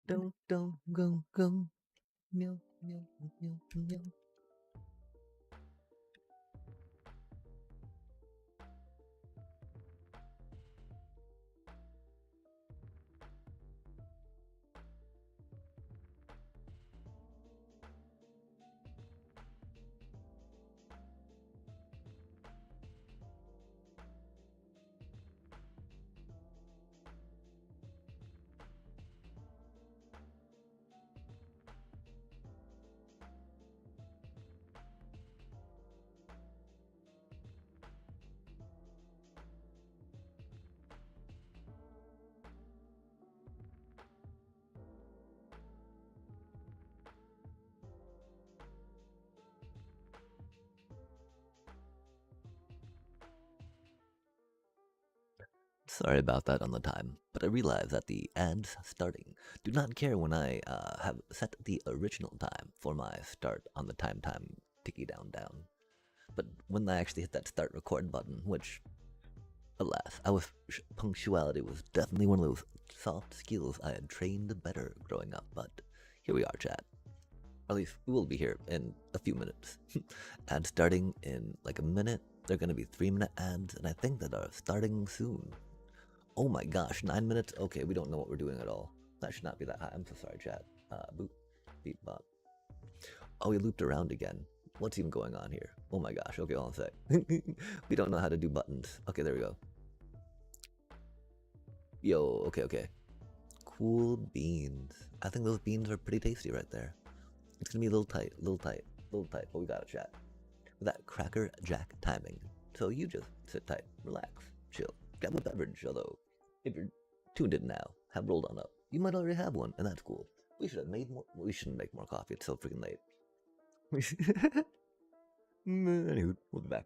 Don't go. Meow, meow, meow, meow. Sorry about that on the time, but I realize that the ads starting do not care when I have set the original time for my start on the time ticky down. But when I actually hit that start record button, which, alas, punctuality was definitely one of those soft skills I had trained better growing up, but here we are, chat. Or at least we will be here in a few minutes. Ads starting in like a minute. They're going to be 3-minute ads, and I think that are starting soon. Oh my gosh, 9 minutes? Okay, we don't know what we're doing at all. That should not be that high. I'm so sorry, chat. Boop, beep, bop. Oh, we looped around again. What's even going on here? Oh my gosh, okay, hold on a sec. We don't know how to do buttons. Okay, there we go. Yo, okay. Cool beans. I think those beans are pretty tasty right there. It's gonna be a little tight, but we got it, chat. With that Cracker Jack timing. So you just sit tight, relax, chill, grab a beverage, although if you're tuned in now, have rolled on up. You might already have one, and that's cool. We should have made more. We shouldn't make more coffee. It's so freaking late. Anywho, we'll be back.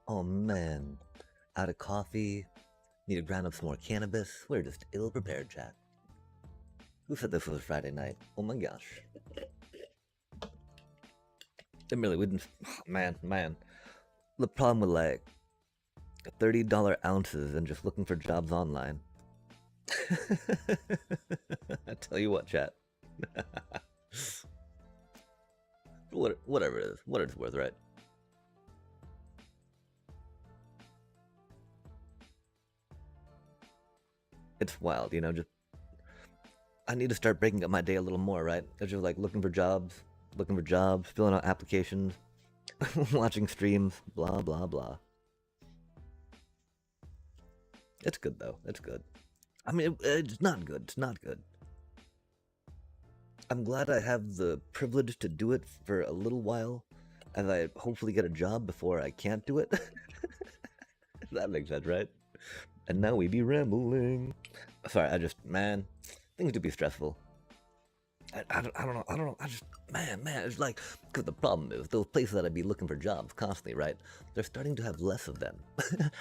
Oh man, out of coffee. Need to grind up some more cannabis. We're just ill prepared, chat. Who said this was a Friday night? Oh my gosh. Really, we didn't. Man. The problem with like $30 ounces and just looking for jobs online. I tell you what, chat. Whatever it is, what it's worth, right? It's wild, you know. Just I need to start breaking up my day a little more, right? It's just like looking for jobs, filling out applications, watching streams, blah blah blah. It's good though. It's good. I mean, it's not good. It's not good. I'm glad I have the privilege to do it for a little while, as I hopefully get a job before I can't do it. That makes sense, right? And now we be rambling. Sorry, man, things do be stressful. I don't know. Man, it's like, because the problem is, those places that I'd be looking for jobs constantly, right? They're starting to have less of them.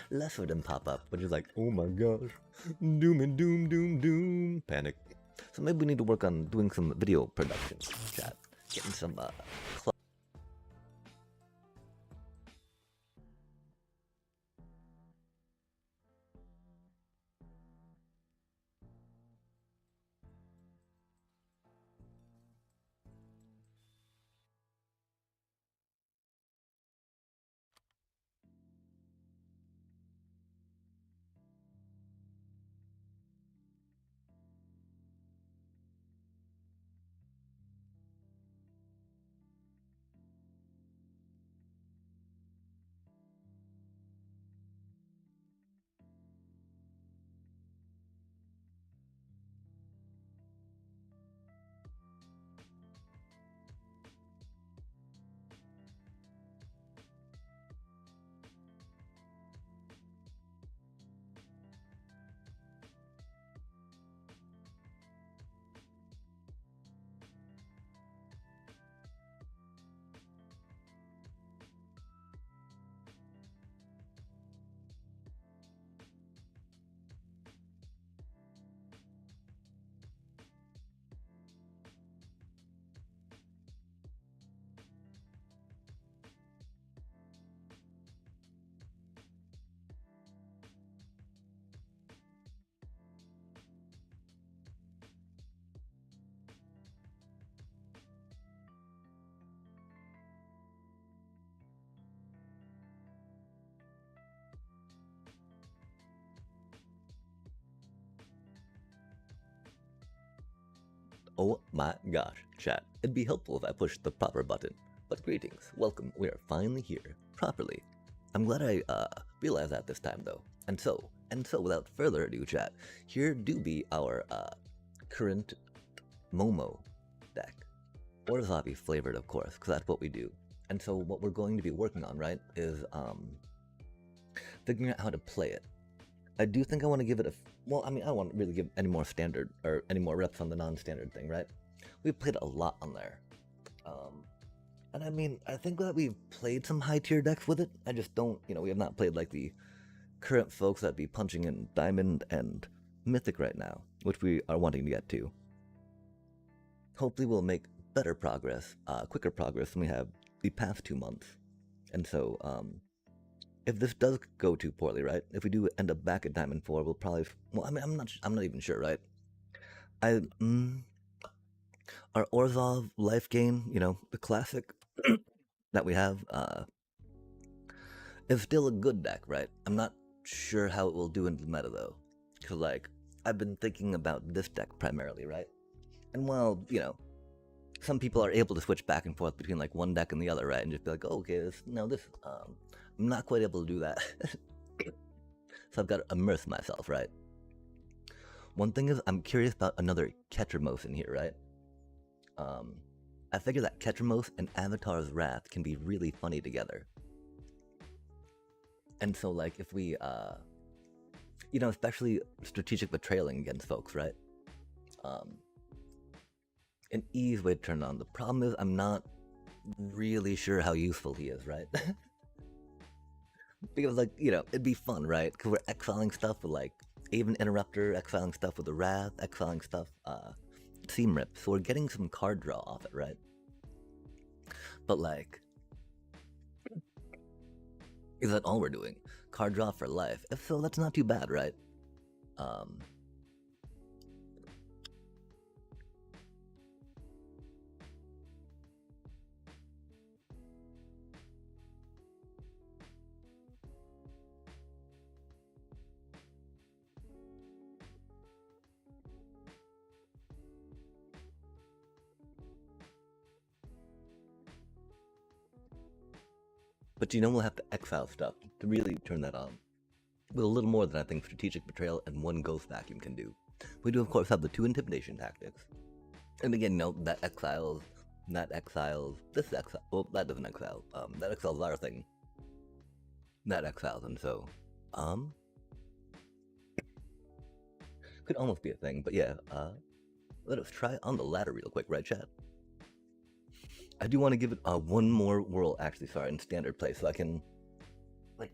Less of them pop up, which is like, oh my gosh, doom and doom, doom, doom, panic. So maybe we need to work on doing some video production, chat. Getting some, oh my gosh, chat. It'd be helpful if I pushed the proper button. But greetings, welcome, we are finally here, properly. I'm glad I realized that this time though. And so without further ado, chat, here do be our current Momo deck. Wasabi flavored, of course, because that's what we do. And so what we're going to be working on, right, is figuring out how to play it. I do think I want to give it a. Well, I mean, I don't want to really give any more standard or any more reps on the non-standard thing, right? We've played a lot on there. And I mean, I think that we've played some high tier decks with it. I just don't, we have not played like the current folks that be punching in Diamond and Mythic right now, which we are wanting to get to. Hopefully, we'll make better progress, quicker progress than we have the past 2 months. And so, if this does go too poorly, right? If we do end up back at Diamond 4, we'll probably. Well, I mean, I'm not even sure, right? Our Orzhov life game, the classic that we have, is still a good deck, right? I'm not sure how it will do in the meta though, because like I've been thinking about this deck primarily, right? And while some people are able to switch back and forth between like one deck and the other, right? And just be like, oh, okay, I'm not quite able to do that. So I've got to immerse myself, right? One thing is, I'm curious about another Ketramos in here, right? I figure that Ketramos and Avatar's Wrath can be really funny together. And so, like, if we, especially strategic betraying against folks, right? An easy way to turn it on. The problem is, I'm not really sure how useful he is, right? Because, like, it'd be fun, right? Because we're exiling stuff with, like, Aven Interrupter, exiling stuff with the Wrath, exiling stuff, Seam Rip. So we're getting some card draw off it, right? But, like, is that all we're doing? Card draw for life? If so, that's not too bad, right? But we'll have to exile stuff to really turn that on. With a little more than I think strategic betrayal and one ghost vacuum can do. We do, of course, have the 2 intimidation tactics. And again, that exiles, this exile, well, that doesn't exile, that exiles our thing. That exiles them, so, could almost be a thing, but yeah, let us try on the ladder real quick, right, chat? I do want to give it one more whirl, actually, sorry, in standard play, so I can, like,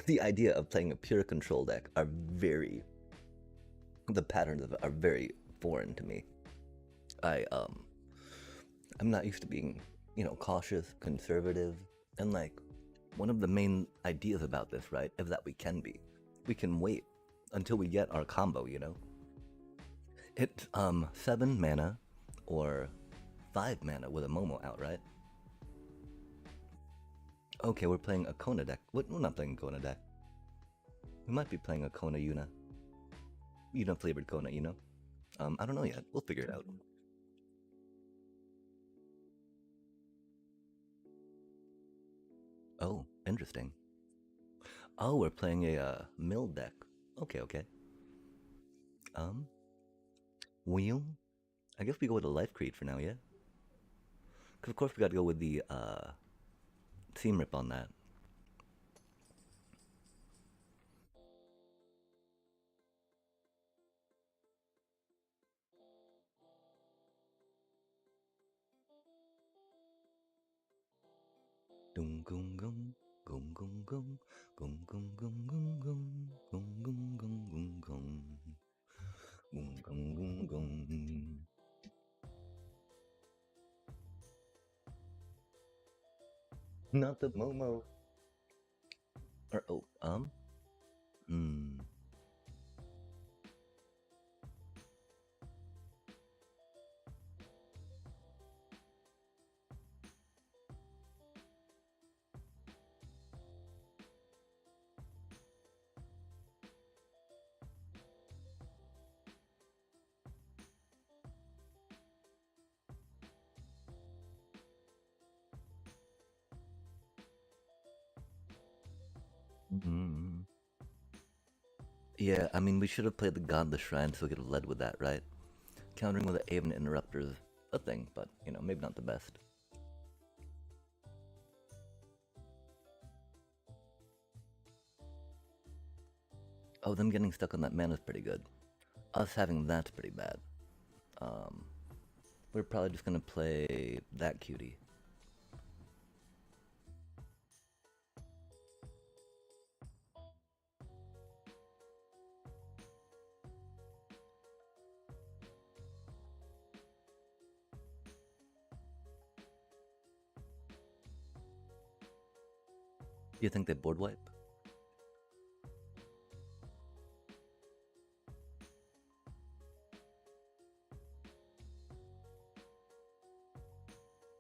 the idea of playing a pure control deck are very, the patterns of it are very foreign to me. I'm not used to being, cautious, conservative, and like, one of the main ideas about this, right, is that we can wait until we get our combo, It's 7 mana or 5 mana with a Momo out, right? Okay, we're playing a Kona deck. What? We're not playing a Kona deck. We might be playing a Kona Yuna. Yuna flavored Kona, I don't know yet. We'll figure it out. Oh, interesting. Oh, we're playing a mill deck. Okay. Wheel? I guess we go with a Life Creed for now, yeah? Because of course we gotta go with the Team Rip on that. Dum gum gum gum gum gum gum gum gum gum gum gum gum gum gum gum gum gum gum. Not the Momo. Or Yeah, I mean, we should have played the Godless Shrine so we could have led with that, right? Countering with the Aven Interrupter is a thing, but, maybe not the best. Oh, them getting stuck on that mana is pretty good. Us having that's pretty bad. We're probably just gonna play that cutie. Do you think they board wipe?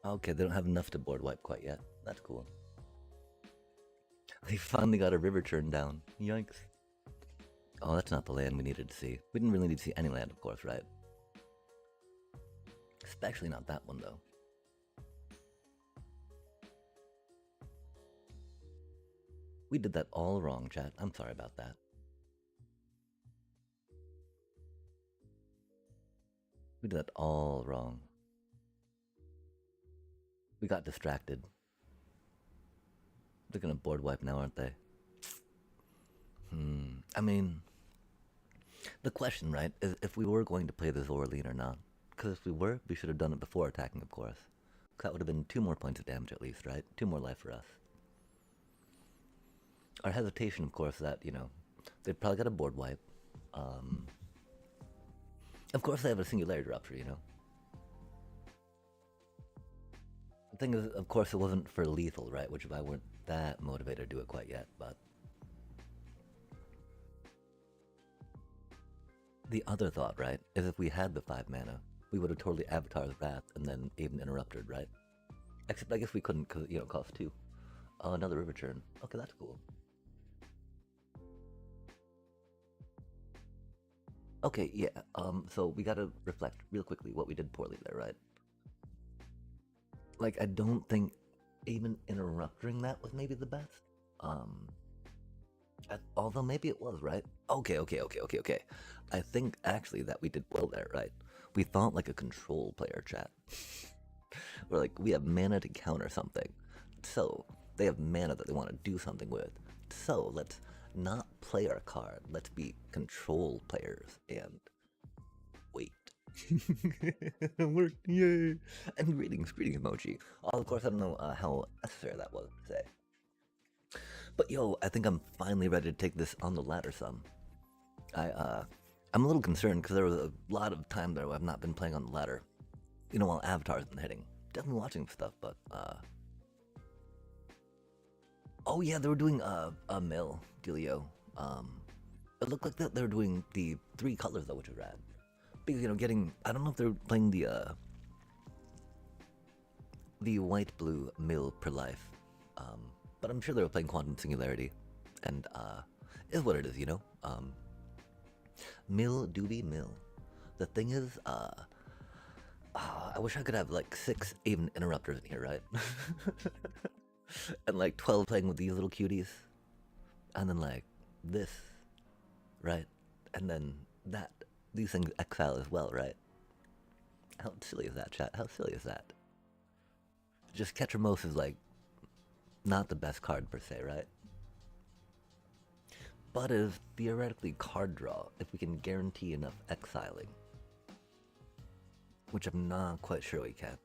Okay, they don't have enough to board wipe quite yet. That's cool. They finally got a river turn down. Yikes. Oh, that's not the land we needed to see. We didn't really need to see any land, of course, right? Especially not that one, though. We did that all wrong, chat. I'm sorry about that. We did that all wrong. We got distracted. They're gonna board wipe now, aren't they? I mean, the question, right, is if we were going to play the Zorlene or not. Because if we were, we should have done it before attacking, of course. That would have been 2 more points of damage at least, right? 2 more life for us. Our hesitation, of course, that, they'd probably got a board wipe. Of course they have a Singularity Rupture, The thing is, of course, it wasn't for lethal, right? Which is why I weren't that motivated to do it quite yet, but... The other thought, right, is if we had the 5 mana, we would have totally Avatar's Wrath and then even Interrupted, right? Except I guess we couldn't because, it costs 2. Oh, another River Churn. Okay, that's cool. Okay, yeah, so we gotta reflect real quickly what we did poorly there, right? Like, I don't think even interrupting that was maybe the best. Um, although maybe it was, right? Okay. I think actually that we did well there, right? We thought like a control player, chat. We're like, we have mana to counter something. So, they have mana that they want to do something with. So, let's not play our card. Let's be control players and wait. It worked, yay! And greetings emoji. Oh, of course, I don't know how necessary that was to say. But yo, I think I'm finally ready to take this on the ladder some. I'm a little concerned because there was a lot of time there where I've not been playing on the ladder. You know, while Avatar's been hitting. Definitely watching stuff, but oh yeah, they were doing a mill dealio. It looked like that they were doing the 3 colors though, which is rad. Because you know, getting I don't know if they're playing the white blue mill per life, but I'm sure they were playing Quantum Singularity, and is what it is, you know. Mill doobie mill. The thing is, I wish I could have like 6 even interrupters in here, right? And like 12 playing with these little cuties, and then like this, right? And then that. These things exile as well, right? How silly is that, chat? How silly is that? Just Ketramos is like not the best card per se, right? But it is theoretically card draw if we can guarantee enough exiling. Which I'm not quite sure we can.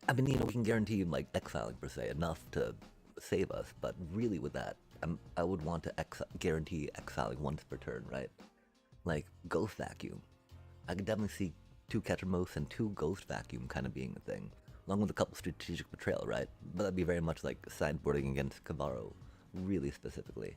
I mean, you know, we can guarantee like exiling per se enough to save us, but really with that, I would want to guarantee exiling once per turn, right? Like Ghost Vacuum. I could definitely see 2 Ketramos and 2 Ghost Vacuum kind of being a thing, along with a couple Strategic Betrayal, right? But that'd be very much like sideboarding against Kavaro, really specifically.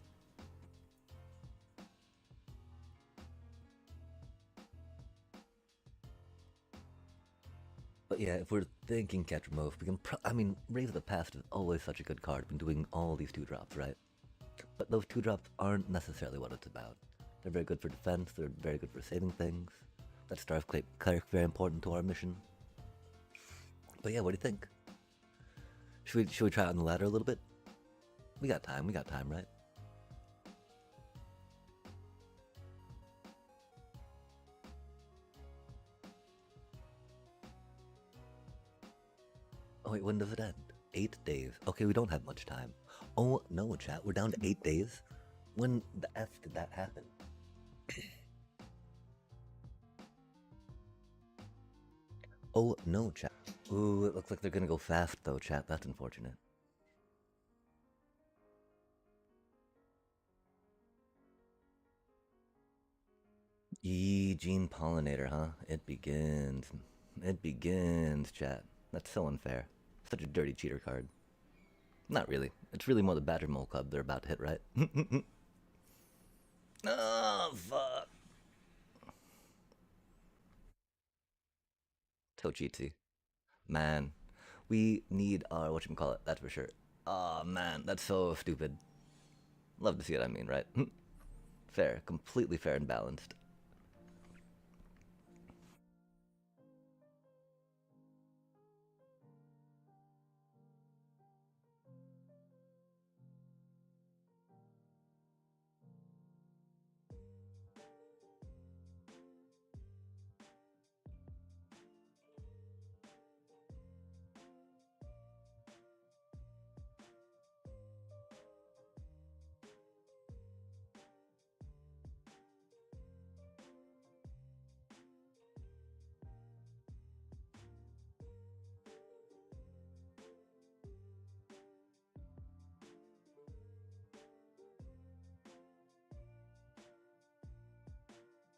But yeah, if we're thinking Ketramos, we can. I mean, Raise the Past is always such a good card. Been doing all these 2-drops, right? But those 2-drops aren't necessarily what it's about. They're very good for defense. They're very good for saving things. That Starve Cleric very important to our mission. But yeah, what do you think? Should we try out on the ladder a little bit? We got time, right? Oh wait, when does it end? 8 days. Okay, we don't have much time. Oh no, chat, we're down to 8 days? When the F did that happen? Oh no, chat. Ooh, it looks like they're gonna go fast though, chat. That's unfortunate. Yee, Gene Pollinator, huh? It begins. It begins, chat. That's so unfair. Such a dirty cheater card. Not really. It's really more the Badger Mole Club they're about to hit, right? Oh, fuck. Tochitsi. Man. We need our whatchamacallit, that's for sure. Oh, man. That's so stupid. Love to see what I mean, right? Fair. Completely fair and balanced.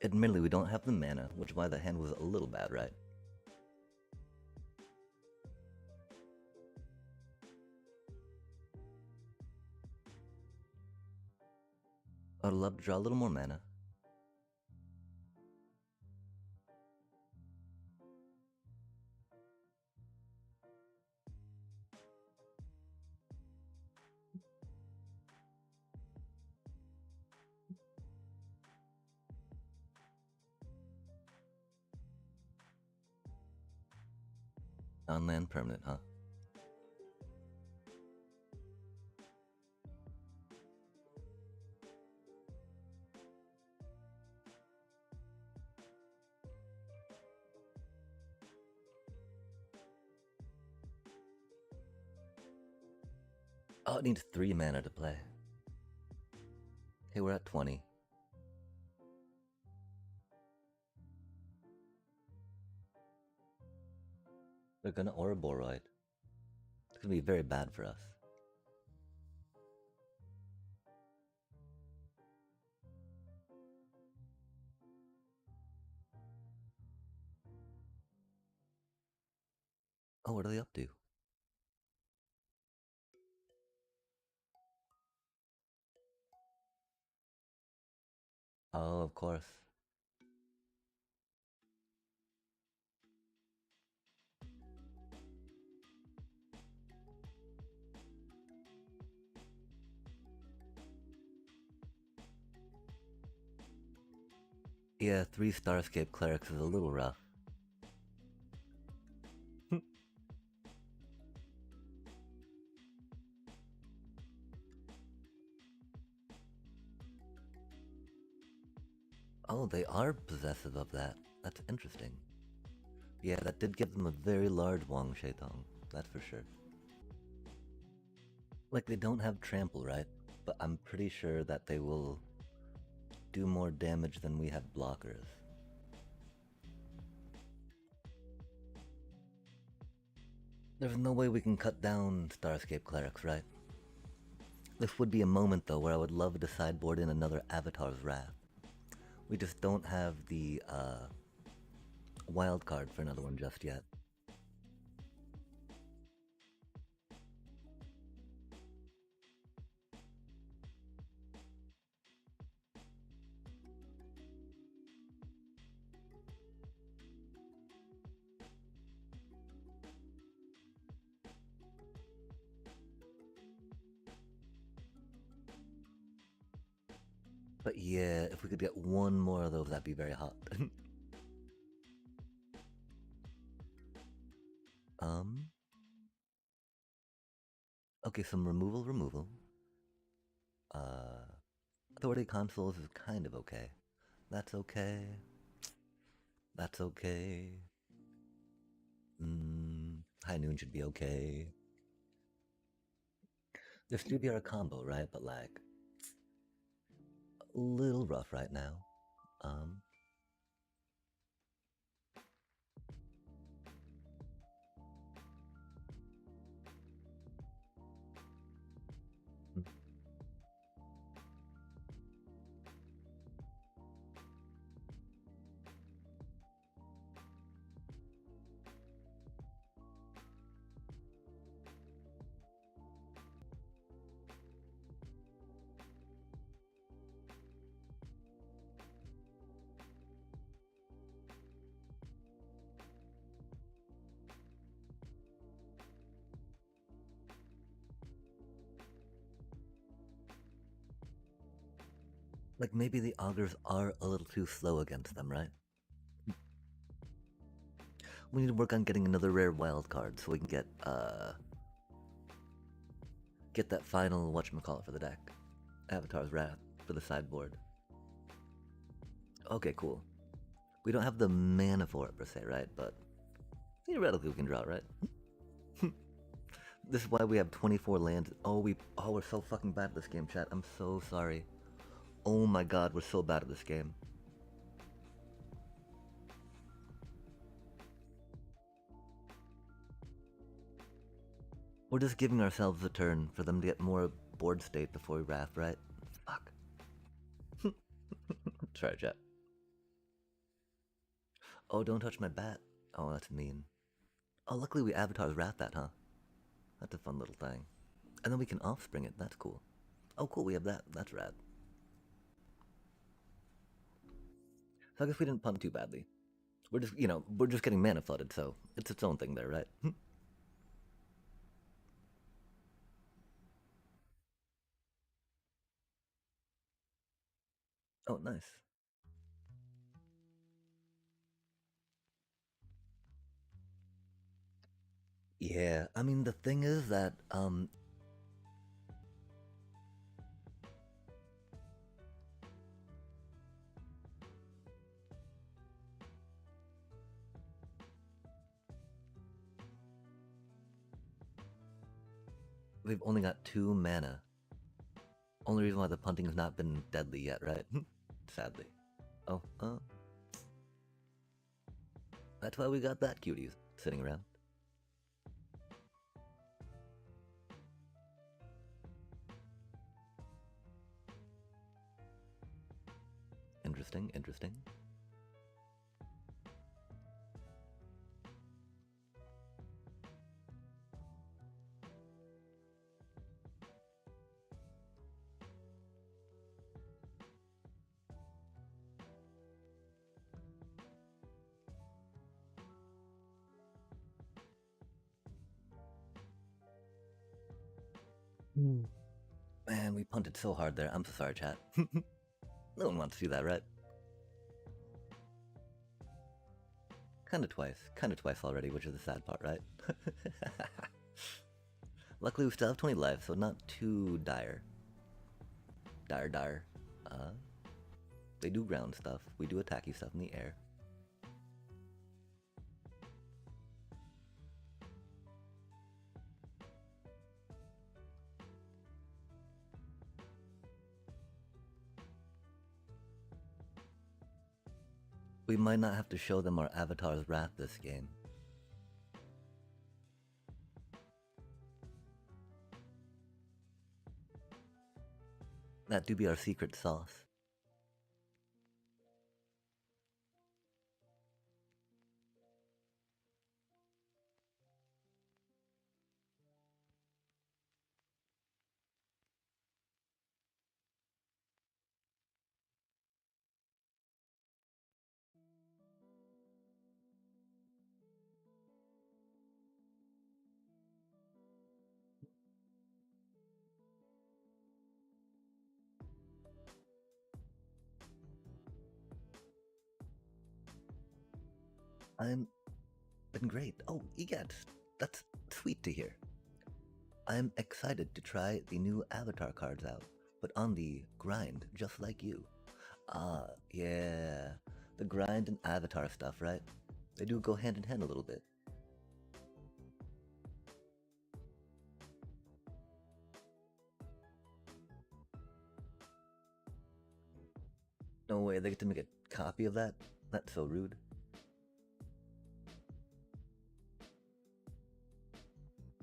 Admittedly, we don't have the mana, which is why the hand was a little bad, right? I'd love to draw a little more mana. On-land permanent, huh? Oh, it needs 3 mana to play. Hey, we're at 20. They're gonna Ouroboros. It's gonna be very bad for us. Oh, what are they up to? Oh, of course. Yeah, 3 Starscape Clerics is a little rough. Oh, they are possessive of that. That's interesting. Yeah, that did give them a very large Wang Shetong. That's for sure. Like, they don't have trample, right? But I'm pretty sure that they will do more damage than we have blockers. There's no way we can cut down Starscape Clerics, right? This would be a moment, though, where I would love to sideboard in another Avatar's Wrath. We just don't have the wild card for another one just yet. But yeah, if we could get one more of those, that'd be very hot. um. Okay, some removal. Uh, Authority consoles is kind of okay. That's okay. That's okay. High Noon should be okay. This should be our combo, right? But like, a little rough right now. Um, like maybe the augurs are a little too slow against them, right? We need to work on getting another rare wild card so we can get that final whatchamacallit for the deck. Avatar's Wrath for the sideboard. Okay, cool. We don't have the mana for it per se, right? But theoretically we can draw it, right? This is why we have 24 lands. We're so fucking bad at this game, chat. I'm so sorry. Oh my god, we're so bad at this game. We're just giving ourselves a turn for them to get more board state before we wrath, right? Fuck. Sorry, chat. Oh, don't touch my bat. Oh, that's mean. Oh, luckily we Avatar's Wrath that, huh? That's a fun little thing. And then we can offspring it. That's cool. Oh, cool, we have that. That's rad. So I guess we didn't punt too badly. We're just getting mana flooded, so it's its own thing there, right? Oh, nice. Yeah, I mean, the thing is that, we've only got 2 mana. Only reason why the punting's not been deadly yet, right? Sadly. Oh, that's why we got that cutie sitting around. Interesting, interesting. Man, we punted so hard there. I'm so sorry, chat. No one wants to see that, right? Kinda twice already, which is the sad part, right? Luckily, we still have 20 lives, so not too dire. Dire. Uh, they do ground stuff. We do attacky stuff in the air. We might not have to show them our avatar's wrath this game. That do be our secret sauce. I'm been great. Oh, EGAT, that's sweet to hear. I'm excited to try the new avatar cards out, but on the grind, just like you. Ah, yeah. The grind and avatar stuff, right? They do go hand in hand a little bit. No way they get to make a copy of that? That's so rude.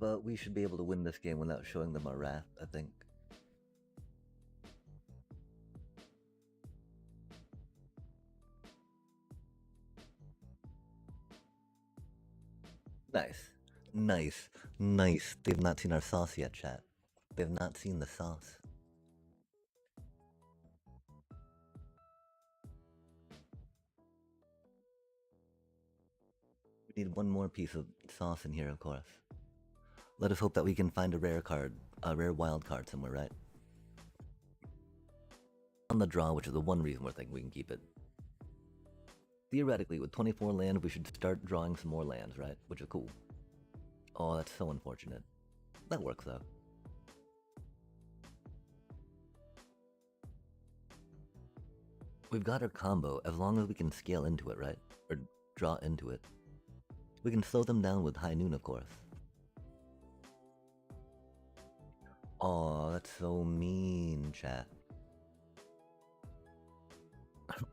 But we should be able to win this game without showing them our wrath, I think. Nice. Nice. Nice. They've not seen our sauce yet, chat. They've not seen the sauce. We need one more piece of sauce in here, of course. Let us hope that we can find a rare card, a rare wild card somewhere, right? On the draw, which is the one reason we're thinking we can keep it. Theoretically, with 24 land, we should start drawing some more lands, right? Which is cool. Oh, that's so unfortunate. That works, though. We've got our combo, as long as we can scale into it, right? Or draw into it. We can slow them down with High Noon, of course. Oh, that's so mean, chat.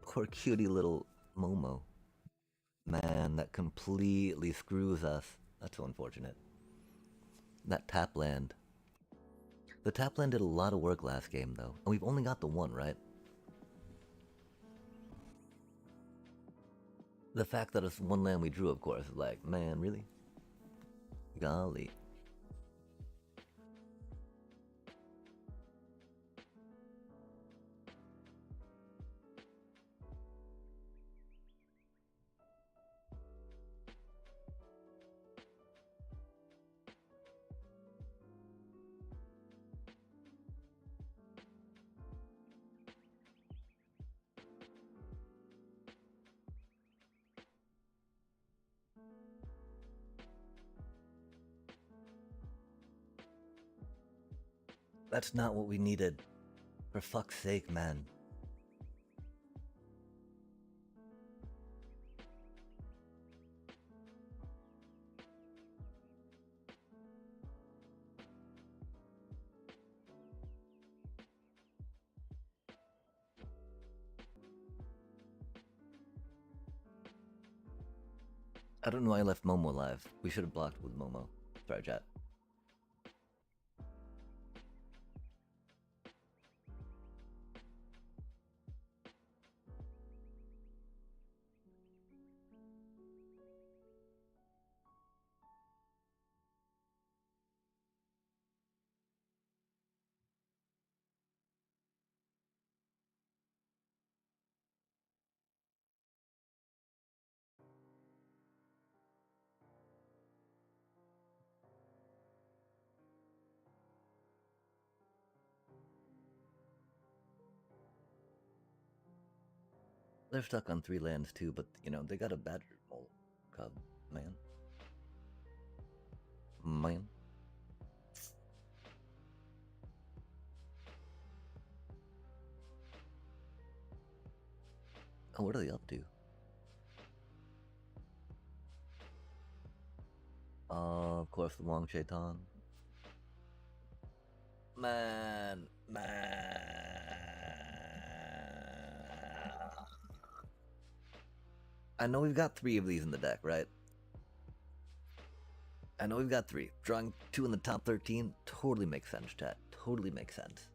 Poor cutie little Momo. Man, that completely screws us. That's so unfortunate. That tap land. The tap land did a lot of work last game, though. And we've only got the one, right? The fact that it's one land we drew, of course, is like, man, really? Golly. That's not what we needed. For fuck's sake, man. I don't know why I left Momo alive. We should have blocked with Momo. Sorry, chat. They're stuck on 3 lands too, but you know, they got a badger mole cub, man. Man. Oh, what are they up to? Of course, the Wong Shaitan. Man. I know we've got 3 of these in the deck, right? I know we've got 3. Drawing 2 in the top 13 totally makes sense, chat. Totally makes sense.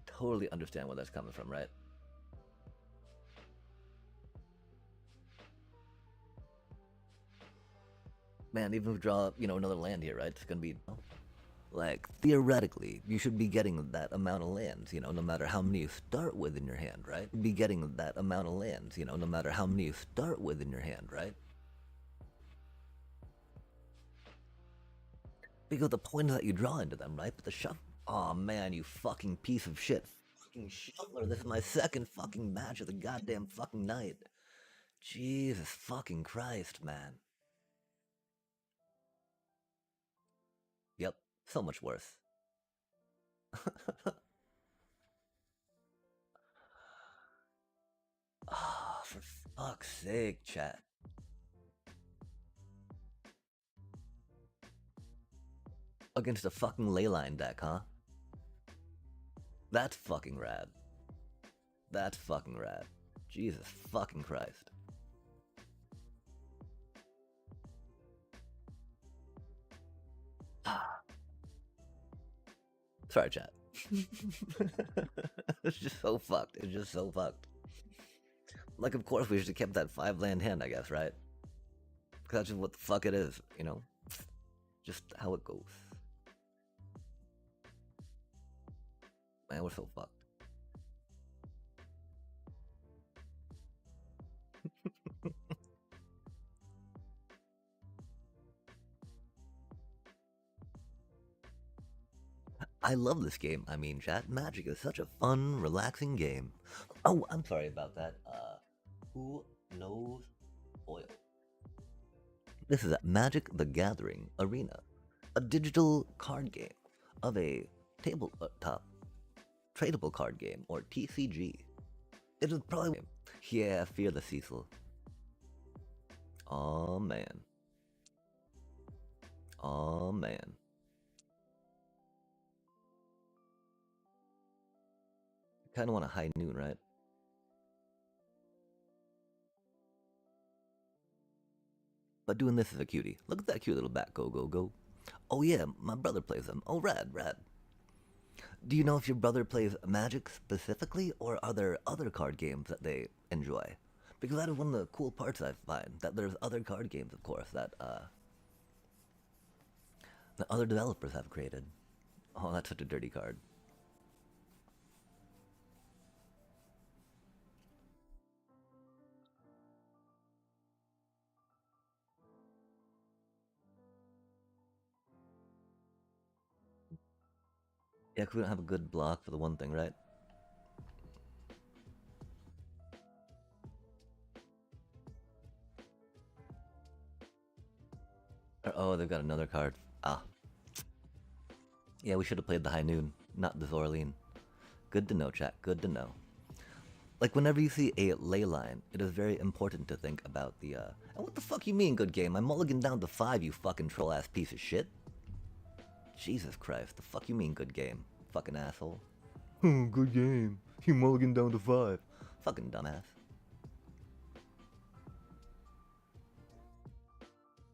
Totally understand where that's coming from, right? Man, even if we draw, you know, another land here, right? It's gonna be like theoretically, you should be getting that amount of lands, you know, no matter how many you start with in your hand, right? Be getting that amount of lands, you know, no matter how many you start with in your hand, right? Because the point is that you draw into them, right? But the shove. Oh man, you fucking piece of shit. Fucking shuffler. This is my second fucking match of the goddamn fucking night. Jesus fucking Christ, man. Yep, so much worse. Ah, oh, for fuck's sake, chat. Against a fucking leyline deck, huh? That's fucking rad. That's fucking rad. Jesus fucking Christ. Sorry, chat. It's just so fucked. It's just so fucked. Like, of course, we should have kept that 5 land hand, I guess, right? Because that's just what the fuck it is, you know? Just how it goes. Man, we're so fucked. I love this game. I mean, chat, Magic is such a fun, relaxing game. Oh, I'm sorry about that. Who knows oil? This is Magic the Gathering Arena, a digital card game of a tabletop tradable card game, or TCG. It is probably. Yeah, fear the Cecil. Oh man. Oh man. Kind of want a high noon, right? But doing this is a cutie. Look at that cute little bat. Go, go, go. Oh yeah, my brother plays them. Oh, rad, rad. Do you know if your brother plays Magic specifically, or are there other card games that they enjoy? Because that is one of the cool parts I find, that there's other card games, of course, that other developers have created. Oh, that's such a dirty card. Yeah, 'cause we don't have a good block for the one thing, right? Oh, they've got another card. Ah. Yeah, we should have played the High Noon, not the Zorleen. Good to know, chat. Good to know. Like, whenever you see a ley line, it is very important to think about the, And what the fuck you mean, good game? I'm mulligan down to 5, you fucking troll-ass piece of shit. Jesus Christ, the fuck you mean, good game? Fucking asshole. Good game. You mulligan down to 5. Fucking dumbass.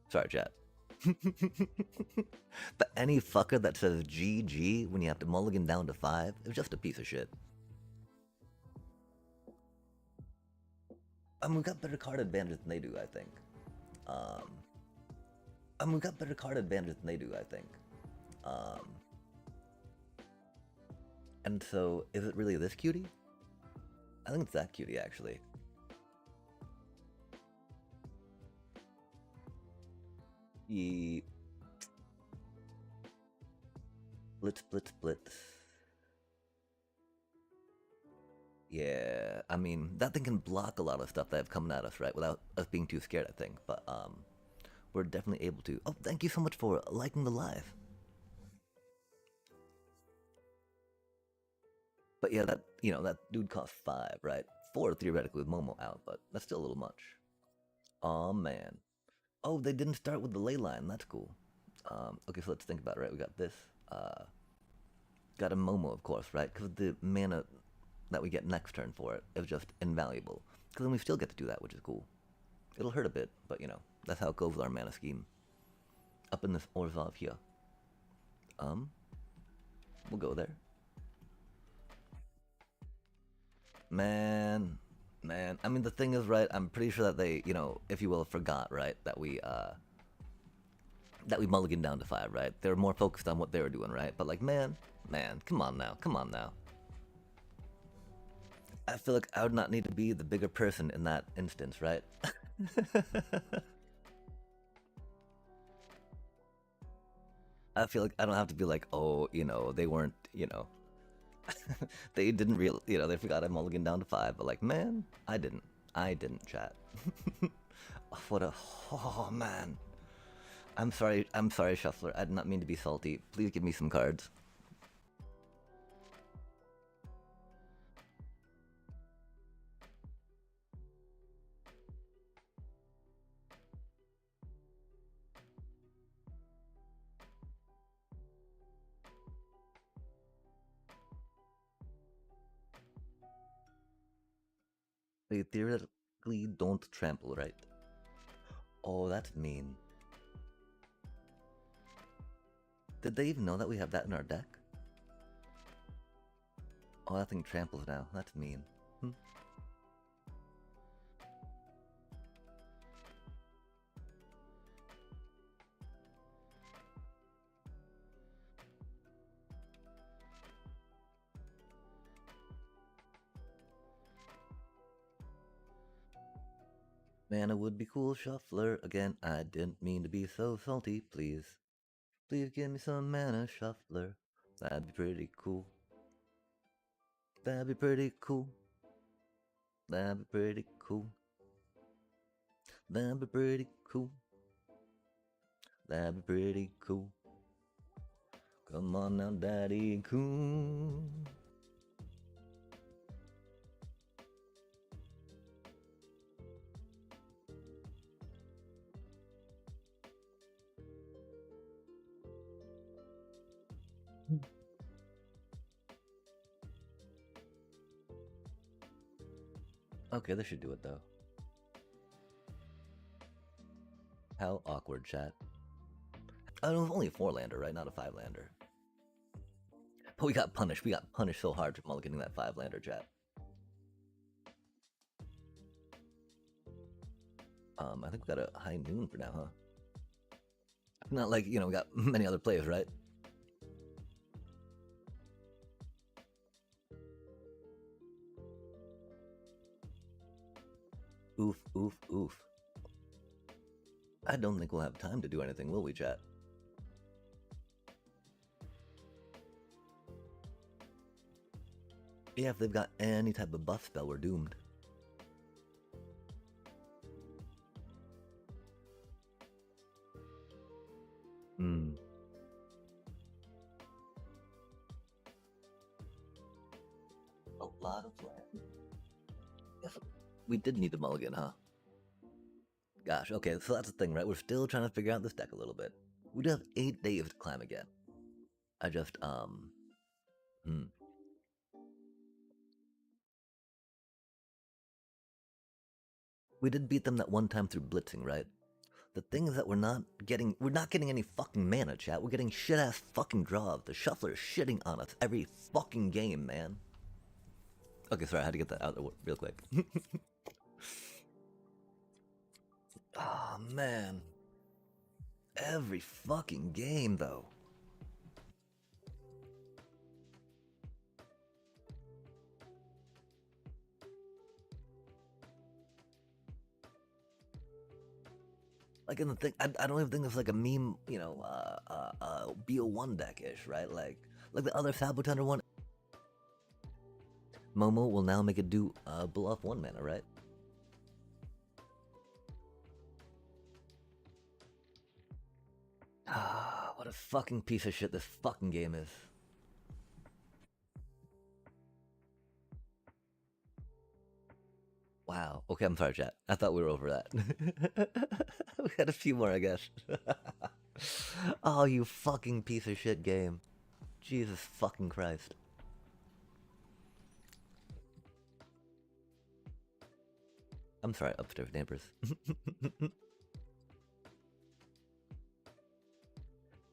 Sorry, chat. But any fucker that says GG when you have to mulligan down to 5 is just a piece of shit. We've got better card advantage than they do, I think. We've got better card advantage than they do, I think. And so, is it really this cutie? I think it's that cutie, actually. Blitz, blitz, blitz. Yeah, I mean, that thing can block a lot of stuff that have come at us, right? Without us being too scared, I think. But, we're definitely able to. Oh, thank you so much for liking the live. But yeah, that, that dude cost 5, right? 4 theoretically with Momo out, but that's still a little much. Oh man. Oh, they didn't start with the ley line. That's cool. Okay, so let's think about it, right? We got this. Got a Momo, of course, right? Because the mana that we get next turn for it is just invaluable. Because then we still get to do that, which is cool. It'll hurt a bit, but that's how it goes with our mana scheme. Up in this Orzhov here. We'll go there. Man. I mean, the thing is, right, I'm pretty sure that they, if you will, forgot, right, that we mulliganed down to 5, right? They were more focused on what they were doing, right? But like, man, come on now. I feel like I would not need to be the bigger person in that instance, right? I feel like I don't have to be like, oh, they weren't, they didn't they forgot I mulliganed down to 5, but like, man, I didn't, chat. Oh man. I'm sorry, Shuffler, I did not mean to be salty. Please give me some cards. They theoretically don't trample, right? Oh, that's mean. Did they even know that we have that in our deck? Oh, that thing tramples now. That's mean. Man, it would be cool, Shuffler. Again, I didn't mean to be so salty. Please give me some mana, Shuffler. That'd be pretty cool. That'd be pretty cool. That'd be pretty cool. That'd be pretty cool. That'd be pretty cool. Come on now, Daddy Cool. Okay, this should do it though. How awkward, chat. Oh, it was only a 4-lander, right? Not a 5-lander. But we got punished. We got punished so hard for mulliganing that 5-lander, chat. I think we got a High Noon for now, huh? Not like, we got many other plays, right? Oof, oof, oof. I don't think we'll have time to do anything, will we, chat? Yeah, if they've got any type of buff spell, we're doomed. lot of land. Yes, we did need the mulligan, huh? Gosh, okay, so that's the thing, right? We're still trying to figure out this deck a little bit. We do have 8 days to climb again. I just, We did beat them that one time through blitzing, right? The thing is that we're not getting any fucking mana, chat. We're getting shit-ass fucking draws. The shuffler is shitting on us every fucking game, man. Okay, sorry, I had to get that out real quick. Oh, man. Every fucking game, though. Like in the thing, I don't even think it's like a meme, you know, BO1 deck-ish, right? Like the other Sabotender one. Momo will now make it do bluff 1 mana, right? Ah, what a fucking piece of shit this fucking game is. Wow. Okay, I'm sorry, chat. I thought we were over that. We had a few more, I guess. Oh, you fucking piece of shit game. Jesus fucking Christ. I'm sorry, upstairs neighbors.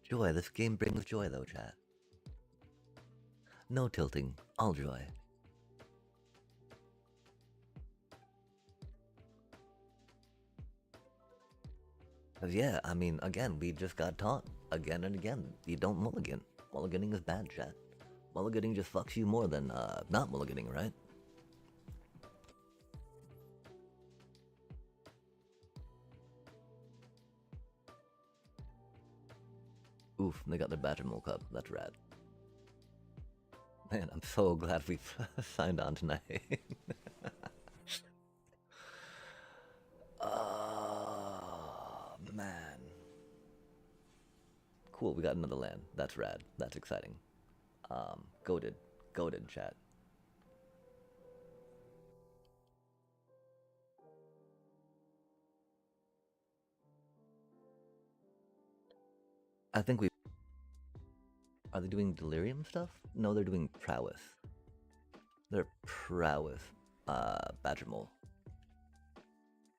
Joy, this game brings joy though, chat. No tilting, all joy. Cause yeah, I mean, again, we just got taught again and again. You don't mulligan. Mulliganing is bad, chat. Mulliganing just fucks you more than not mulliganing, right? Oof, they got their Badger Mole Cup. That's rad. Man, I'm so glad we signed on tonight. Oh, man. Cool, we got another land. That's rad. That's exciting. Goated. Goated, chat. I think we... Are they doing delirium stuff? No, they're doing prowess. They're prowess. Badger Mole.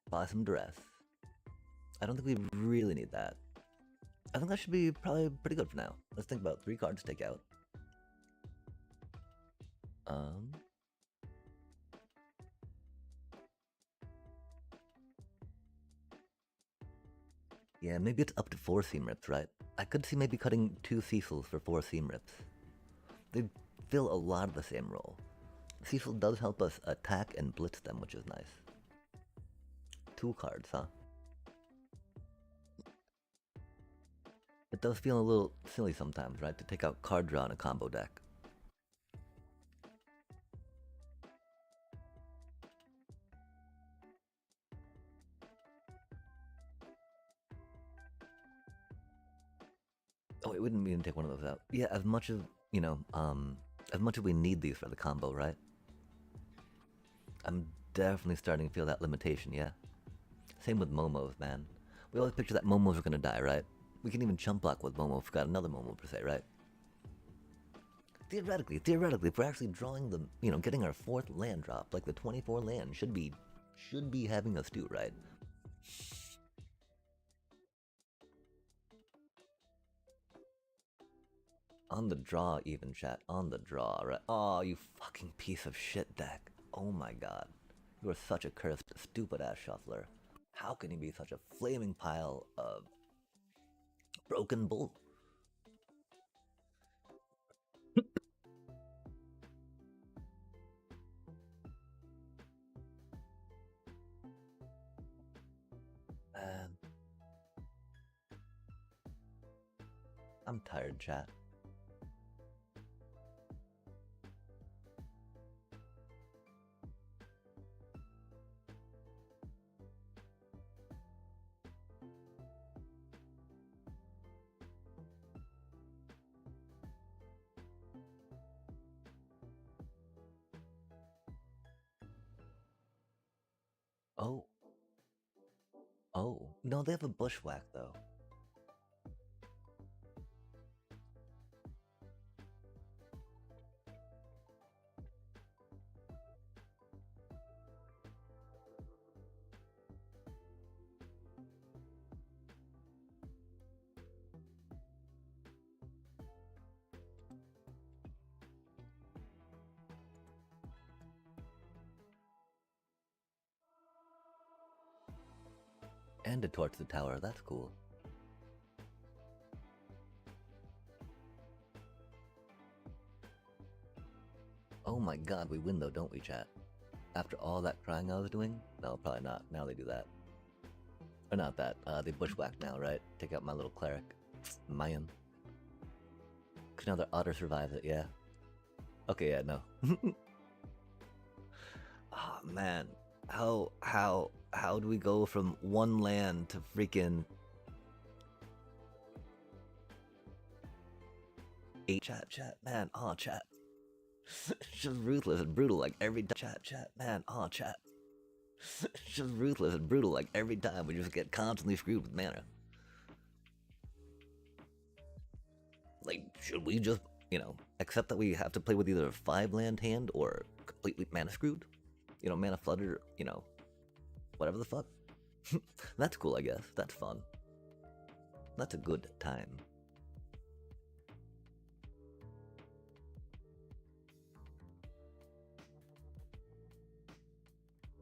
Buy some dress. I don't think we really need that. I think that should be probably pretty good for now. Let's think about 3 cards to take out. Yeah, maybe it's up to 4 seam rips, right? I could see maybe cutting 2 Cecils for 4 seam rips. They fill a lot of the same role. Cecil does help us attack and blitz them, which is nice. 2 cards, huh? It does feel a little silly sometimes, right? To take out card draw in a combo deck. Oh, it wouldn't mean to take one of those out. Yeah, as much as, you know, as much as we need these for the combo, right? I'm definitely starting to feel that limitation, yeah? Same with Momos, man. We always picture that Momos are gonna die, right? We can even chump block with Momo if we got another Momo per se, right? Theoretically, if we're actually drawing the, you know, getting our 4th land drop, like the 24 land should be having us do, right? On the draw even, chat. On the draw, right? Oh, you fucking piece of shit deck. Oh my god. You are such a cursed, stupid-ass shuffler. How can you be such a flaming pile of broken bull? Man. I'm tired, chat. Oh, oh. No, they have a bushwhack though. And a torch the tower, that's cool. Oh my god, we win though, don't we, chat? After all that crying I was doing? No, probably not. Now they do that. Or not that. They bushwhack now, right? Take out my little cleric. Mayan. Cause now their otter survives it, yeah. Okay, yeah, no. Oh man. How do we go from one land to freaking eight chat, man, oh chat. It's just ruthless and brutal like every chat, man, oh chat. It's just ruthless and brutal like every time we just get constantly screwed with mana. Like, should we just, accept that we have to play with either a 5 land hand or completely mana screwed? Mana flooded, whatever the fuck. That's cool, I guess. That's fun. That's a good time.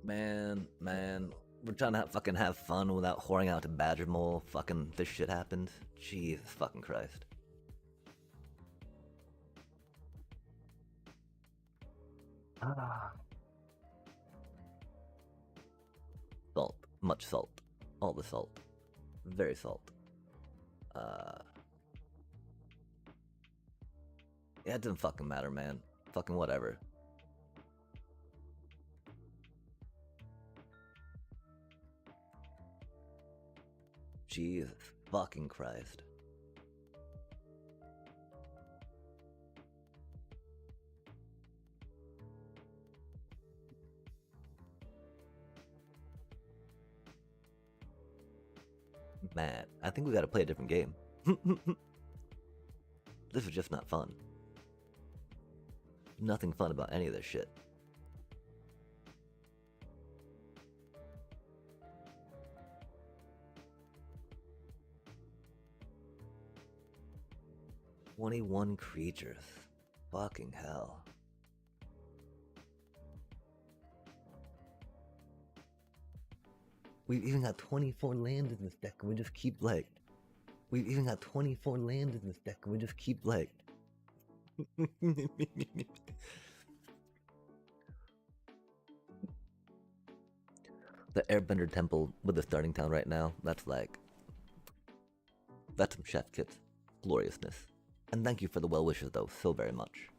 Man, we're trying to fucking have fun without whoring out to Badger Mole. Fucking this shit happened. Jesus fucking Christ. Ah. Salt. Much salt. All the salt. Very salt. Yeah, it doesn't fucking matter, man. Fucking whatever. Jesus fucking Christ. Man, I think we gotta play a different game. This is just not fun. Nothing fun about any of this shit. "21 creatures. Fucking hell. We've even got 24 lands in this deck, and we just keep like. We've even got 24 lands in this deck, and we just keep like. The Airbender Temple with the starting town right now, that's like. That's some chef kiss. Gloriousness. And thank you for the well wishes, though, so very much.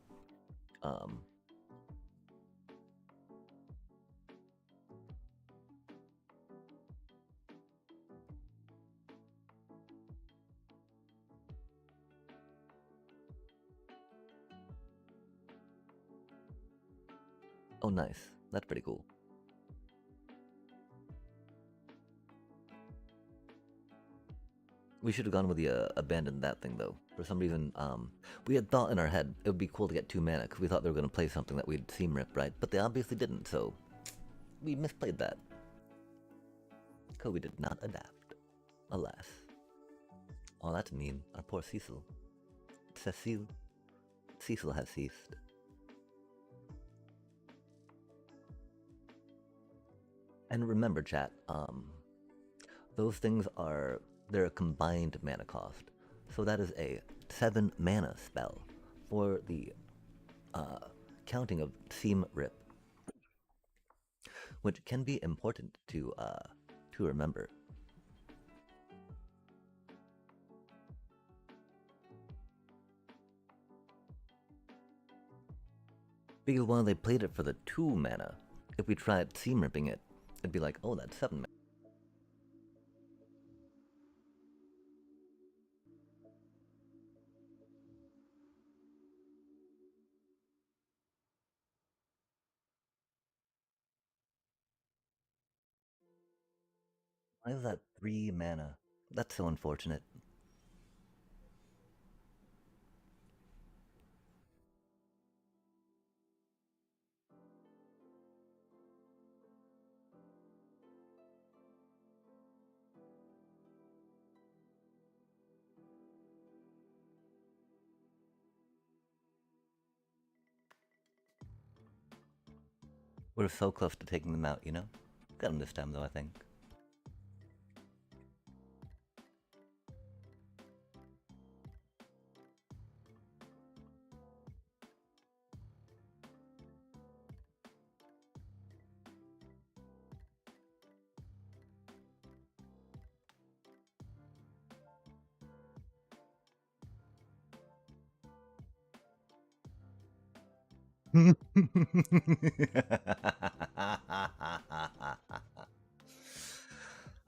Oh, nice. That's pretty cool. We should have gone with the abandoned that thing though. For some reason, we had thought in our head it would be cool to get 2 mana because we thought they were going to play something that we'd seam rip, right? But they obviously didn't, so we misplayed that. Kobe did not adapt, alas. Oh, that's mean. Our poor Cecil. Cecile. Cecil has ceased. And remember, chat, those things are, they're a combined mana cost. So that is a 7 mana spell for the counting of Seam Rip, which can be important to remember. Because while they played it for the 2 mana, if we tried Seam Ripping it, it'd be like, oh, that's 7 mana. Why is that 3 mana? That's so unfortunate. We're so close to taking them out, you know? Got him this time, though, I think.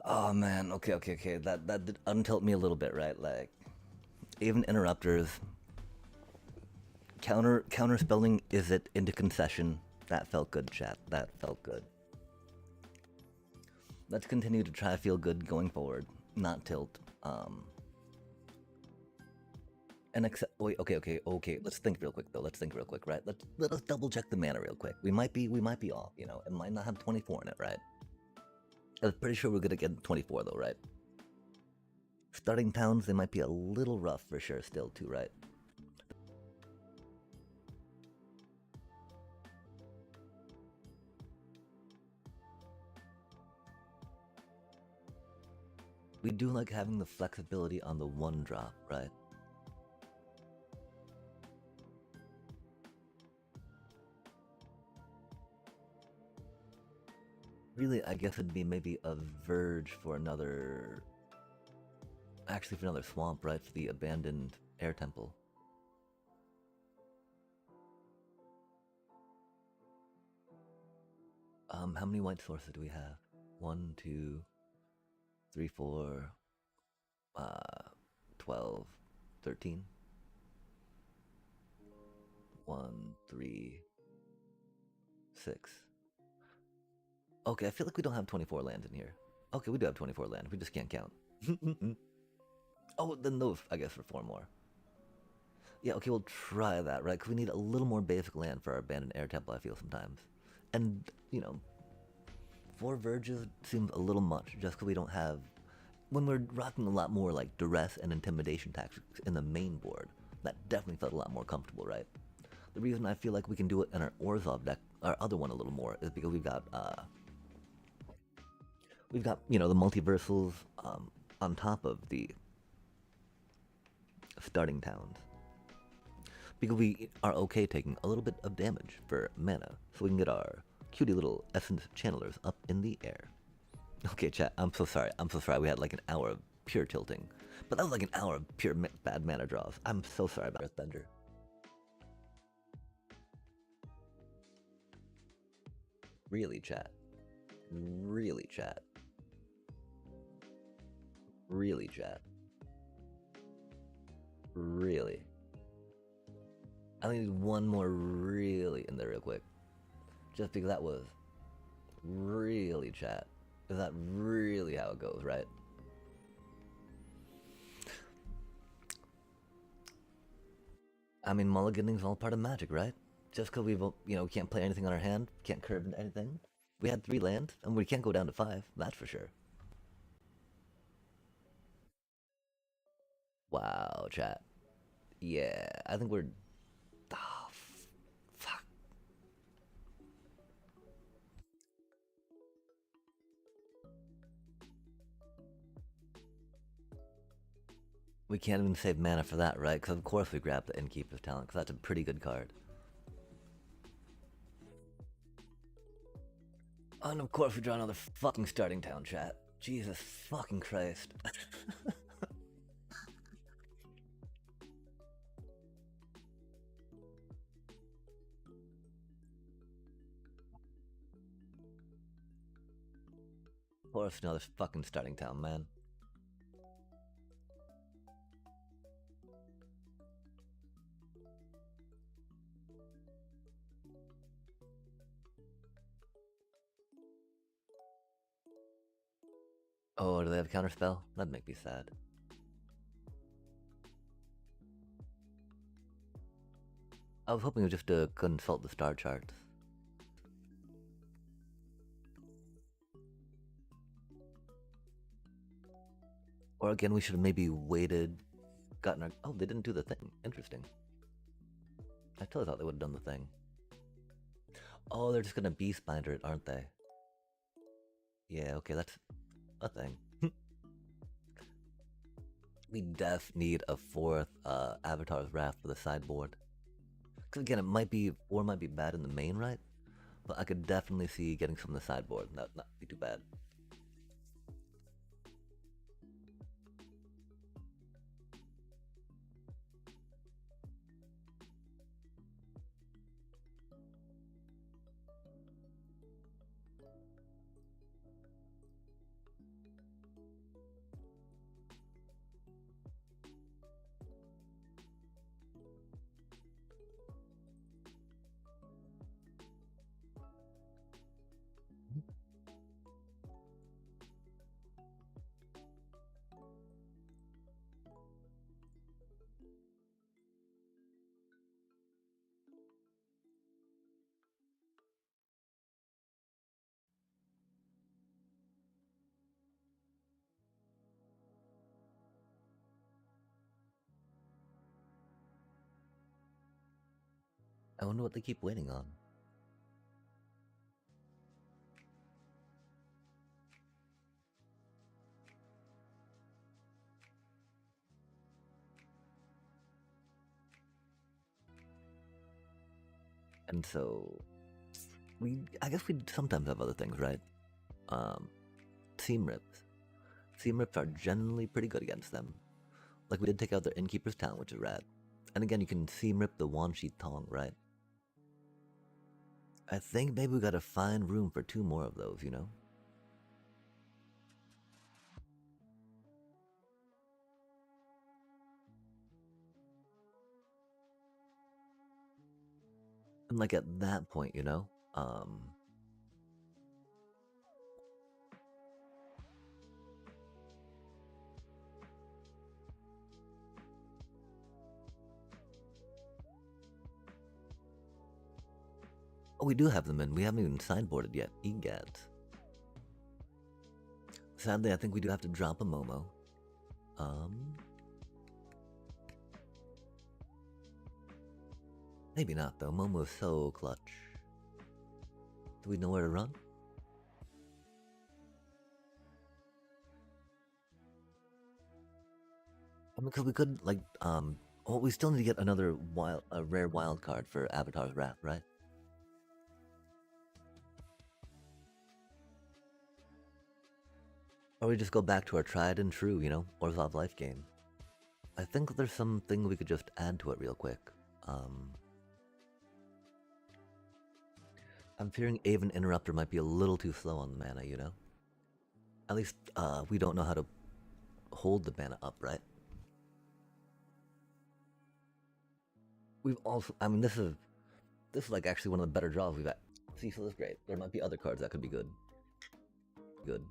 Oh man, okay. That did untilt me a little bit, right? Like even interrupters, counter spelling is it into concession. That felt good, chat. That felt good. Let's continue to try to feel good going forward, not tilt. And accept. Wait, okay. Let's think real quick though. Let's think real quick, right? Let us double check the mana real quick. We might be off. You know, it might not have 24 in it, right? I'm pretty sure we're gonna get 24 though, right? Starting towns, they might be a little rough for sure still too, right? We do like having the flexibility on the 1-drop, right? Really, I guess it'd be maybe a Verge for another... Actually, for another swamp, right? For the abandoned air temple. How many white sources do we have? 1, 2, 3, 4, 12, 13. 1, 3, 6. Okay, I feel like we don't have 24 land in here. Okay, we do have 24 land. We just can't count. Oh, then those, I guess, for 4 more. Yeah, okay, we'll try that, right? Because we need a little more basic land for our abandoned air temple, I feel sometimes. And, you know, 4 verges seems a little much just because we don't have... When we're rocking a lot more, like, duress and intimidation tactics in the main board, that definitely felt a lot more comfortable, right? The reason I feel like we can do it in our Orzhov deck, our other one a little more, is because we've got, you know, the multiversals on top of the starting towns. Because we are okay taking a little bit of damage for mana, so we can get our cutie little essence channelers up in the air. Okay, chat, I'm so sorry. We had like an hour of pure tilting. But that was like an hour of pure bad mana draws. I'm so sorry about Earthbender. Really, chat. Really, chat. Really, chat. Really. I need one more really in there real quick. Just because that was really, chat. Is that really how it goes, right? I mean, mulliganing's all part of Magic, right? Just because we've, you know, can't play anything on our hand, can't curve into anything. We had 3 lands, and we can't go down to 5, that's for sure. Wow, chat. Yeah, I think we're... Oh, fuck. We can't even save mana for that, right? Because of course we grab the Innkeeper's Talent, because that's a pretty good card. And of course we draw another fucking starting town, chat. Jesus fucking Christ. Of course another fucking starting town, man. Oh, do they have counterspell? That'd make me sad. I was hoping just to consult the star charts. Or again, we should have maybe waited, gotten our... Oh, they didn't do the thing. Interesting. I totally thought they would have done the thing. Oh, they're just gonna beast binder it, aren't they? Yeah, okay, that's a thing. We def need a fourth Avatar's Wrath for the sideboard. Because again, it might be, or might be bad in the main, right? But I could definitely see getting some on the sideboard. That would not be too bad. I wonder what they keep waiting on. And so, I guess we sometimes have other things, right? Seam rips. Seam rips are generally pretty good against them. Like we did take out their Innkeeper's Talent, which is rad. And again, you can seam rip the Wan Shi Tong, right? I think maybe we gotta find room for 2 more of those, you know? And like at that point, you know? Oh, we do have them in. We haven't even sideboarded yet. Egads. Sadly, I think we do have to drop a Momo. Maybe not though. Momo's so clutch. Do we know where to run? I mean, because we could like well, we still need to get another a rare wild card for Avatar's Wrath, right? Or we just go back to our tried and true, you know, Orzhov life gain. I think there's something we could just add to it real quick. I'm fearing Aven Interrupter might be a little too slow on the mana, you know? At least we don't know how to hold the mana up, right? We've also, I mean, this is like actually one of the better draws we've had. Cecil is great. There might be other cards that could be good. Good.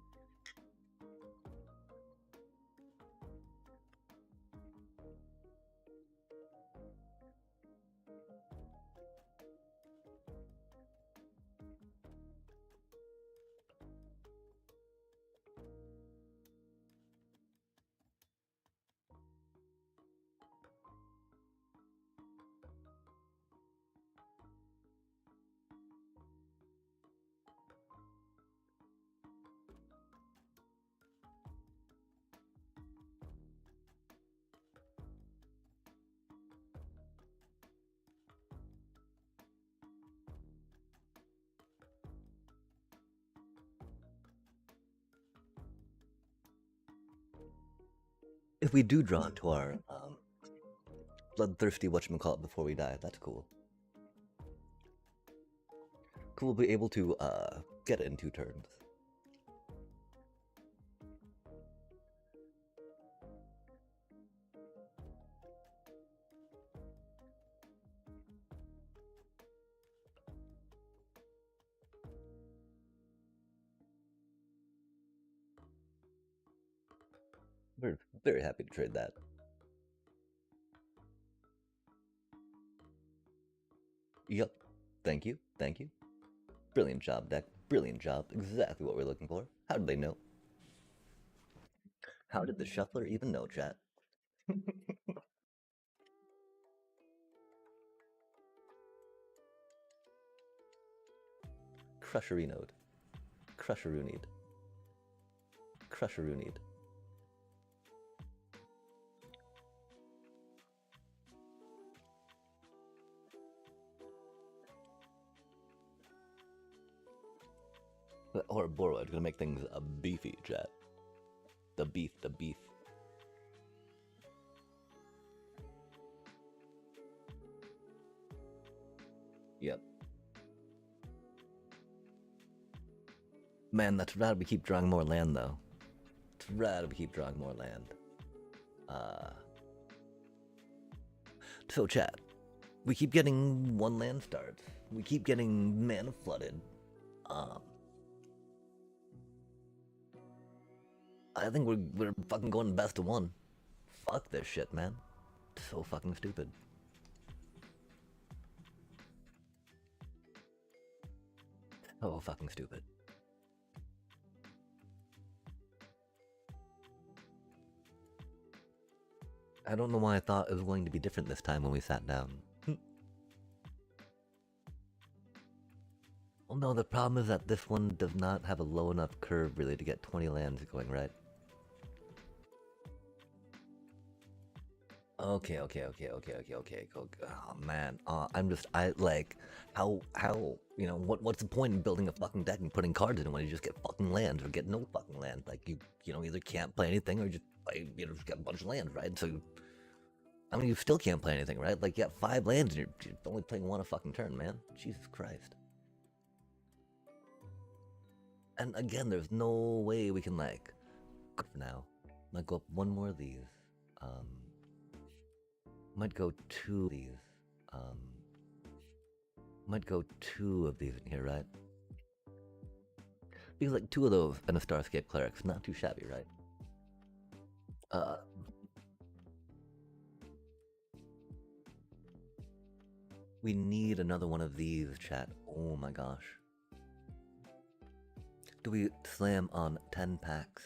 If we do draw into our bloodthirsty whatchamacallit before we die, that's cool. Cool, we'll be able to get it in 2 turns. We're very happy to trade that. Yup. Thank you. Thank you. Brilliant job, deck. Brilliant job. Exactly what we're looking for. How did they know? How did the shuffler even know, chat? Crusheroo node. Crusheroo need. Crusheroo need. Or Borwa, it's gonna make things beefy, chat. The beef, the beef. Yep. Man, that's rad we keep drawing more land, though. It's rad we keep drawing more land. So, chat, we keep getting one land starts. We keep getting mana flooded. I think we're fucking going best of one. Fuck this shit, man. So fucking stupid. So fucking stupid. I don't know why I thought it was going to be different this time when we sat down. Well, no, the problem is that this one does not have a low enough curve really to get 20 lands going, right? Okay. Oh man, I like, how, you know, what's the point in building a fucking deck and putting cards in it when you just get fucking lands or get no fucking land? Like, you know, either can't play anything or just play, you know, just get a bunch of lands, right? So, I mean, you still can't play anything, right? Like, you got 5 lands and you're only playing one a fucking turn, man. Jesus Christ. And again, there's no way we can, like, for now. Might go up one more of these. Might go 2 of these. Might go 2 of these in here, right? Because, like, 2 of those and a Starscape Cleric's not too shabby, right? We need another one of these, chat. Oh my gosh. Do we slam on 10 packs?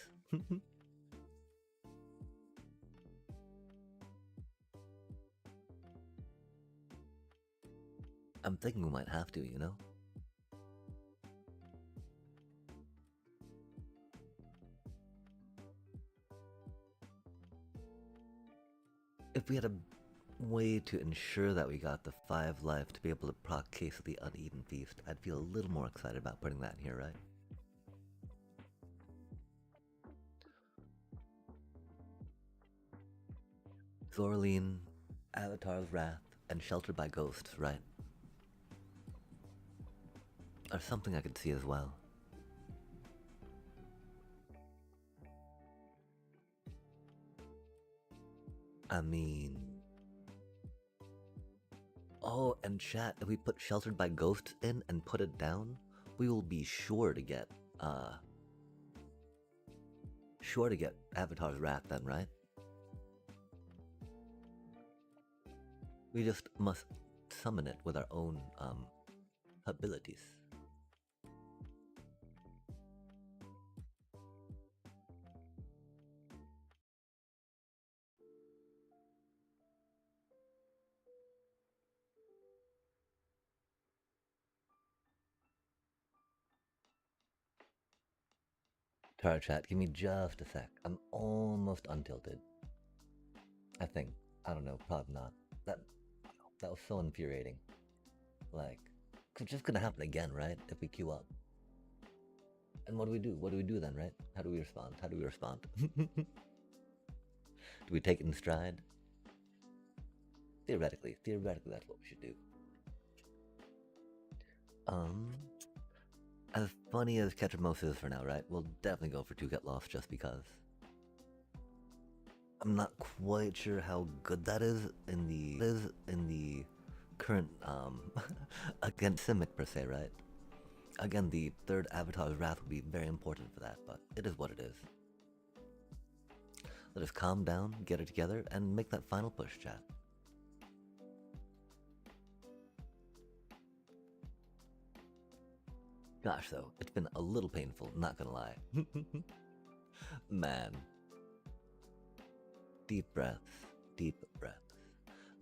I'm thinking we might have to, you know? If we had a way to ensure that we got the 5 life to be able to proc Case of the Uneaten Feast, I'd feel a little more excited about putting that in here, right? Zorleen, Avatar's Wrath, and Sheltered by Ghosts, right? Are something I could see as well. I mean... Oh, and chat, if we put Sheltered by Ghosts in and put it down, we will be sure to get Avatar's Wrath then, right? We just must summon it with our own abilities. Tar chat, give me just a sec. I'm almost untilted. I think. I don't know, probably not. That was so infuriating. Like, it's just gonna happen again, right? If we queue up. And what do we do? What do we do then, right? How do we respond? How do we respond? Do we take it in stride? Theoretically, that's what we should do. As funny as Ketchamos is for now, right? We'll definitely go for 2 Get Lost just because. I'm not quite sure how good that is in the current against Simic per se, right? Again, the 3rd Avatar's Wrath will be very important for that, but it is what it is. Let us calm down, get it together, and make that final push, chat. Gosh, though, it's been a little painful, not gonna lie. Man. Deep breaths, deep breaths.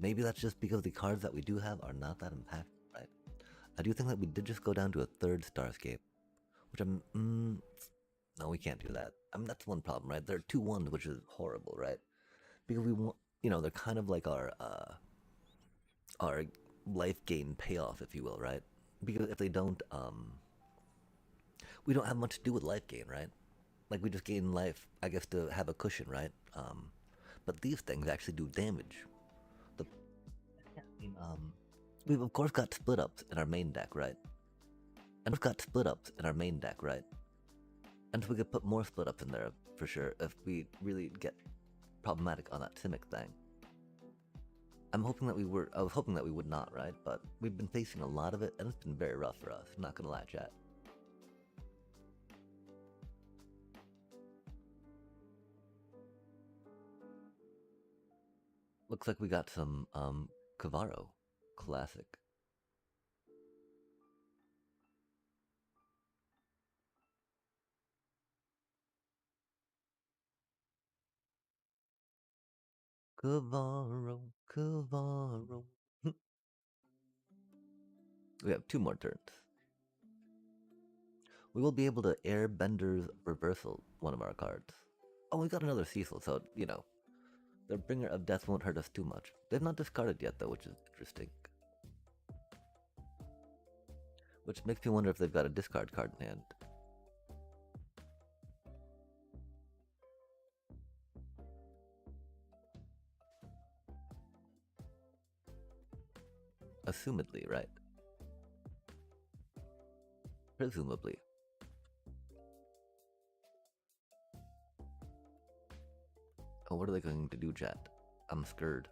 Maybe that's just because the cards that we do have are not that impactful, right? I do think that we did just go down to a third Starscape, which no, we can't do that. I mean, that's one problem, right? There are 2-1s, which is horrible, right? Because we want, they're kind of like our life gain payoff, if you will, right? Because if they don't, we don't have much to do with life gain, right? Like we just gain life, I guess, to have a cushion, right? But these things actually do damage. The we've of course got split ups in our main deck, right? And we've got split ups in our main deck, right? And we could put more split ups in there for sure if we really get problematic on that Simic thing. I was hoping that we would not, right? But we've been facing a lot of it, and it's been very rough for us. I'm not gonna lie, chat. Looks like we got some Cavaro Classic. Cavaro, Cavaro. We have 2 more turns. We will be able to Airbender's Reversal one of our cards. Oh, we got another Cecil, so, their Bringer of Death won't hurt us too much. They've not discarded yet, though, which is interesting. Which makes me wonder if they've got a discard card in hand. Assumedly, right? Presumably. Oh, what are they going to do, chat? I'm scared.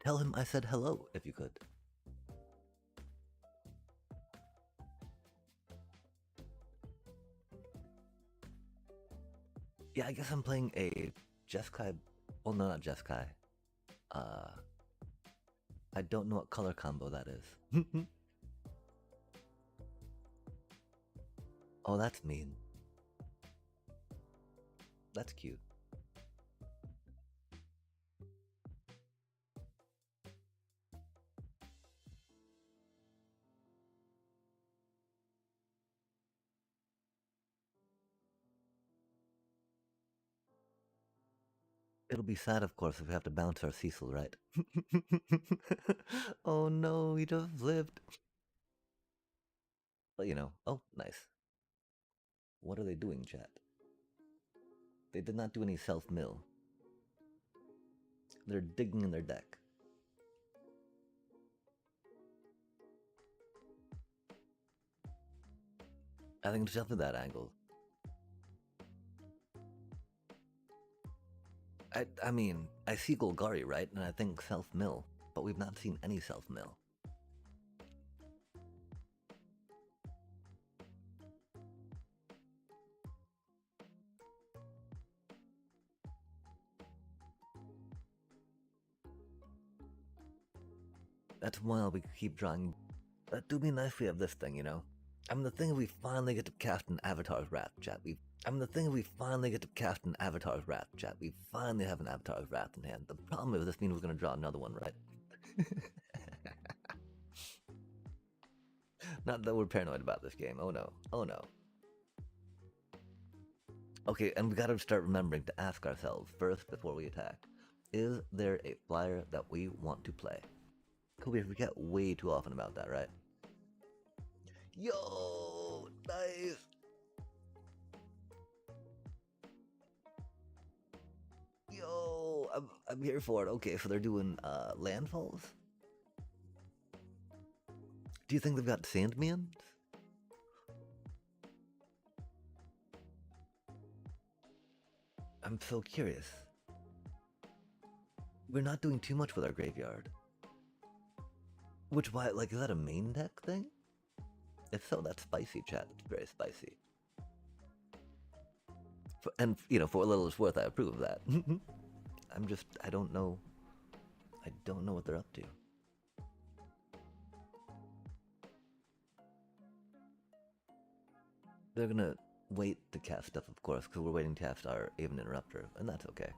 Tell him I said hello, if you could. Yeah, I guess I'm playing a Jeskai. Well, no, not Jeskai. I don't know what color combo that is. Oh, that's mean. That's cute. It'll be sad, of course, if we have to bounce our Cecil, right? Oh no, he just lived. But oh, nice. What are they doing, chat? They did not do any self-mill. They're digging in their deck. I think it's definitely that angle. I mean, I see Golgari, right? And I think self-mill, but we've not seen any self-mill. That's why we keep drawing. That do be nice we have this thing, I mean, the thing is we finally get to cast an Avatar's Wrath, chat. The thing is we finally get to cast an Avatar's Wrath, chat. We finally have an Avatar's Wrath in hand. The problem is this means we're going to draw another one, right? Not that we're paranoid about this game. Oh no. Oh no. Okay, and we gotta start remembering to ask ourselves first before we attack. Is there a flyer that we want to play? Because we forget way too often about that, right? Yo, nice. I'm here for it. Okay, so they're doing landfalls. Do you think they've got Sandmans? I'm so curious. We're not doing too much with our graveyard. Which, why, like, is that a main deck thing? If so, that's spicy, chat. It's very spicy. And, you know, for what little it's worth, I approve of that. I don't know. I don't know what they're up to. They're gonna wait to cast stuff, of course, because we're waiting to cast our Aven Interrupter, and that's okay.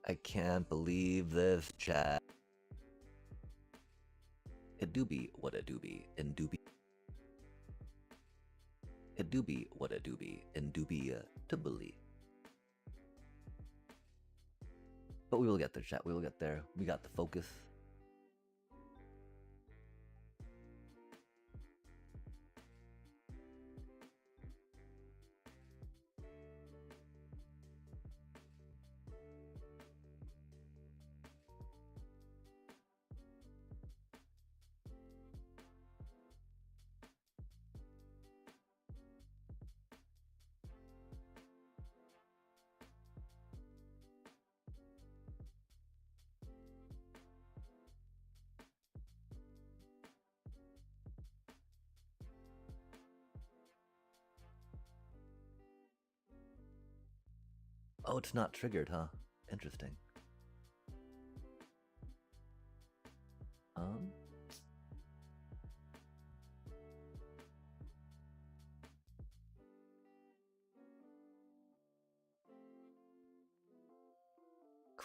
I can't believe this, chat. It do be what it do be, and do be. It do be what it do be, and do be to believe. But we will get there, chat. We will get there. We got the focus. Oh, it's not triggered, huh? Interesting. Um.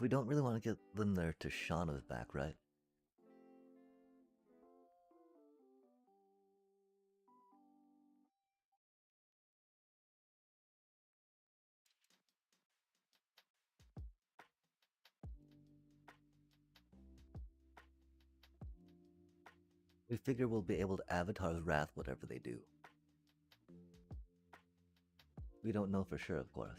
We don't really want to get them there to Shauna's back, right? We figure we'll be able to Avatar's Wrath whatever they do. We don't know for sure, of course.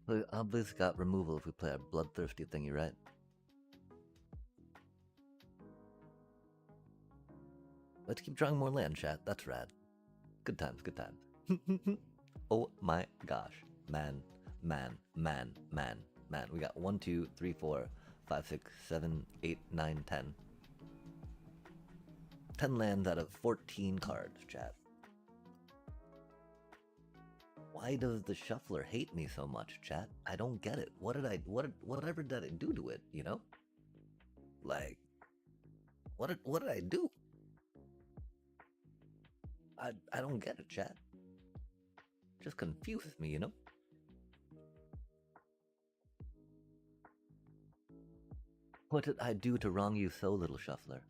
We obviously got removal if we play a bloodthirsty thingy, right? Let's keep drawing more land, chat. That's rad. Good times, good times. Oh my gosh. Man, man, man, man, man. We got 1, 2, 3, 4, 5, 6, 7, 8, 9, 10. 10 lands out of 14 cards, chat. Why does the shuffler hate me so much, chat? I don't get it. Whatever did I do to it, you know? Like, what did I do? I don't get it, chat. Just confuses me, you know? What did I do to wrong you so, little shuffler?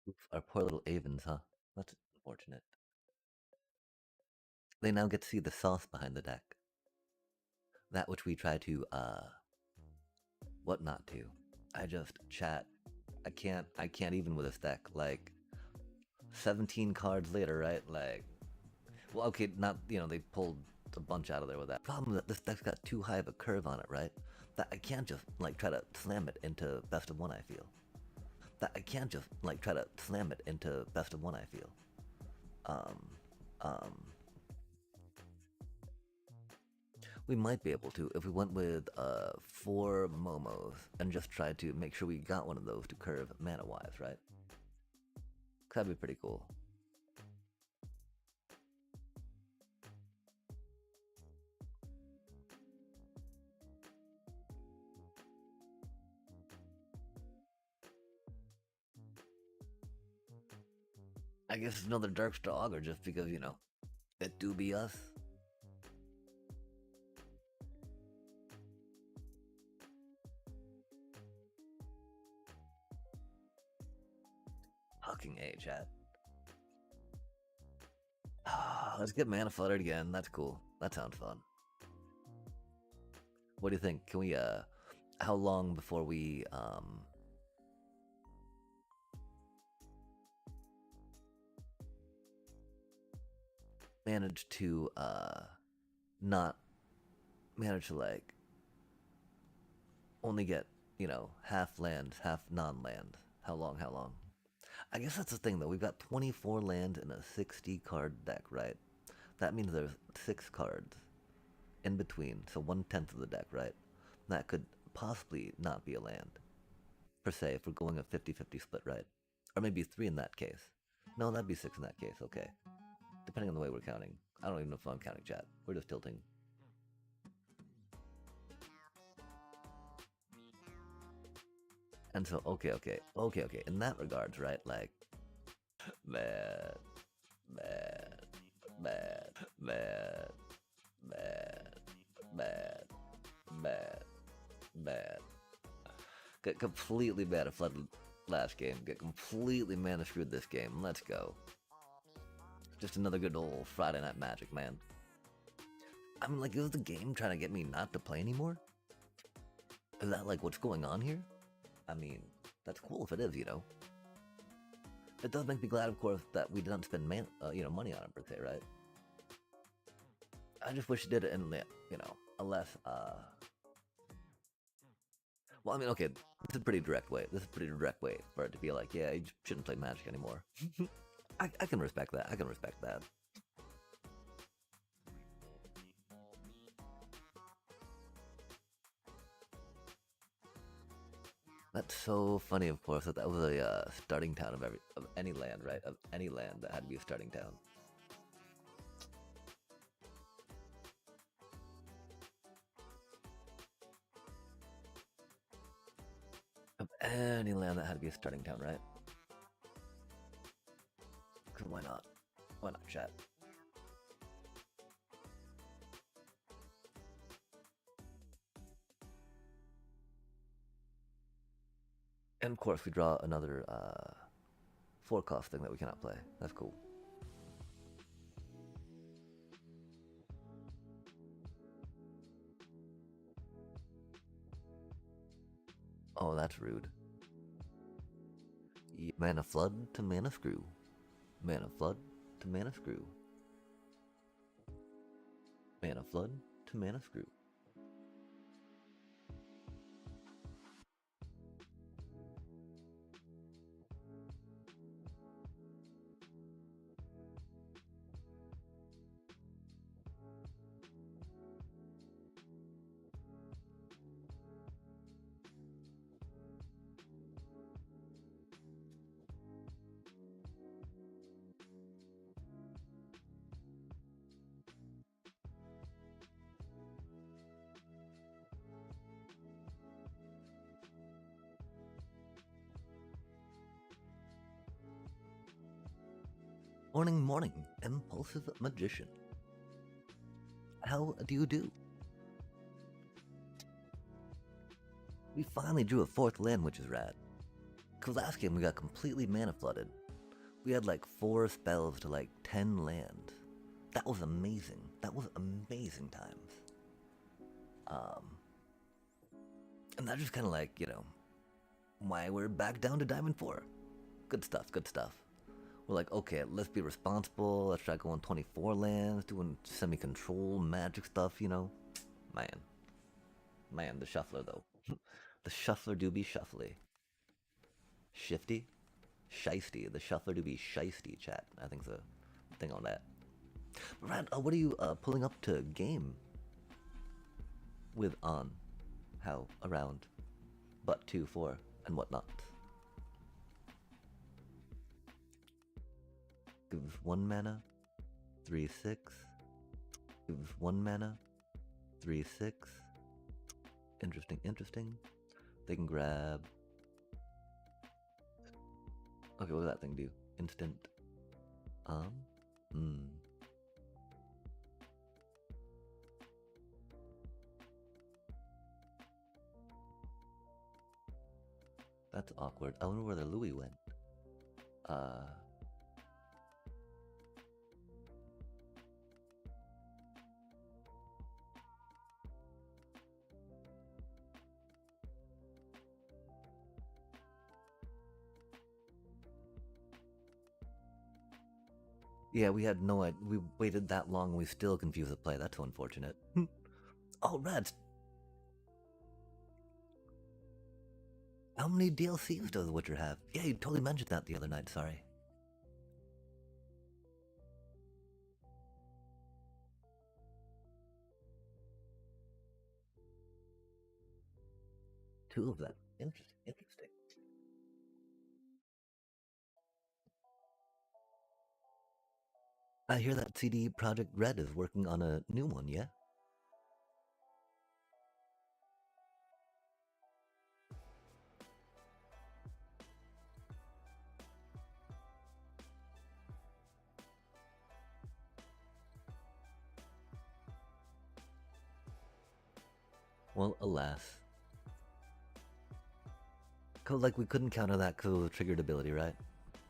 Oops, our poor little Avens, huh? That's unfortunate. They now get to see the sauce behind the deck. That which we try to, what not to. I just chat. I can't even with this deck. Like, 17 cards later, right? Like, well, okay, not, you know, they pulled a bunch out of there with that. Problem is that this deck's got too high of a curve on it, right? That I can't just, like, try to slam it into best of one, I feel. That I can't just, like, try to slam it into best of one, I feel. We might be able to if we went with 4 Momos and just tried to make sure we got one of those to curve mana-wise, right? That'd be pretty cool. I guess it's another Dark Star Augur just because, you know, it do be us. Fucking A, chat. Let's get mana flooded again. That's cool. That sounds fun. What do you think? Can we, how long before we, manage to, not manage to, like, only get, you know, half land, half non-land? How long, how long? I guess that's the thing, though. We've got 24 land in a 60 card deck, right? That means there's 6 cards in between, so 1/10 of the deck, right? That could possibly not be a land, per se, if we're going a 50-50 split, right? Or maybe 3 in that case. No, that'd be 6 in that case, okay. Depending on the way we're counting. I don't even know if I'm counting, chat. We're just tilting. And so, okay. In that regards, right? Like, bad, bad, bad, bad, bad, bad, bad, bad. Get completely bad at flooded last game. Get completely mana screwed this game. Let's go. Just another good old Friday Night Magic, man. I mean, like, is the game trying to get me not to play anymore? Is that, like, what's going on here? I mean, that's cool if it is, you know. It does make me glad, of course, that we didn't spend money on it per se, right? I just wish it did it in, you know, a less, well, I mean, okay, this is a pretty direct way. This is a pretty direct way for it to be like, yeah, you shouldn't play Magic anymore. I can respect that. I can respect that. That's so funny, of course, that was a starting town of any land, right? Of any land that had to be a starting town. Of any land that had to be a starting town, right? Because why not? Why not, chat? And of course, we draw another 4-cost thing that we cannot play. That's cool. Oh, that's rude. Mana flood to mana screw. Mana flood to mana screw. Mana flood to mana screw. Morning, morning, impulsive magician. How do you do? We finally drew a 4th land, which is rad. Cause last game we got completely mana flooded. We had like 4 spells to like 10 land. That was amazing. That was amazing times. And that's just kind of like, you know, why we're back down to Diamond 4. Good stuff, good stuff. We're like, okay, let's be responsible. Let's try going 24 lands, doing semi-control magic stuff, you know. Man, the shuffler though. The shuffler do be shuffly. Shifty? Shiesty. The shuffler do be shiesty, chat. I think the thing on that. But Rad, what are you pulling up to game? with on, how, around, but, to, for, and whatnot. Give 1 mana, 3/6. Give 1 mana, 3/6. Interesting, interesting. They can grab. Okay, what does that thing do? Instant. That's awkward. I wonder where the Louis went. Yeah, we had no idea. We waited that long, we still confused the play. That's so unfortunate. Oh, rats! How many DLCs does The Witcher have? Yeah, you totally mentioned that the other night, sorry. Two of them. Interesting. I hear that CD Projekt Red is working on a new one, yeah? Well, alas. Cause like we couldn't counter that because it was a triggered ability, right?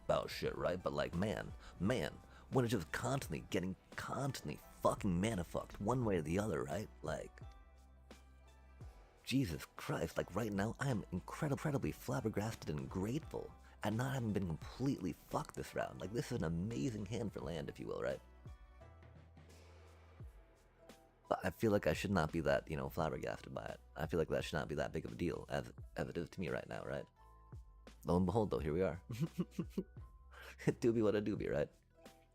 Oh shit, right? But like, man, when it's just constantly fucking mana fucked one way or the other, right? Like, Jesus Christ, like right now I am incredibly flabbergasted and grateful at not having been completely fucked this round. Like, this is an amazing hand for land, if you will, right? But I feel like I should not be that, flabbergasted by it. I feel like that should not be that big of a deal as it is to me right now, right? Lo and behold, though, here we are. It do be what it do be, right?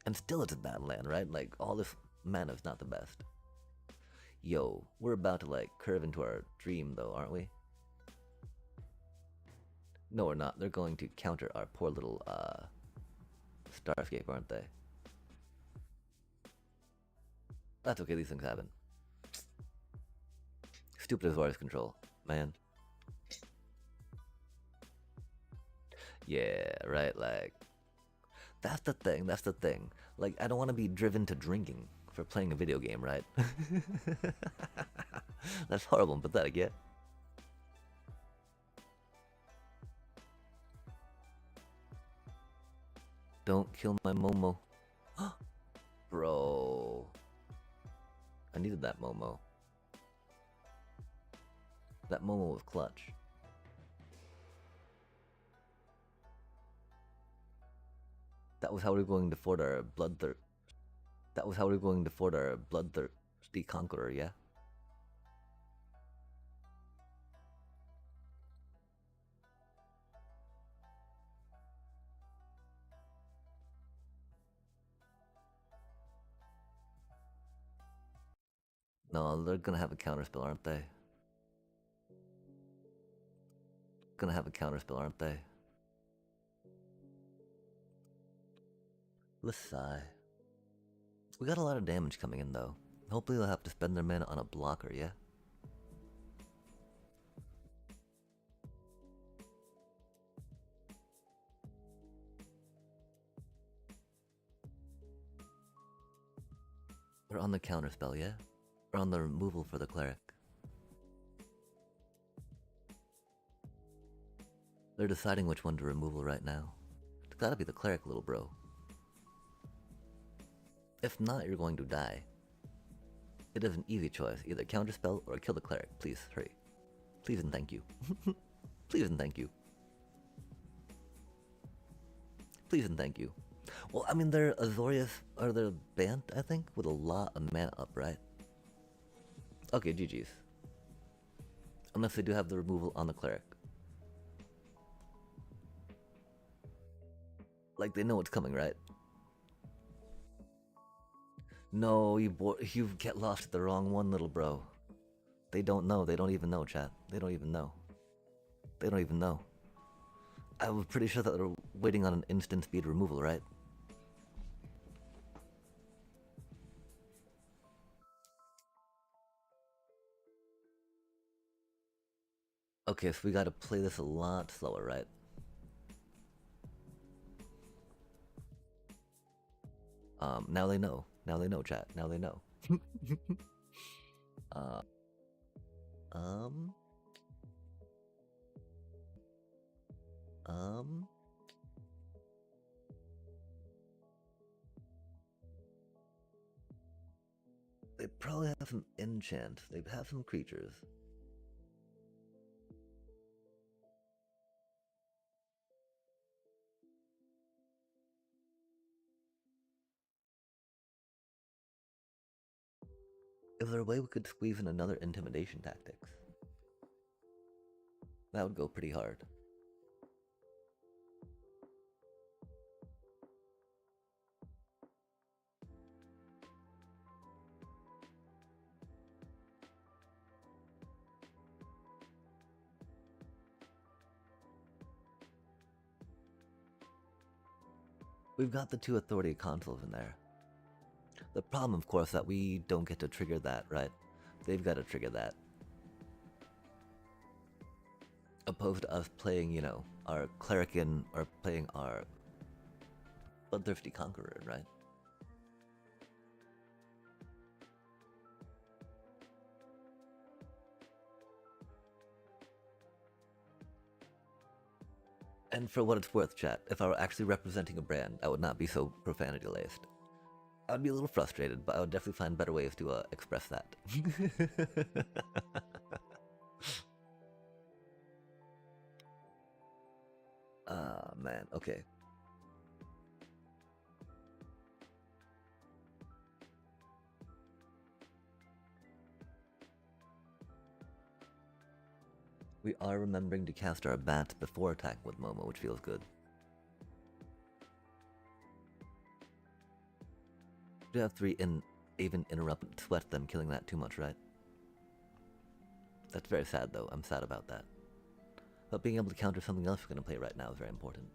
And still it's a bad land, right? Like, all this mana is not the best. Yo, we're about to, like, curve into our dream, though, aren't we? No, we're not. They're going to counter our poor little, Starscape, aren't they? That's okay, these things happen. Stupid Azorius control, man. Yeah, right, like... That's the thing. Like, I don't want to be driven to drinking for playing a video game, right? That's horrible and pathetic, yeah? Don't kill my Momo. Bro. I needed that Momo. That Momo was clutch. That was how we were going to ford our bloodthirsty conqueror, yeah? No, they're gonna have a counterspell, aren't they? Gonna have a counterspell, aren't they? Let's sigh. We got a lot of damage coming in, though. Hopefully they'll have to spend their mana on a blocker, yeah? They're on the counterspell, yeah? Or on the removal for the cleric. They're deciding which one to removal right now. It's gotta be the cleric, little bro. If not, you're going to die. It is an easy choice. Either counterspell or kill the cleric. Please, hurry. Please and thank you. Please and thank you. Please and thank you. Well, I mean, they're Azorius, or they're Bant, I think, with a lot of mana up, right? Okay, GG's. Unless they do have the removal on the cleric. Like, they know what's coming, right? No, you get lost at the wrong one, little bro. They don't know. They don't even know, chat. They don't even know. They don't even know. I was pretty sure that they're waiting on an instant speed removal, right? Okay, so we gotta play this a lot slower, right? Now they know. Now they know, chat. Now they know. uh, um, um. They probably have some enchant. They have some creatures. Is there a way we could squeeze in another intimidation tactics? That would go pretty hard. We've got the 2 authority consoles in there. The problem, of course, that we don't get to trigger that, right? They've got to trigger that. Opposed to us playing, you know, our Clerican or playing our Bloodthirsty Conqueror, right? And for what it's worth, chat, if I were actually representing a brand, I would not be so profanity-laced. I would be a little frustrated, but I would definitely find better ways to express that. Ah, man, okay. We are remembering to cast our bats before attacking with Momo, which feels good. We have 3 even interrupt and sweat them, killing that too much, right? That's very sad, though. I'm sad about that. But being able to counter something else we're going to play right now is very important.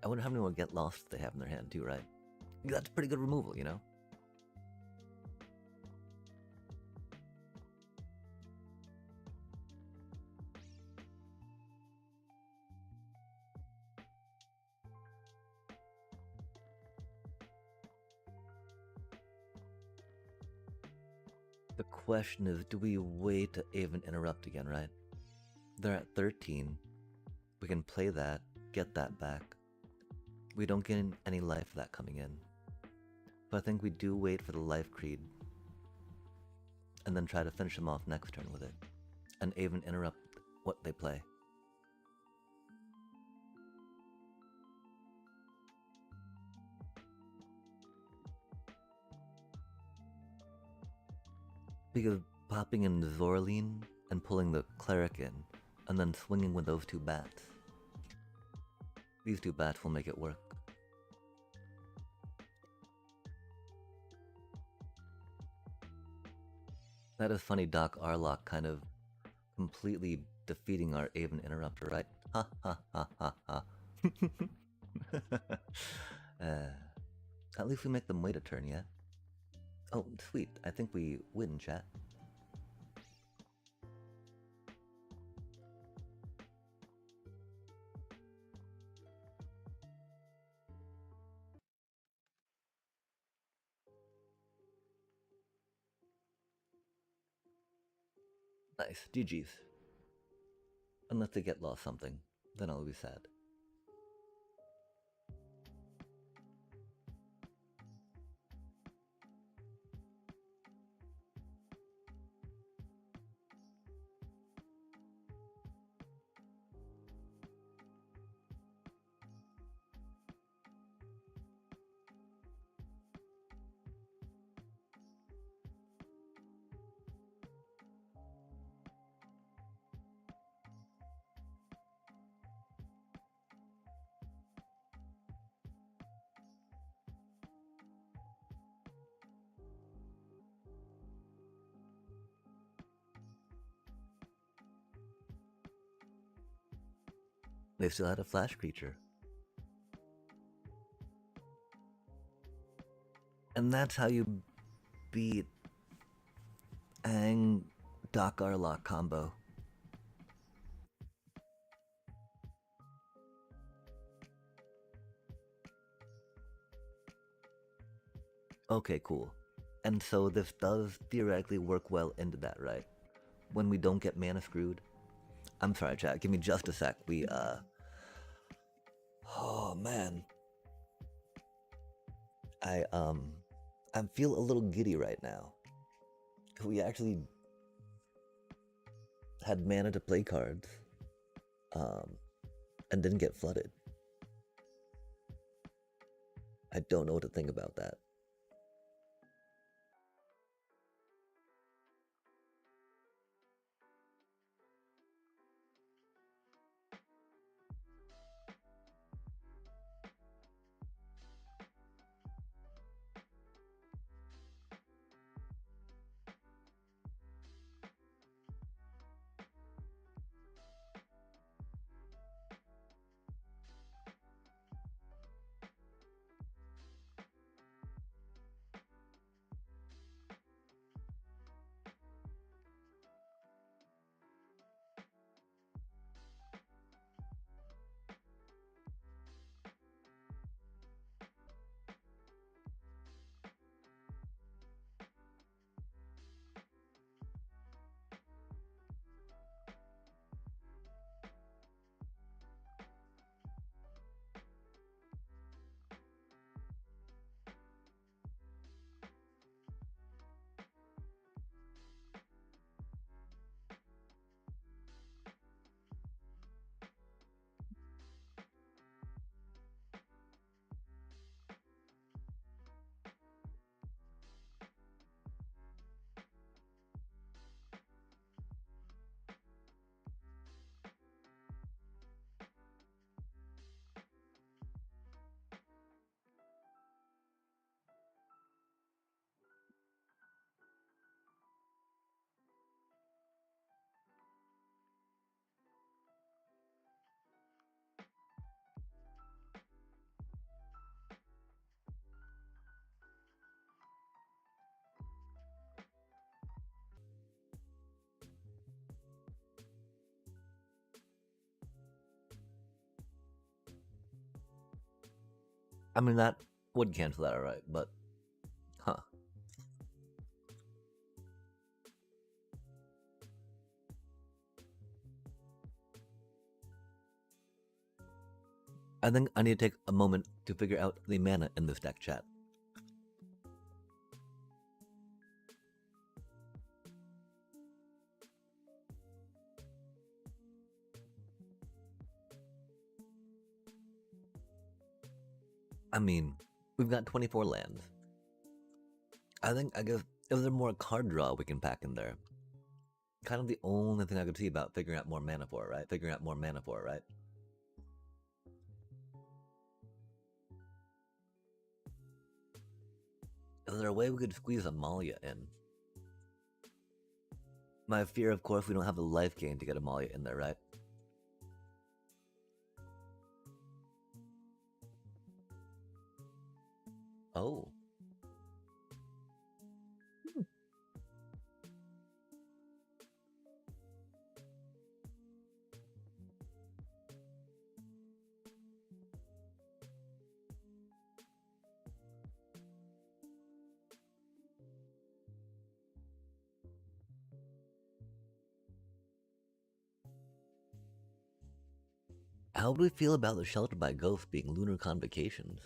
I wonder how many more Get Lost they have in their hand, too, right? That's pretty good removal, you know? The question is, do we wait to even interrupt again, right? They're at 13. We can play that, get that back. We don't get any life for that coming in. But I think we do wait for the life creed. And then try to finish them off next turn with it. And even interrupt what they play. Because popping in Zorline and pulling the Cleric in, and then swinging with those 2 bats. These 2 bats will make it work. That is funny, Doc Arlock kind of completely defeating our Aven Interrupter, right? Ha ha ha ha ha. At least we make them wait a turn, yeah? Oh, sweet. I think we win, chat. Nice. GG's. Unless they get lost something. Then I'll be sad. They still had a flash creature. And that's how you beat Aang Doc Arlock combo. Okay, cool. And so this does theoretically work well into that, right? When we don't get mana screwed. I'm sorry, chat. Give me just a sec. Oh man. I feel a little giddy right now. We actually had mana to play cards, and didn't get flooded. I don't know what to think about that. I mean, that would cancel that, alright, but huh. I think I need to take a moment to figure out the mana in this deck, chat. I mean, we've got 24 lands. I guess if there's more card draw we can pack in there. Kind of the only thing I could see about figuring out more mana for it, right? Is there a way we could squeeze Amalia in? My fear, of course, we don't have the life gain to get Amalia in there, right? Oh. How do we feel about the Shelter by Ghost being lunar convocations?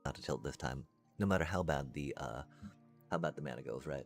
Not to tilt this time, no matter how bad the mana goes, right?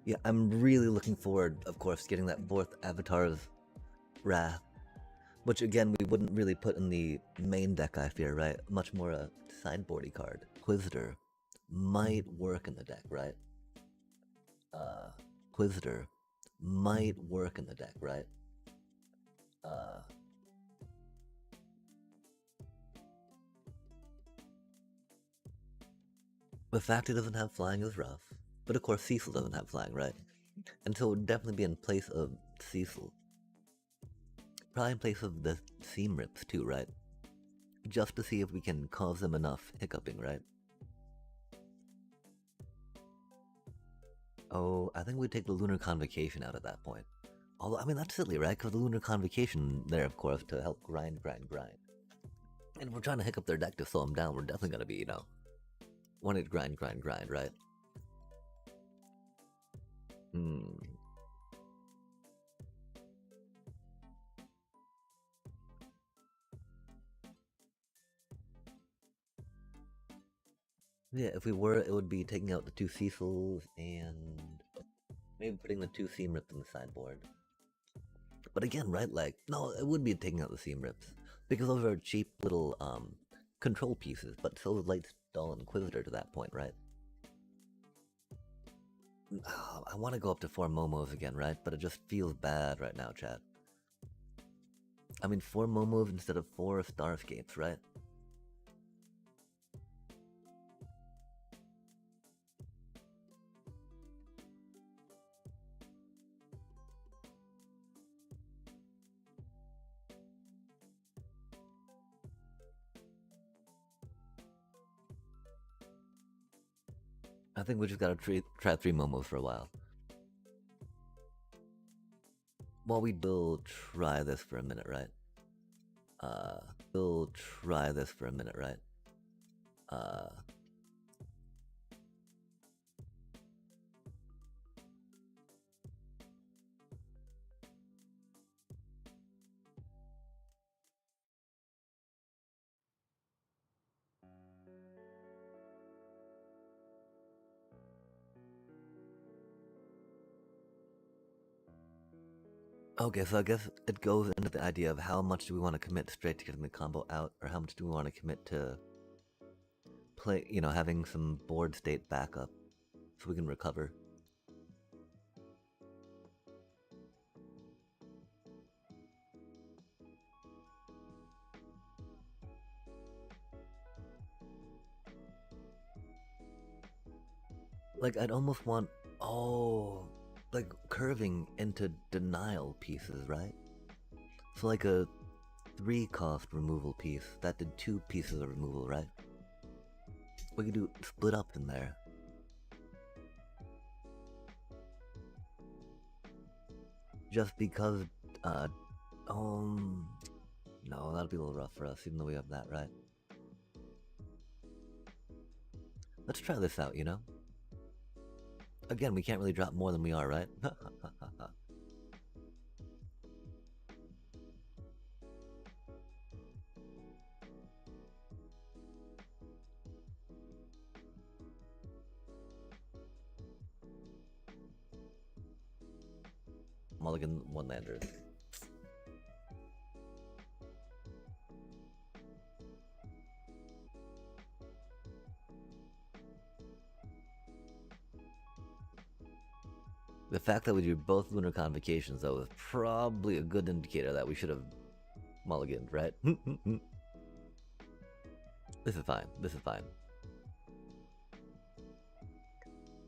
Yeah, I'm really looking forward, of course, getting that fourth Avatar's Wrath, which again we wouldn't really put in the main deck, I fear, right? Much more a sideboardy card. Quisitor might work in the deck, right? Uh, Quisitor might work in the deck, right? Uh, the fact it doesn't have flying is rough, but of course Cecil doesn't have flying, right? And so it would definitely be in place of Cecil. Probably in place of the seam rips too, right? Just to see if we can cause them enough hiccuping, right? Oh, I think we'd take the Lunar Convocation out at that point. Although, I mean, that's silly, right? Because the Lunar Convocation there, of course, to help grind. And if we're trying to hiccup their deck to slow them down, we're definitely going to be, wanting to grind, right? Hmm. Yeah, if we were, it would be taking out the two Cecils and maybe putting the two seam rips in the sideboard. But again, right, like, no, it would be taking out the seam rips. Because those are cheap little control pieces, but so is Light Stall Inquisitor to that point, right? I want to go up to 4 Momos again, right? But it just feels bad right now, chat. I mean, 4 Momos instead of 4 Starscapes, right? I think we just gotta try 3 Momos for a while. Well, we will try this for a minute, right? We'll try this for a minute, right? Uh, okay, so I guess it goes into the idea of how much do we want to commit straight to getting the combo out, or how much do we want to commit to play, having some board state backup so we can recover. Like, I'd almost want, oh, like curving into denial pieces, right? So, like a 3 cost removal piece that did 2 pieces of removal, right? We could do split up in there. Just because, no, that'd be a little rough for us, even though we have that, right? Let's try this out, Again, we can't really drop more than we are, right? Mulligan 1 landers. The fact that we do both Lunar Convocations, though, is probably a good indicator that we should have mulliganed, right? This is fine. This is fine.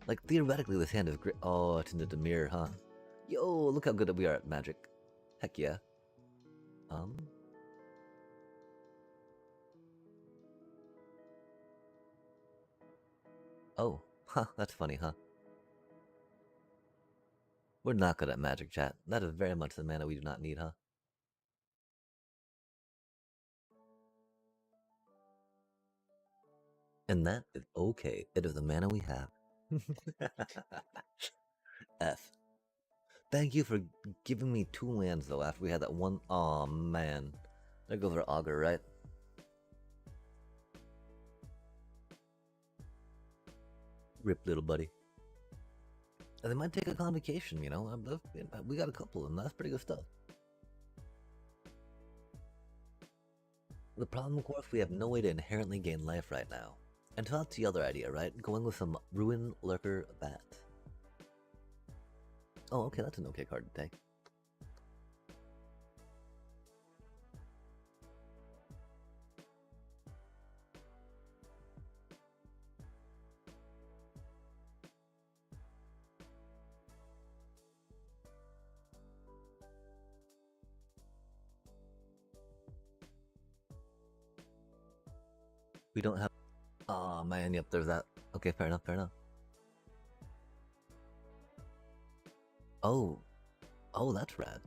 Like, theoretically, this hand is great. Oh, it's into the mirror, huh? Yo, look how good we are at Magic. Heck yeah. Oh, huh, that's funny, huh? We're not good at Magic, chat. That is very much the mana we do not need, huh? And that is okay. It is the mana we have. F. Thank you for giving me 2 lands, though, after we had that one. Aw, man. There goes our Augur, right? Rip, little buddy. And they might take a convocation, you know? We got a couple of them, that's pretty good stuff. The problem, of course, we have no way to inherently gain life right now. And so that's the other idea, right? Going with some Ruin Lurker Bats. Oh, okay, that's an okay card to take. We don't have... Oh man, yep, there's that. Okay, fair enough, fair enough. Oh. Oh, that's rad.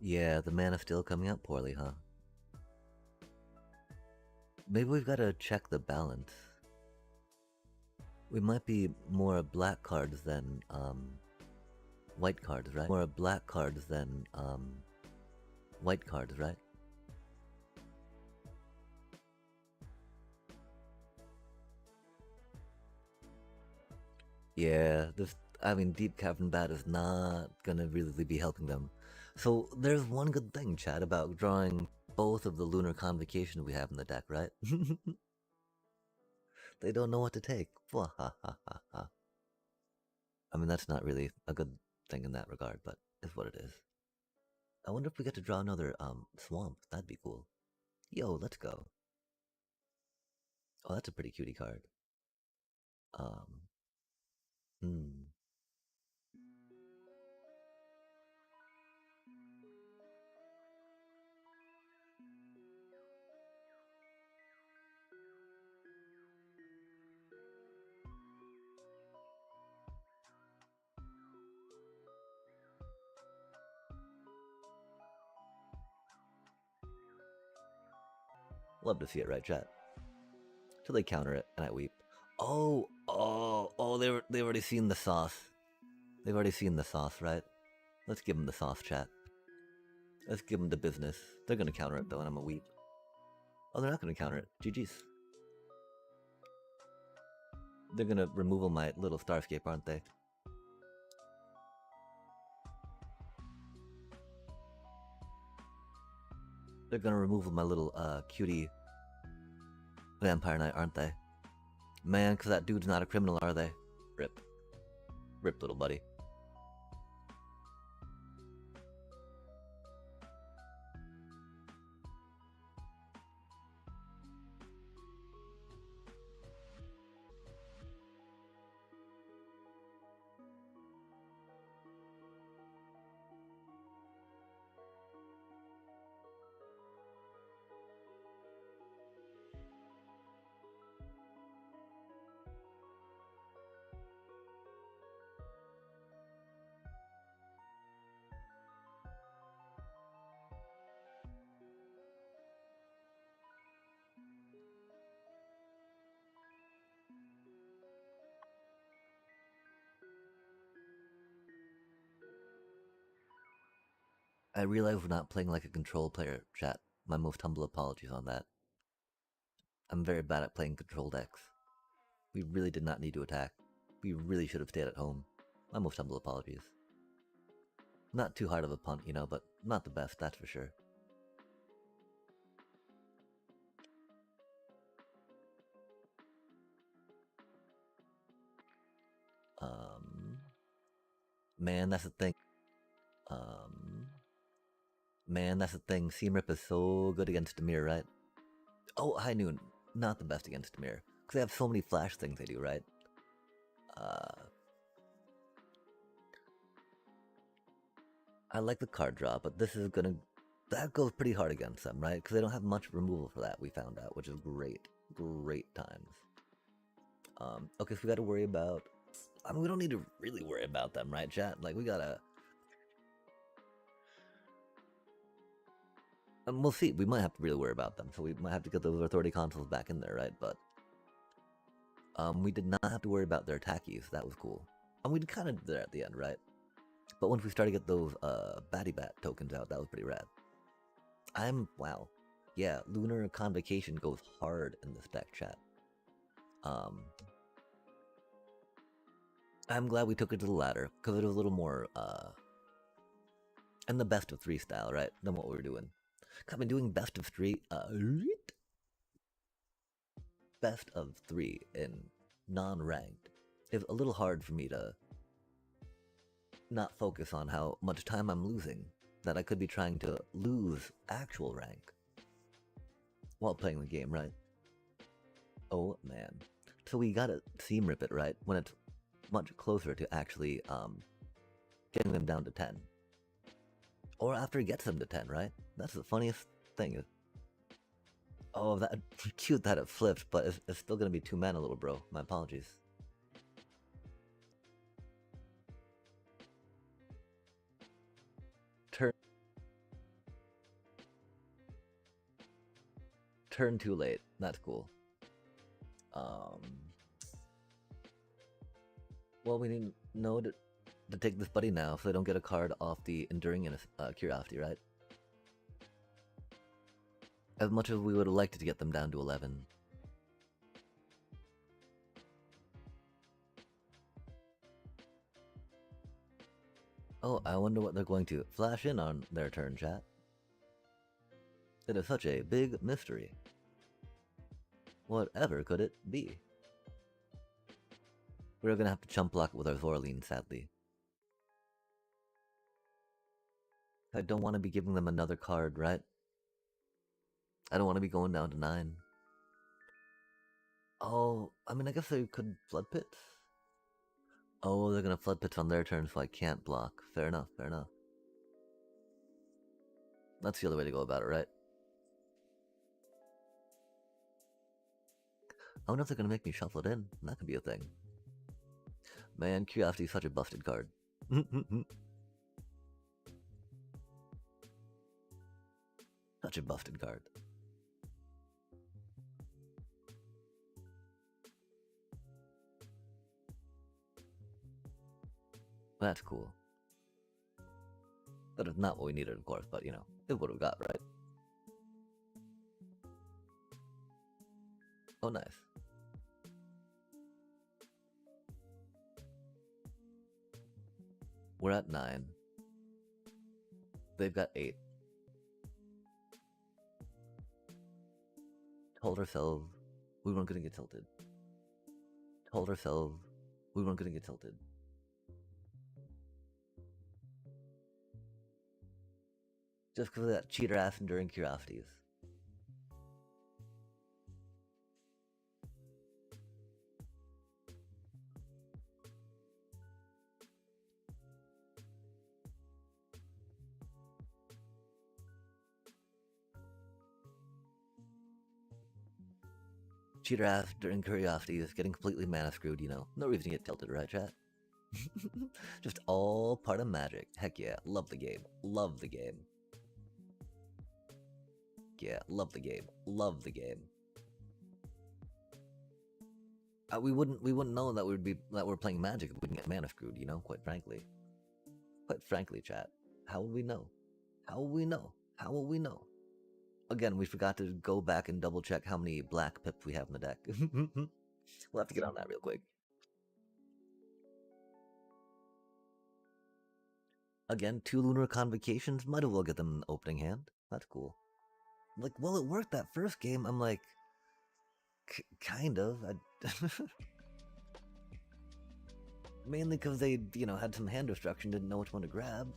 Yeah, the mana still coming out poorly, huh? Maybe we've got to check the balance. We might be more black cards than white cards, right? More black cards than white cards, right? Yeah, this, I mean, Deep Cavern Bat is not gonna really be helping them. So there's one good thing, Chad, about drawing both of the Lunar Convocation we have in the deck, right? They don't know what to take. I mean, that's not really a good thing in that regard, but it's what it is. I wonder if we get to draw another swamp. That'd be cool. Yo, let's go. Oh, that's a pretty cutie card. Um, hmm. Love to see it, right, chat? Till they counter it, and I weep. Oh, they've already seen the sauce. They've already seen the sauce, right? Let's give them the sauce, chat. Let's give them the business. They're gonna counter it though, and I'm gonna weep. Oh, they're not gonna counter it. GG's. They're gonna remove my little Starscape, aren't they? They're gonna remove my little cutie Vampire Knight, aren't they? Man, cause that dude's not a criminal, are they? Rip. Rip, little buddy. I realize we're not playing like a control player, chat. My most humble apologies on that. I'm very bad at playing control decks. We really did not need to attack. We really should have stayed at home. My most humble apologies. Not too hard of a punt, you know, but not the best, that's for sure. Man, that's the thing. Man, that's the thing. Seamrip is so good against Demir, right? Oh, High Noon, not the best against Demir. Because they have so many flash things they do, right? I like the card draw, but this is gonna... That goes pretty hard against them, right? Because they don't have much removal for that, we found out, which is great. Great times. Okay, so we gotta worry about... I mean, we don't need to really worry about them, right, chat? Like, we gotta... we'll see. We might have to really worry about them, so we might have to get those Authority consoles back in there, right? But We did not have to worry about their attackies. That was cool. And we kind of did there at the end, right? But once we started to get those Batty Bat tokens out, that was pretty rad. Wow. Yeah, Lunar Convocation goes hard in this deck, chat. I'm glad we took it to the ladder, because it was a little more, and the best of 3 style, right, than what we were doing. I've been doing best of 3, best of 3 in non-ranked. It's a little hard for me to not focus on how much time I'm losing, that I could be trying to lose actual rank while playing the game, right? Oh man. So we gotta seam rip it, right? When it's much closer to actually getting them down to 10. Or after it gets them to 10, right? That's the funniest thing. Oh, that cute that it flipped, but it's still gonna be 2 mana, little bro. My apologies. Turn too late. That's cool. Well, we need know to take this buddy now, so they don't get a card off the Enduring and Curiosity, right? As much as we would have liked to get them down to 11. Oh, I wonder what they're going to flash in on their turn, chat. It is such a big mystery. Whatever could it be? We're gonna have to chump block with our Zorline, sadly. I don't want to be giving them another card, right? I don't want to be going down to 9. Oh, I mean, I guess they could Flood Pits? Oh, they're gonna Flood Pits on their turn, so I can't block. Fair enough, fair enough. That's the other way to go about it, right? I wonder if they're gonna make me shuffle it in. That could be a thing. Man, Curiosity is such a busted card. Such a busted card. That's cool. That is not what we needed, of course, but you know, it's what we got, right? Oh, nice. We're at 9. They've got 8. Told ourselves we weren't gonna get tilted. Told ourselves we weren't gonna get tilted. Just because of that cheater ass Enduring Curiosities. Cheater ass during Curiosities, getting completely mana screwed, you know. No reason to get tilted, right, chat? Just all part of magic. Heck yeah, love the game. Love the game. Yeah, love the game. Love the game. We wouldn't know that we're playing Magic if we didn't get mana screwed, you know, quite frankly. Quite frankly, chat. How will we know? How will we know? How will we know? Again, we forgot to go back and double check how many black pips we have in the deck. We'll have to get on that real quick. Again, 2 Lunar Convocations, might as well get them in the opening hand. That's cool. Like, well, it worked that first game. I'm like, kind of. Mainly because they, you know, had some hand destruction, didn't know which one to grab.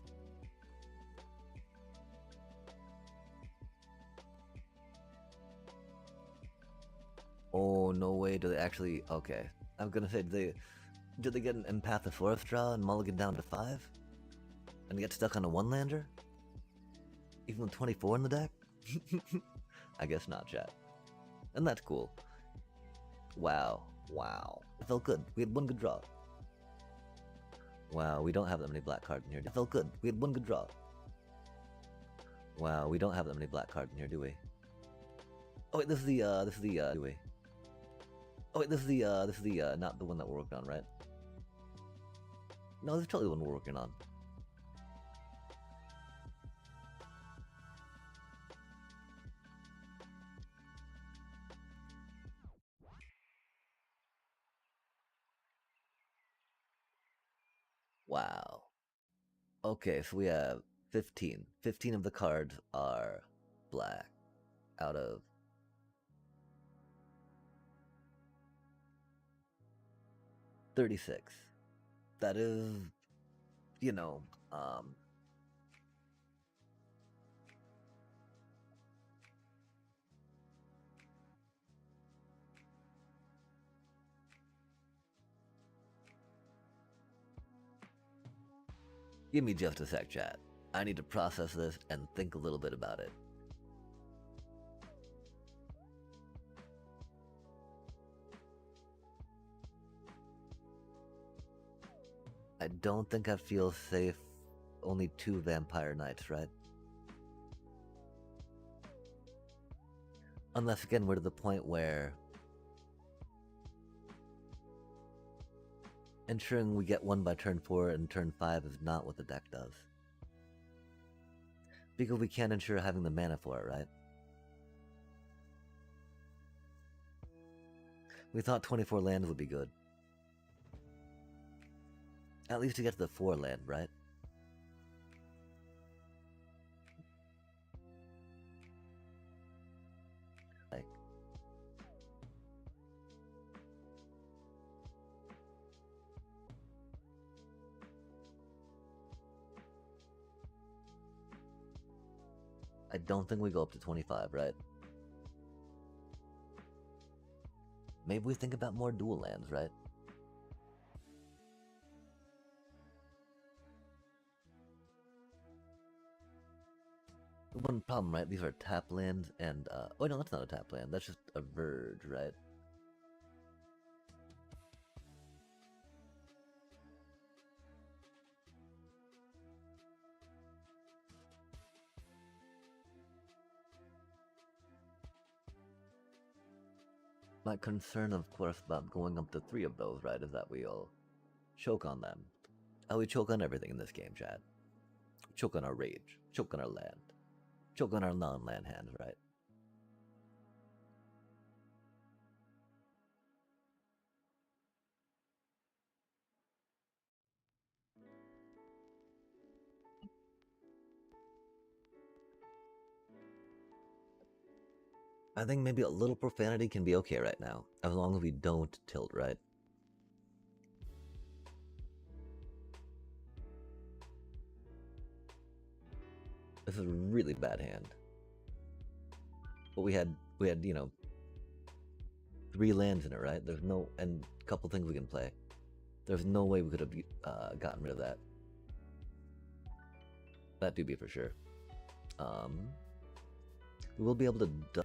Oh, no way, do they actually... Okay. I'm gonna say, do they get an Empathosaurus draw and mulligan down to 5? And get stuck on a 1-lander? Even with 24 in the deck? I guess not, chat. And that's cool. Wow. Wow. It felt good. We had 1 good draw. Wow, we don't have that many black cards in here. It felt good. We had 1 good draw. Wow, we don't have that many black cards in here, do we? Oh wait, this is the, do we? Oh wait, this is the not the one that we're working on, right? No, this is totally the one we're working on. Wow. Okay, so we have 15. 15 of the cards are black out of 36. That is, you know, give me just a sec, chat. I need to process this and think a little bit about it. I don't think I feel safe. Only 2 Vampire Knights, right? Unless, again, we're to the point where ensuring we get 1 by turn 4 and turn 5 is not what the deck does. Because we can't ensure having the mana for it, right? We thought 24 lands would be good. At least to get to the 4 land, right? Like, I don't think we go up to 25, right? Maybe we think about more dual lands, right? One problem, right? These are tap lands and, oh no, that's not a tap land. That's just a verge, right? My concern, of course, about going up to 3 of those, right, is that we'll choke on them. How we choke on everything in this game, Chad. Choke on our rage, choke on our land, choke on our non-land hands, right? I think maybe a little profanity can be okay right now, as long as we don't tilt, right? This is a really bad hand. But we had, you know, 3 lands in it, right? There's no, and a couple things we can play. There's no way we could have gotten rid of that. That do be for sure. We will be able to.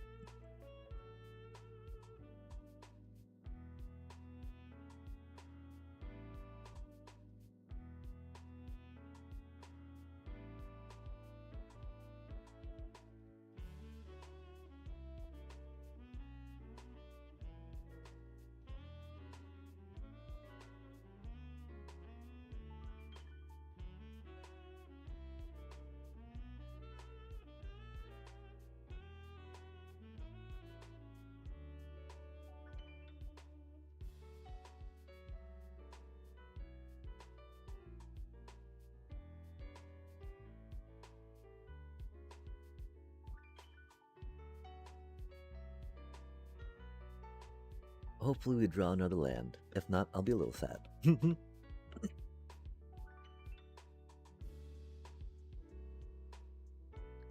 Hopefully we draw another land. If not, I'll be a little sad. I'm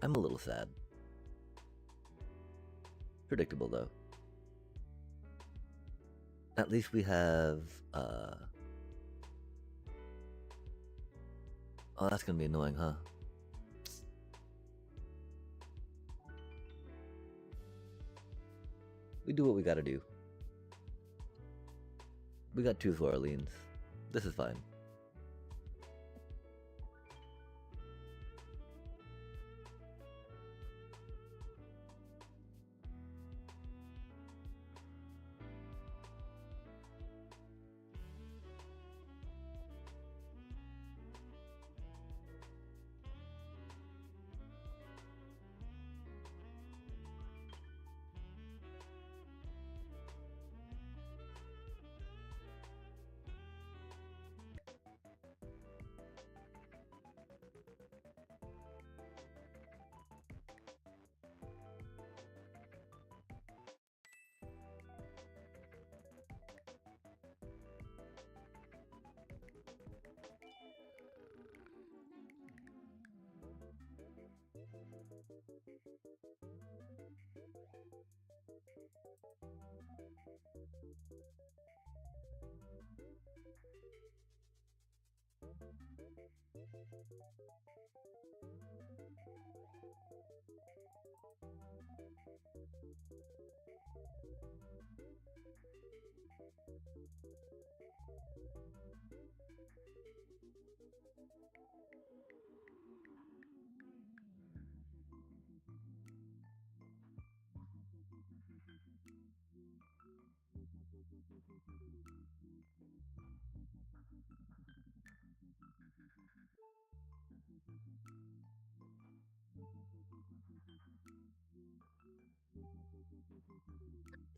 a little sad. Predictable though. At least we have, oh, that's gonna be annoying, huh? We do what we gotta do. We got 2 Floralines. This is fine.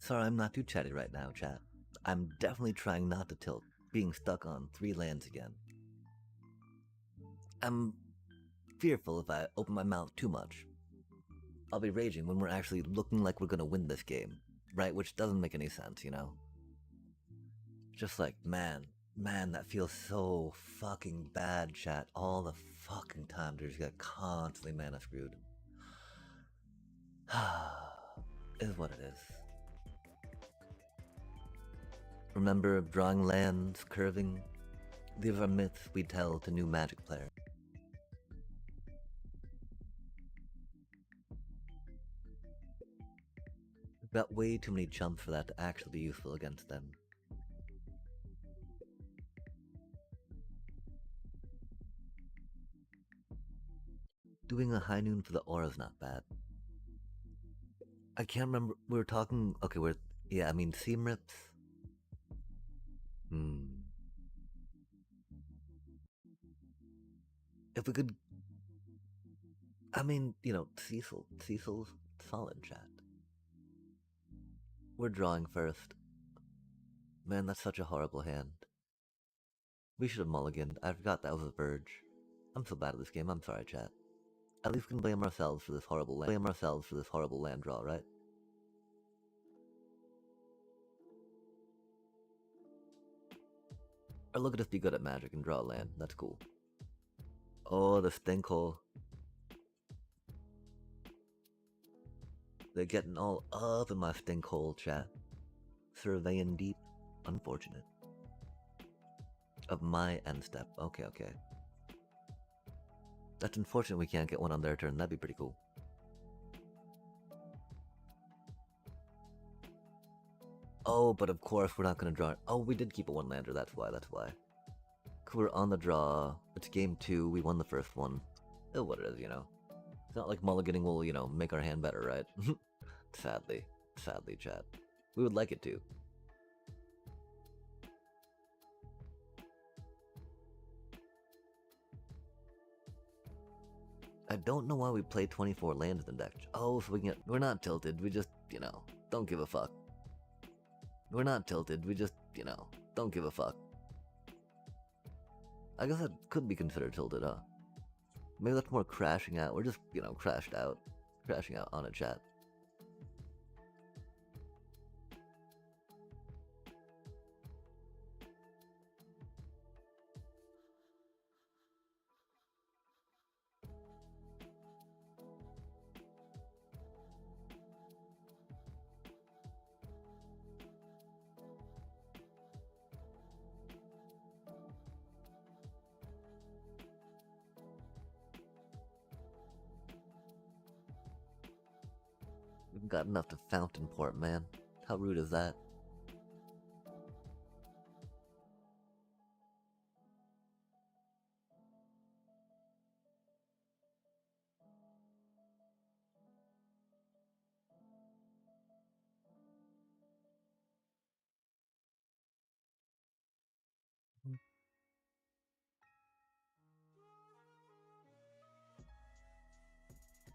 Sorry, I'm not too chatty right now, chat. I'm definitely trying not to tilt, being stuck on 3 lands again. I'm fearful if I open my mouth too much. I'll be raging when we're actually looking like we're gonna win this game, right? Which doesn't make any sense, you know? Just like, man, that feels so fucking bad, chat. All the fucking time, to just get constantly mana screwed. Is what it is. Remember drawing lands, curving? These are myths we tell to new Magic players. We've got way too many chumps for that to actually be useful against them. Doing a high noon for the aura is not bad. I can't remember. We were talking. Okay, yeah, I mean, seam rips. If we could. I mean, you know, Cecil's solid, chat. We're drawing first. Man, that's such a horrible hand. We should have mulliganed. I forgot that was a Verge. I'm so bad at this game. I'm sorry, chat. At least we can blame ourselves for this horrible land draw, right? Or look at us be good at Magic and draw a land. That's cool. Oh, the stinkhole. They're getting all up in my stinkhole, chat. Surveying deep. Unfortunate. Of my end step. Okay. That's unfortunate we can't get one on their turn. That'd be pretty cool. Oh, but of course we're not gonna draw. Oh, we did keep a one-lander. That's why. We're on the draw. It's game 2. We won the first one. Oh, what it is, you know. It's not like mulliganing will, you know, make our hand better, right? Sadly, chat. We would like it to. I don't know why we play 24 lands in the deck. Oh, so we can get... We're not tilted. We just, you know, don't give a fuck. We're not tilted. We just, you know, don't give a fuck. I guess that could be considered tilted, huh? Maybe that's more crashing out. We're just, you know, crashing out on a chat. We've got enough to fountain port, man. How rude is that?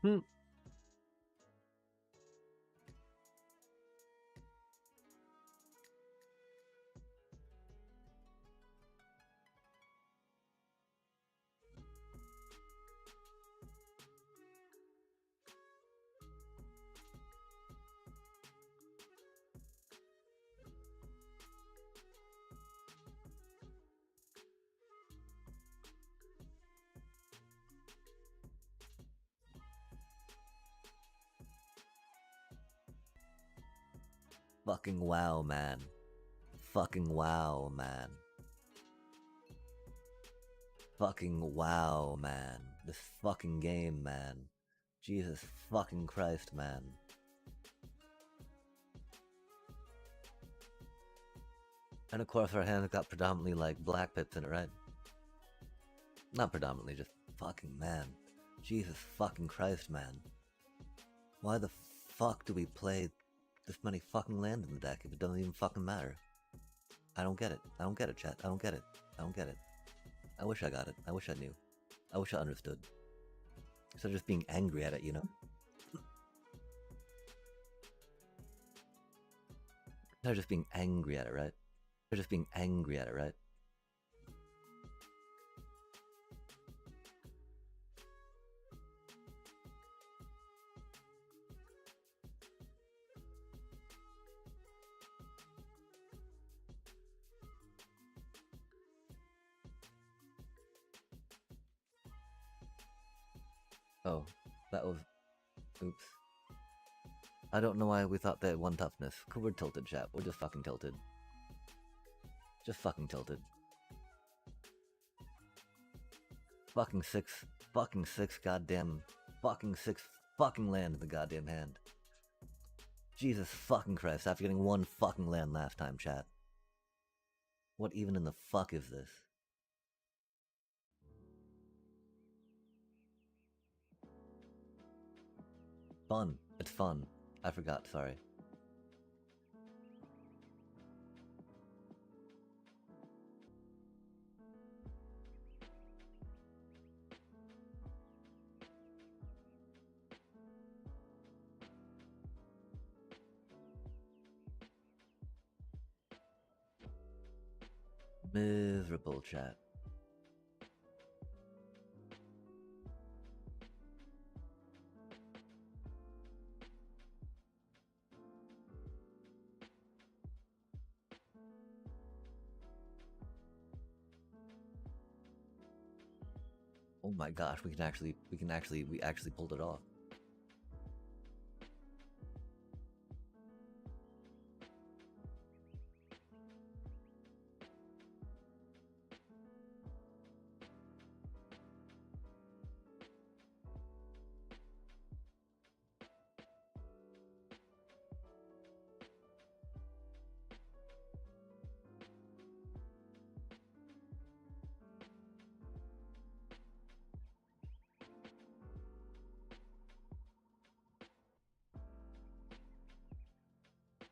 Hmm. Fucking wow, man. Fucking wow, man. Fucking wow, man. This fucking game, man. Jesus fucking Christ, man. And of course our hand got predominantly like black pips in it, right? Not predominantly, just fucking man. Jesus fucking Christ, man. Why the fuck do we play this many fucking land in the deck if it doesn't even fucking matter? I don't get it. I don't get it, chat. I don't get it. I don't get it. I wish I got it. I wish I knew. I wish I understood. Instead of just being angry at it, you know? Instead of just being angry at it, right? Instead of just being angry at it, right? Oh, that was... Oops. I don't know why we thought they had one toughness. Cause we're tilted, chat. We're just fucking tilted. Just fucking tilted. Fucking six goddamn... Fucking six fucking land in the goddamn hand. Jesus fucking Christ, after getting one fucking land last time, chat. What even in the fuck is this? Fun. It's fun. I forgot, sorry. Miserable, chat. Oh my gosh, we actually pulled it off.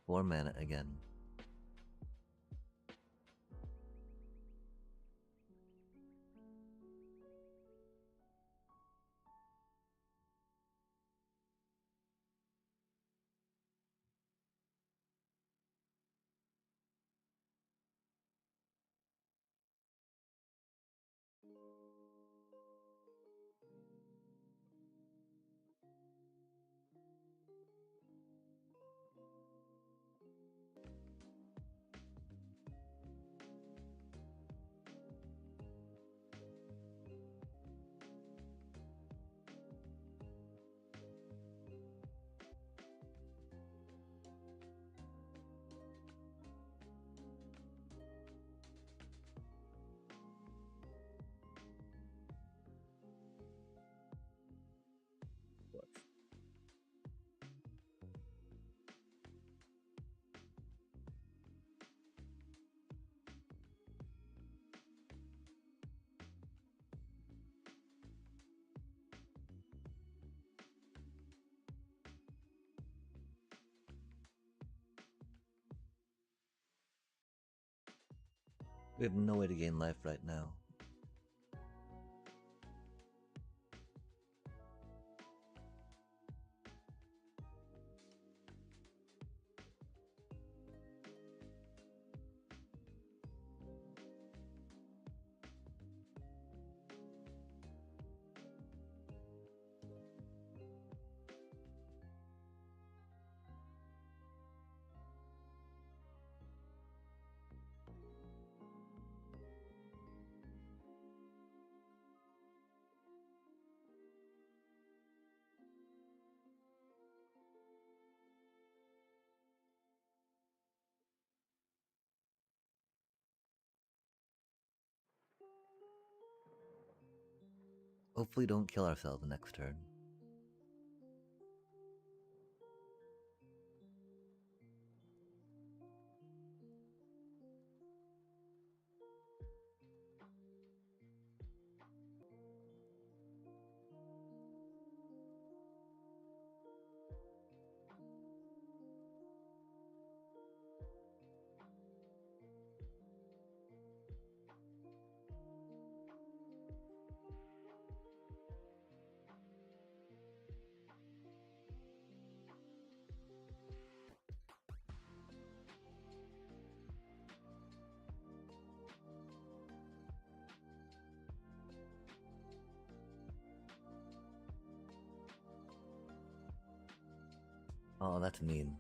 Four mana again. We have no way to gain life right now. Hopefully don't kill ourselves next turn. Oh, that's mean.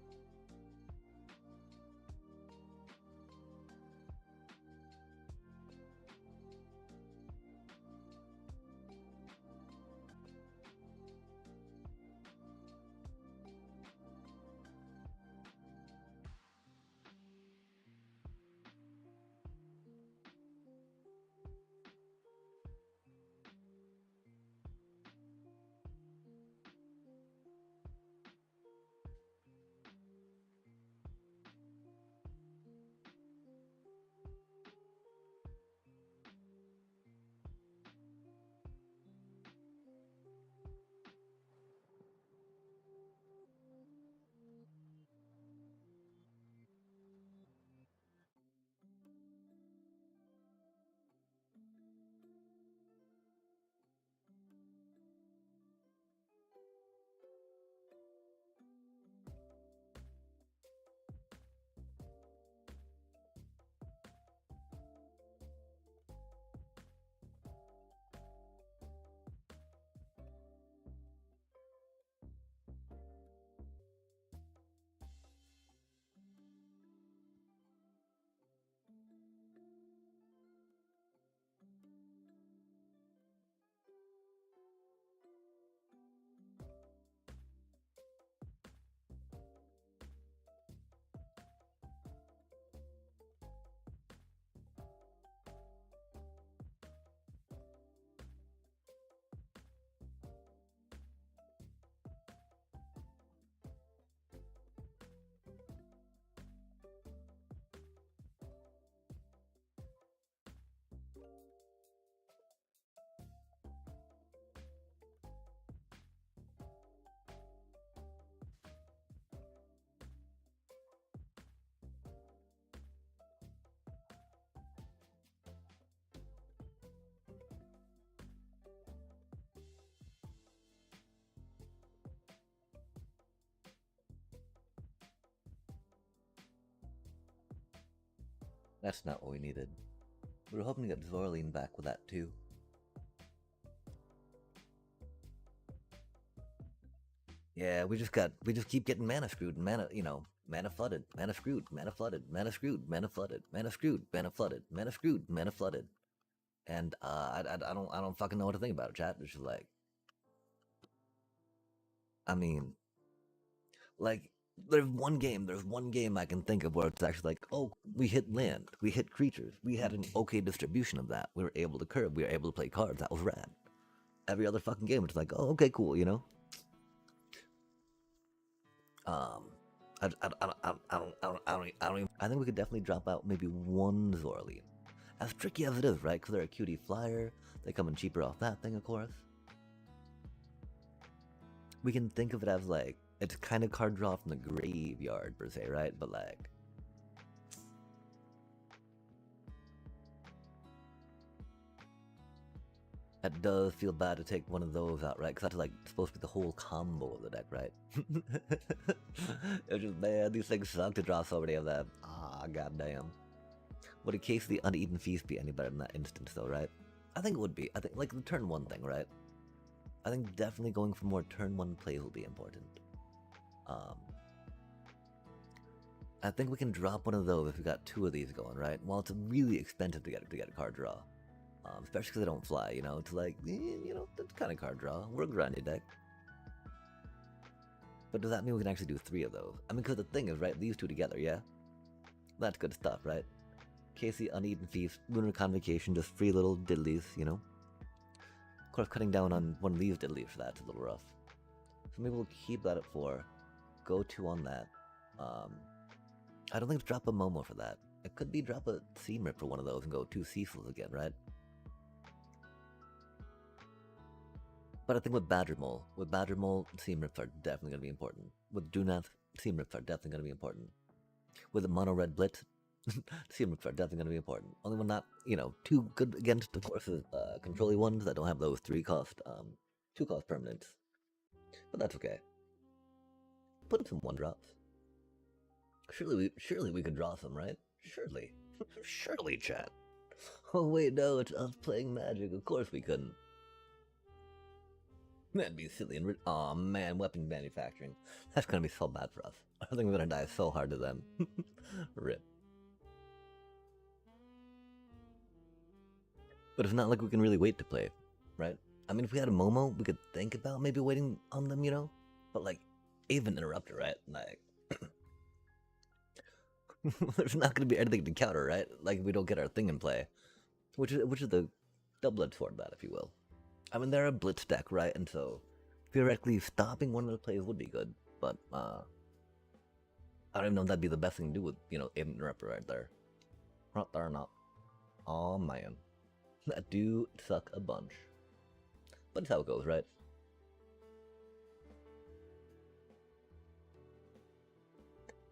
That's not what we needed. We were hoping to get Zorline back with that too. Yeah, we just keep getting mana screwed and mana flooded, mana screwed, mana flooded, mana screwed, mana flooded, mana screwed, mana flooded, mana screwed, mana flooded. And I don't fucking know what to think about it, chat. It's just like, I mean, like there's one game I can think of where it's actually like, oh, we hit land, we hit creatures, we had an okay distribution of that. We were able to curve, we were able to play cards. That was rad. Every other fucking game, it's like, oh, okay, cool, you know. I think we could definitely drop out maybe one Zorline. As tricky as it is, right? Because they're a cutie flyer. They come in cheaper off that thing, of course. We can think of it as like, it's kind of card draw from the graveyard, per se, right? But like, it does feel bad to take one of those out, right? Because that's like supposed to be the whole combo of the deck, right? It's just, man, these things suck to draw so many of them. Ah, goddamn. Would a case of the Uneaten Feast be any better in that instance, though, right? I think it would be. I think, like, the turn one thing, right? I think definitely going for more turn one plays will be important. I think we can drop one of those if we got two of these going, right? Well, it's really expensive to get a card draw. Especially because they don't fly, you know? It's like, that's kind of card draw. We're a grindy deck. But does that mean we can actually do three of those? I mean, because the thing is, right, these two together, yeah? That's good stuff, right? Casey, Uneaten Feast, Lunar Convocation, just free little diddlies, you know? course, cutting down on one of these diddlies for that's a little rough. So maybe we'll keep that at 4. Go 2 on that. I don't think it's drop a Momo for that. It could be drop a Seam Rip for one of those and go 2 Cecils again, right? But I think with Badger Mole, Seam Rips are definitely going to be important. With Dunath, Seam Rips are definitely going to be important. With a Mono Red Blitz, Seam Rips are definitely going to be important. Only one not, too good against, of course, is controlly ones that don't have those 2 cost permanents. But that's okay. Put in some 1-drops. Surely we could draw some, right? Surely. Surely, chat. Oh wait, no, it's us playing Magic. Of course we couldn't. That'd be silly and aw man, weapon manufacturing. That's gonna be so bad for us. I think we're gonna die so hard to them. Rip. But it's not like we can really wait to play, right? I mean, if we had a Momo, we could think about maybe waiting on them, But like, even Interrupter, right? Like, there's not gonna be anything to counter, right? Like, if we don't get our thing in play, which is the double-edged sword of that, if you will. I mean, they're a blitz deck, right? And so, theoretically, stopping one of the plays would be good. But, I don't even know if that'd be the best thing to do with, Aim Interrupter right there. Right there or not. Oh man. That do suck a bunch. But it's how it goes, right?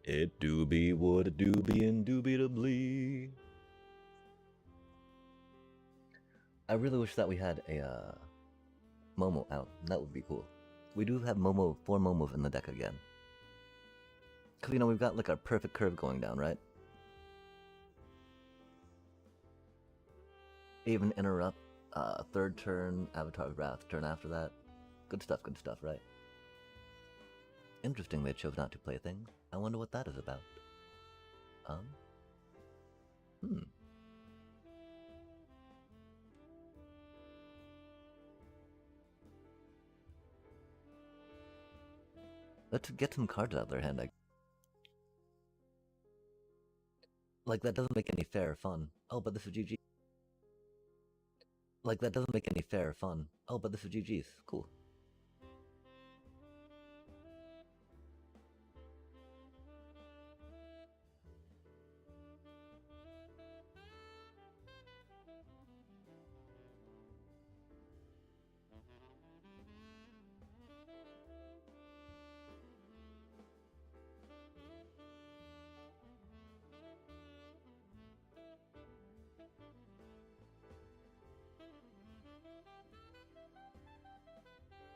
It do be what it do be indubitably. I really wish that we had a Momo out. That would be cool. We do have 4 Momos in the deck again. Because, we've got like our perfect curve going down, right? Even Interrupt, 3rd turn, Avatar's Wrath, turn after that. Good stuff, right? Interesting they chose not to play things. I wonder what that is about. Let's get some cards out of their hand, Like, that doesn't make any fair fun. Oh, but this is GG. Like, that doesn't make any fair fun. Oh, but this is GG's. Cool.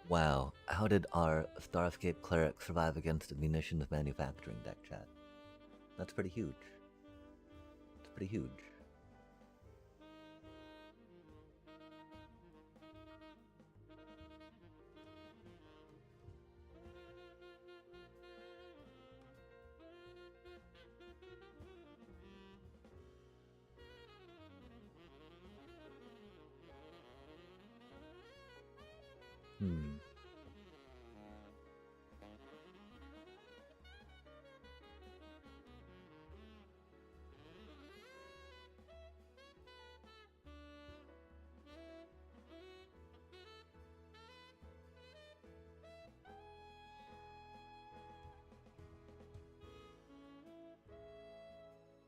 Wow, how did our Starscape Cleric survive against a munitions manufacturing deck, chat? That's pretty huge. It's pretty huge.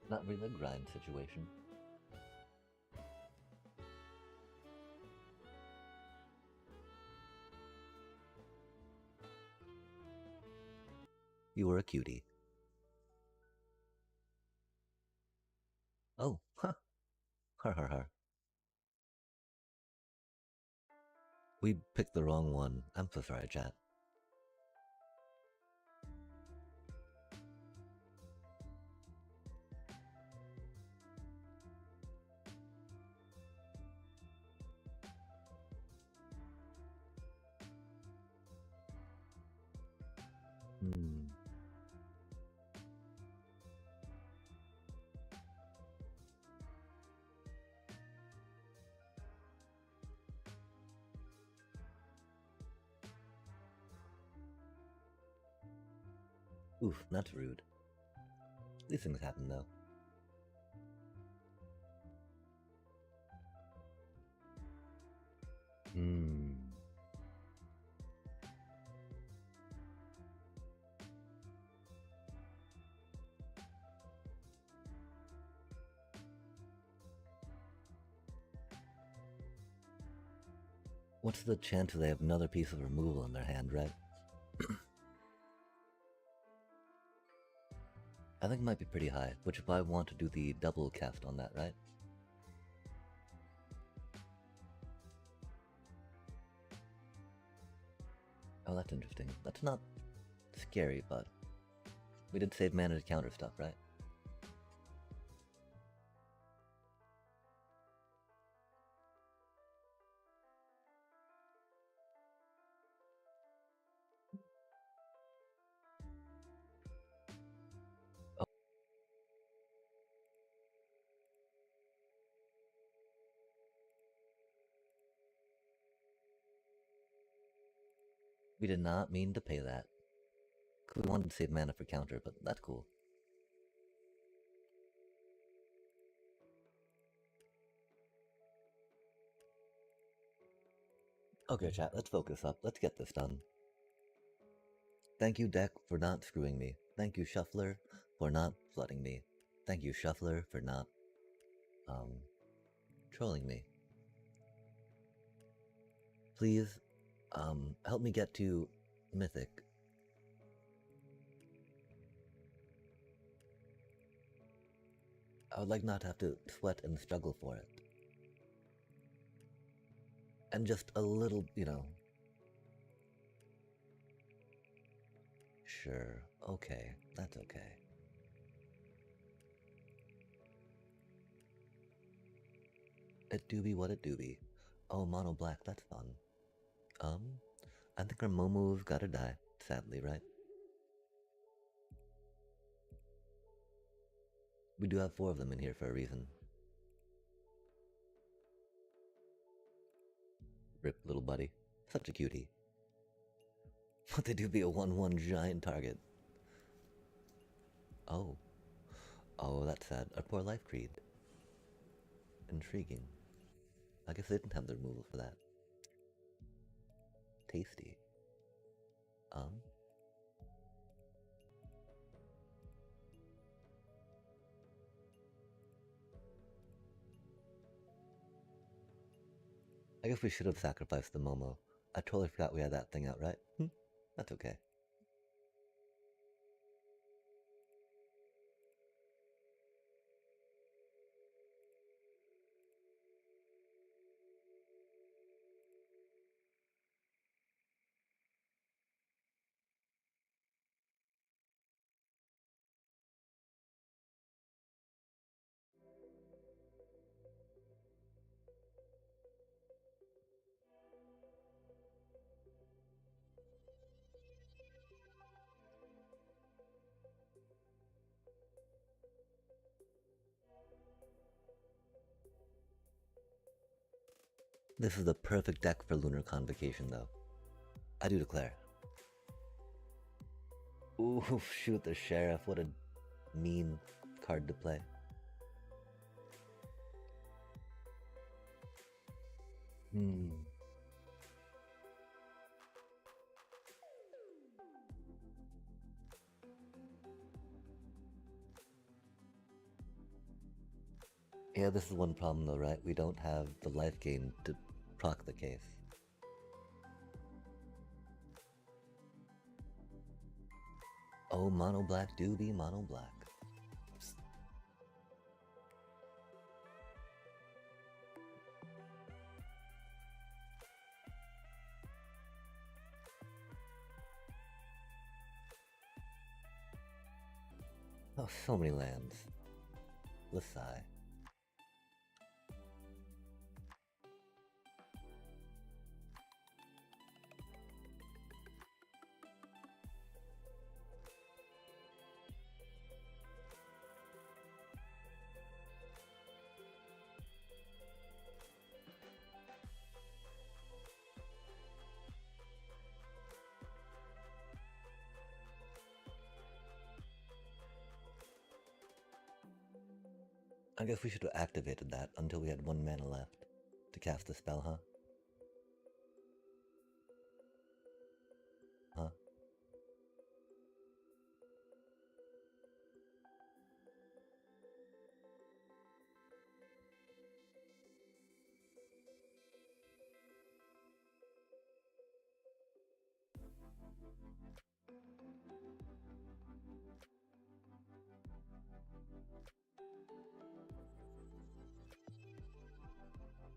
Not really a grind situation. You were a cutie. Oh, huh. Har har har. We picked the wrong one. I'm so sorry, chat. Oof, that's rude. These things happen, though. What's the chance they have another piece of removal in their hand, right? I think it might be pretty high, which if I want to do the double cast on that, right? Oh, that's interesting. That's not scary, but we did save mana to counter stuff, right? Oh. We did not mean to pay that. We wanted to save mana for counter, but that's cool. Okay, chat, let's focus up. Let's get this done. Thank you, deck, for not screwing me. Thank you, Shuffler, for not flooding me. Thank you, Shuffler, for not, trolling me. Please, help me get to Mythic. I would like not to have to sweat and struggle for it. And just a little, you know. Sure, okay, that's okay. It do be what it do be. Oh, mono black, that's fun. I think our Momo's gotta die, sadly, right? We do have 4 of them in here for a reason. Rip, little buddy. Such a cutie. But they do be a 1-1 giant target. Oh. Oh, that's sad. Our poor life creed. Intriguing. I guess they didn't have the removal for that. Tasty. I guess we should have sacrificed the Momo. I totally forgot we had that thing out, right? That's okay. This is the perfect deck for Lunar Convocation, though. I do declare. Ooh, shoot the Sheriff. What a mean card to play. Yeah, this is one problem though, right? We don't have the life gain to proc the case. Oh, mono black do be mono black. Oh, so many lands. Let's sigh. I guess we should have activated that until we had 1 mana left to cast the spell, huh? Huh?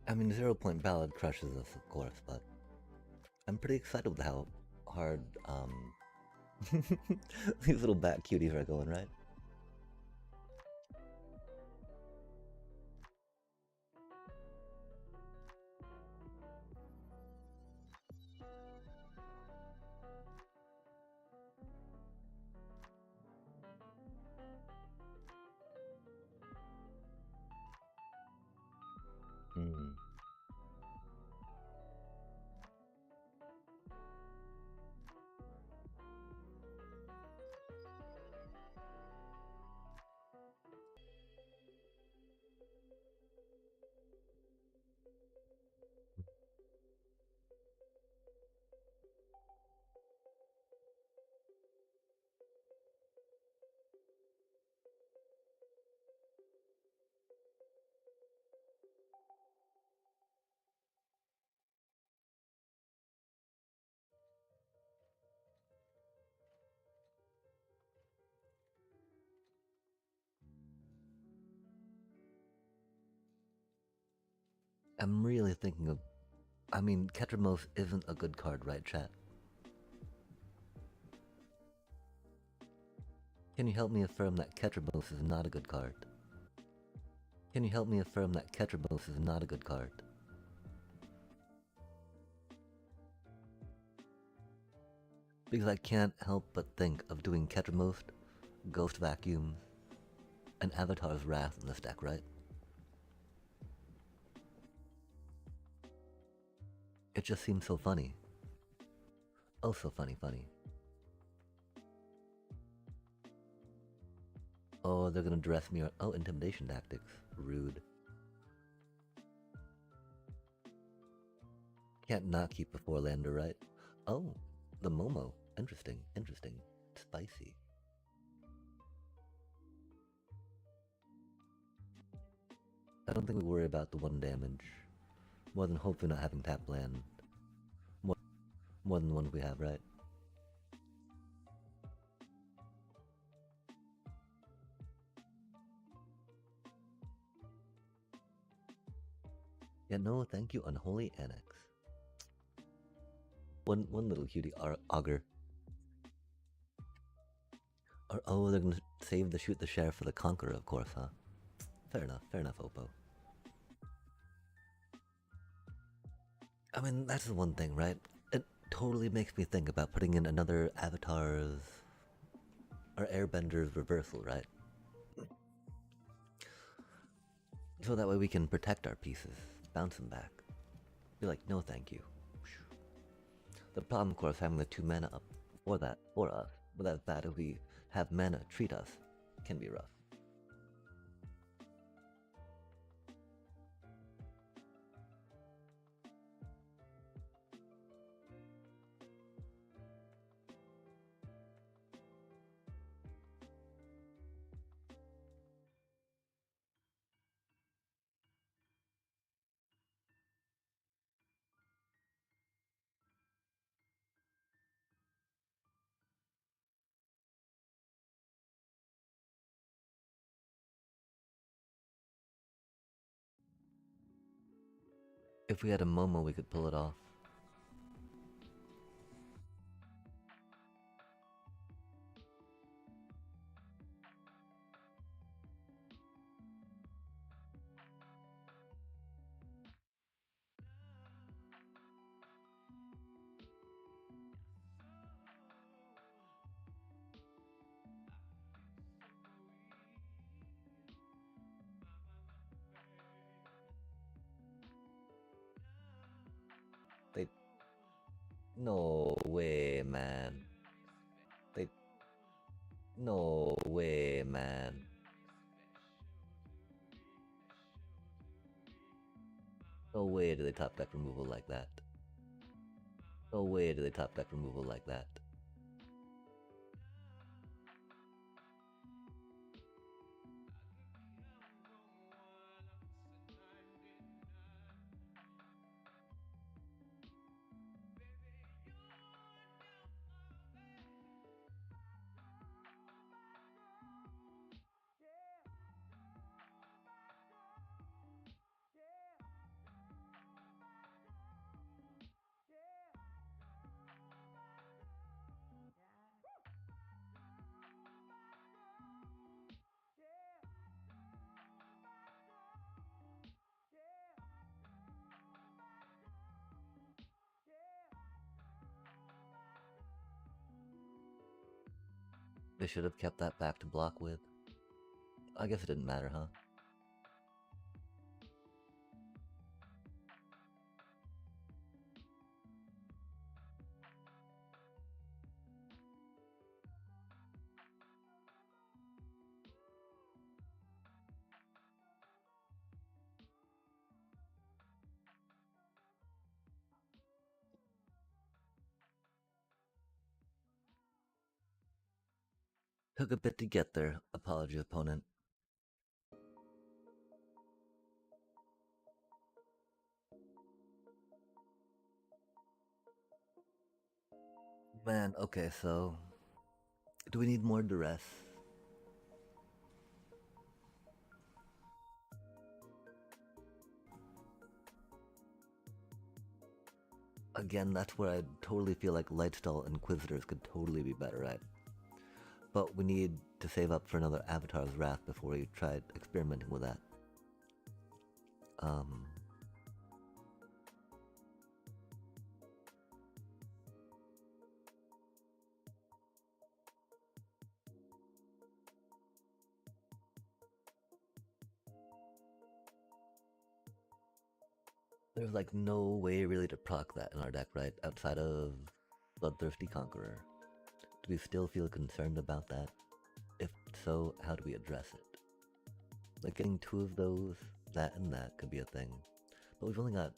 I mean, 0 Point Ballad crushes us, of course, but I'm pretty excited with how hard these little bat cuties are going, right? Mm. I'm really thinking of. I mean, Ketramos isn't a good card, right, chat? Can you help me affirm that Ketramos is not a good card? Can you help me affirm that Ketramos is not a good card? Because I can't help but think of doing Ketramos, Ghost Vacuum, and Avatar's Wrath in this deck, right? It just seems so funny. Oh, so funny. Oh, they're gonna dress me. Oh, intimidation tactics. Rude. Can't not keep a four-lander, right? Oh, the Momo. Interesting. Spicy. I don't think we worry about the 1 damage. More than hopefully not having tap land. More than the ones we have, right? Yeah, no, thank you, Unholy Annex. One little cutie auger. Or oh, they're gonna save the shoot the sheriff for the conqueror, of course, huh? Fair enough, Oppo. I mean, that's the one thing, right? It totally makes me think about putting in another Avatar's or Airbender's reversal, right? So that way we can protect our pieces, bounce them back. Be like, no thank you. The problem, of course, having the 2 mana up for us, but that's bad if we have mana treat us, can be rough. If we had a Momo, we could pull it off. They... No way, man. They... No way, man. No way do they top deck removal like that. No way do they top deck removal like that. They should have kept that back to block with. I guess it didn't matter, huh? Took a bit to get there. Apology, opponent. Man, okay, so do we need more duress? Again, that's where I totally feel like Lightstall Inquisitors could totally be better at. But we need to save up for another Avatar's Wrath before we try experimenting with that. There's like no way really to proc that in our deck, right? Outside of Bloodthirsty Conqueror. Do we still feel concerned about that? If so, how do we address it? Like getting two of those, that and that could be a thing. But we've only got...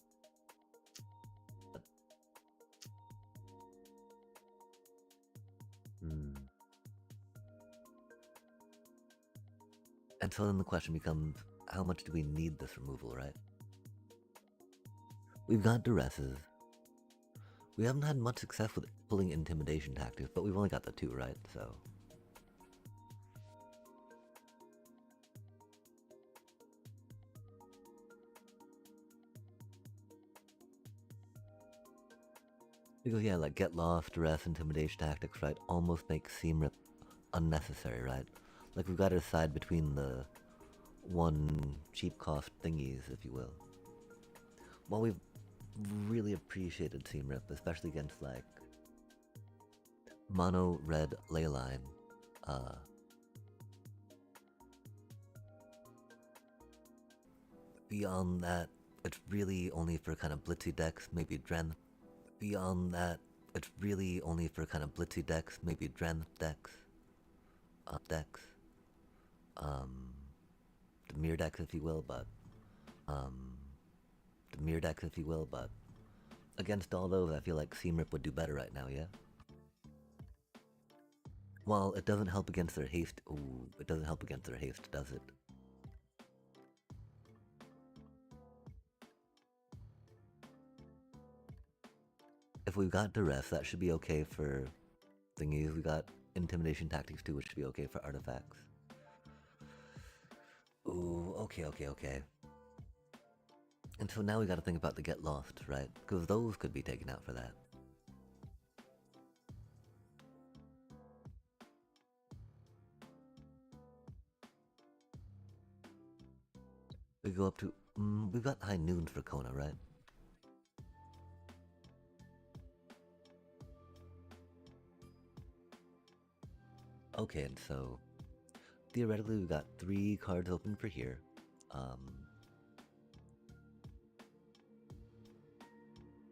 And so then the question becomes, how much do we need this removal, right? We've got duresses. We haven't had much success with pulling intimidation tactics, but we've only got the two, right? So... Because yeah, like get lost, duress, intimidation tactics, right? Almost make Seam Rip unnecessary, right? Like we've got to decide between the one cheap cost thingies, if you will. While we've really appreciated Seam Rip, especially against like mono red Leyline, beyond that, it's really only for kind of blitzy decks, maybe Dren. Beyond that, it's really only for kind of blitzy decks, maybe Dren decks, the mirror decks, if you will, but against all those, I feel like Seam Rip would do better right now, yeah? Well, it doesn't help against their haste. Ooh, it doesn't help against their haste, does it? If we've got duress, that should be okay for thingies. We got intimidation tactics too, which should be okay for artifacts. Ooh, okay. And so now we gotta think about the get lost, right? Because those could be taken out for that. We go up to... we've got high noons for Kona, right? Okay, and so... theoretically, we've got 3 cards open for here.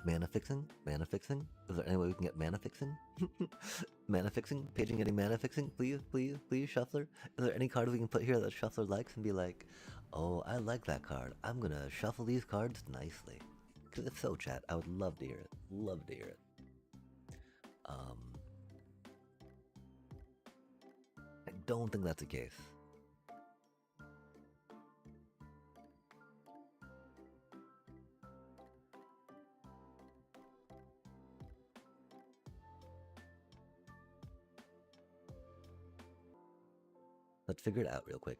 Mana fixing? Mana fixing? Is there any way we can get mana fixing? Mana fixing? Paging getting mana fixing? Please, Shuffler? Is there any card we can put here that Shuffler likes and be like, oh, I like that card. I'm gonna shuffle these cards nicely. Because if so, chat, I would love to hear it. Love to hear it. I don't think that's the case. Let's figure it out real quick.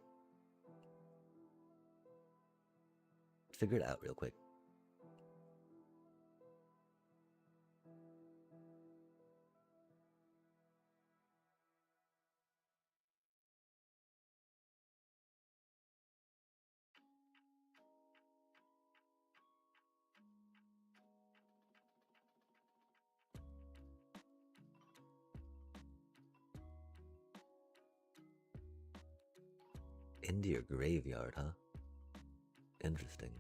Into your graveyard, huh? Interesting.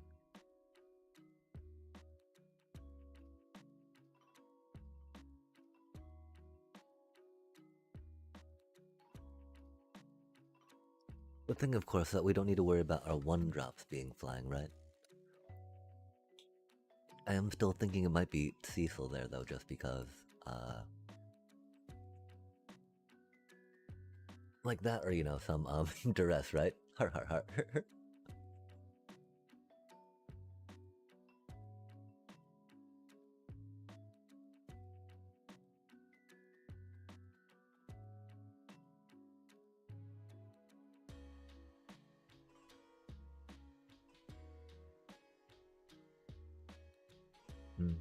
The thing, of course, that we don't need to worry about our 1-drops being flying, right? I am still thinking it might be Cecil there, though, just because, like that, or, you know, some, duress, right? Har har har. Hmm.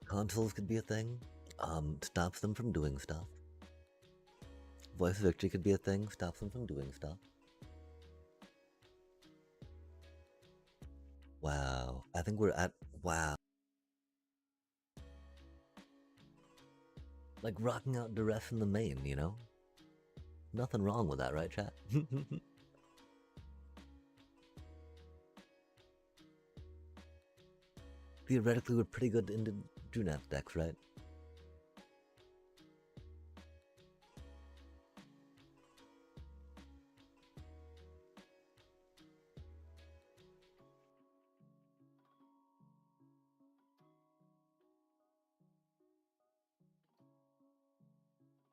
Consoles could be a thing. Stops them from doing stuff. Voice victory could be a thing. Stops them from doing stuff. Wow. I think we're at... Wow. Like rocking out duress in the main, you know? Nothing wrong with that, right, chat? Theoretically, we're pretty good into Junat decks, right?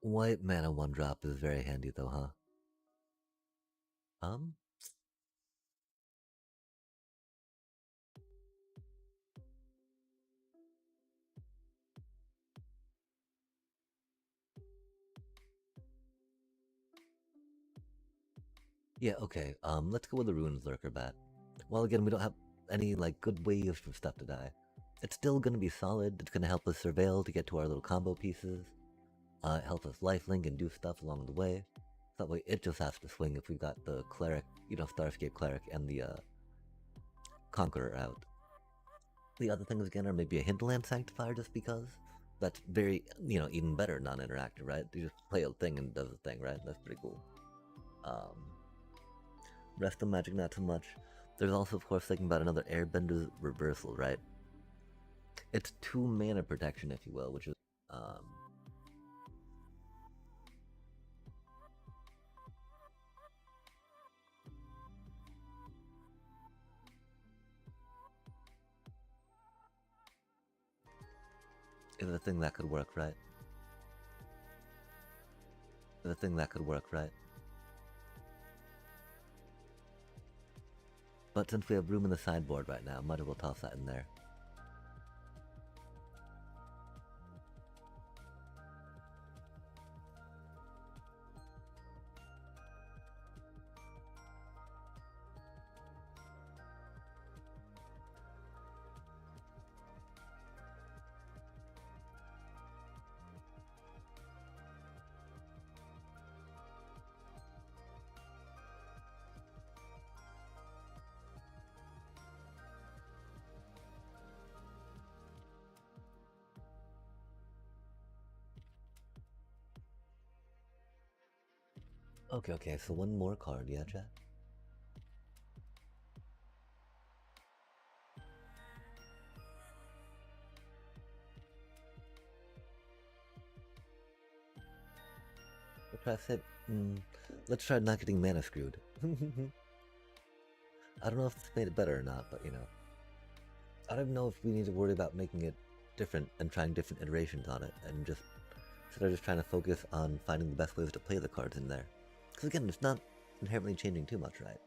White mana 1-drop is very handy though, huh? Um? Yeah, okay. Let's go with the Ruins Lurker bat. Well, again, we don't have any, like, good ways for stuff to die. It's still gonna be solid. It's gonna help us surveil to get to our little combo pieces. Help us lifelink and do stuff along the way. That way it just has to swing if we got the Cleric, you know, Starscape Cleric and the, Conqueror out. The other things, again, are maybe a Hinterland Sanctifier just because. That's very, you know, even better non-interactive, right? You just play a thing and it does a thing, right? That's pretty cool. Rest of Magic, not so much. There's also, of course, thinking about another Airbender Reversal, right? It's 2 mana protection, if you will, which is, is a thing that could work, right? Is a thing that could work, right? But since we have room in the sideboard right now, might as well toss that in there. Okay, so one more card, yeah, chat? Let's try not getting mana screwed. I don't know if it's made it better or not, but you know. I don't know if we need to worry about making it different and trying different iterations on it, and just instead of just trying to focus on finding the best ways to play the cards in there. Because again, it's not inherently changing too much, right?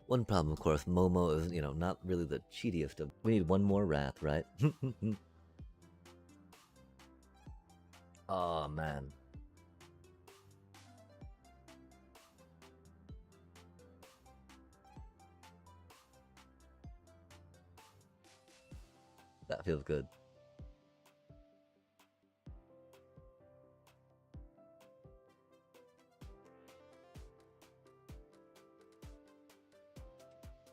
One problem, of course, Momo is, you know, not really the cheatiest of... We need one more Wrath, right? Oh, man. That feels good.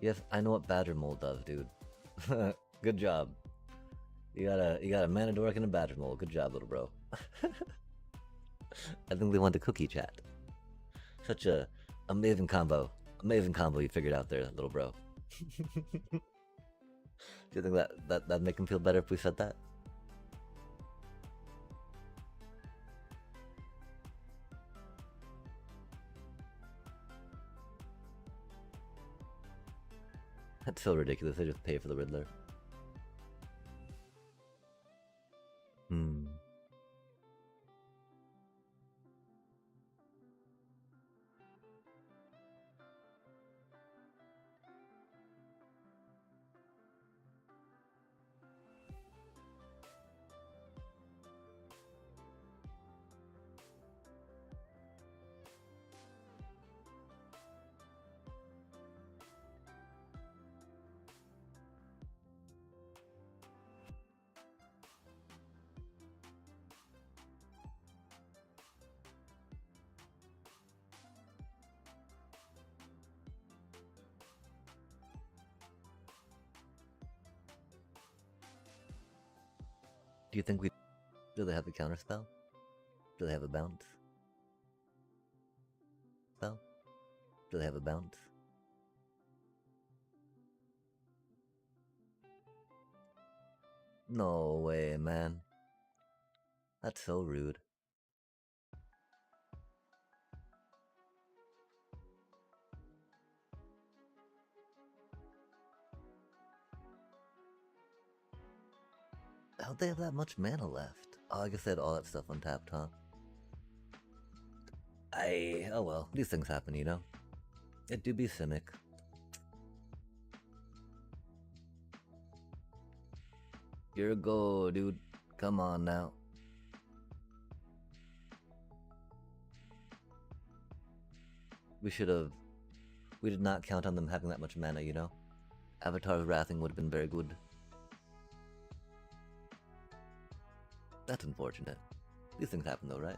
Yes, I know what badger mold does, dude. Good job. You got a Manadoric and a badger mold. Good job, little bro. I think they want a cookie chat. Such a amazing combo. Amazing combo you figured out there, little bro. Do you think that'd make him feel better if we said that? That's so ridiculous. They just pay for the Riddler. Hmm. Do you think we... Do they have the counter spell? Do they have a bounce? Spell? Do they have a bounce? No way, man. That's so rude. How'd they have that much mana left? Oh, I guess they had all that stuff untapped, huh? Oh well, these things happen, you know? It do be cynic. You're a go, dude. Come on now. We did not count on them having that much mana, you know? Avatar's Wrathing would have been very good. That's unfortunate. These things happen though, right?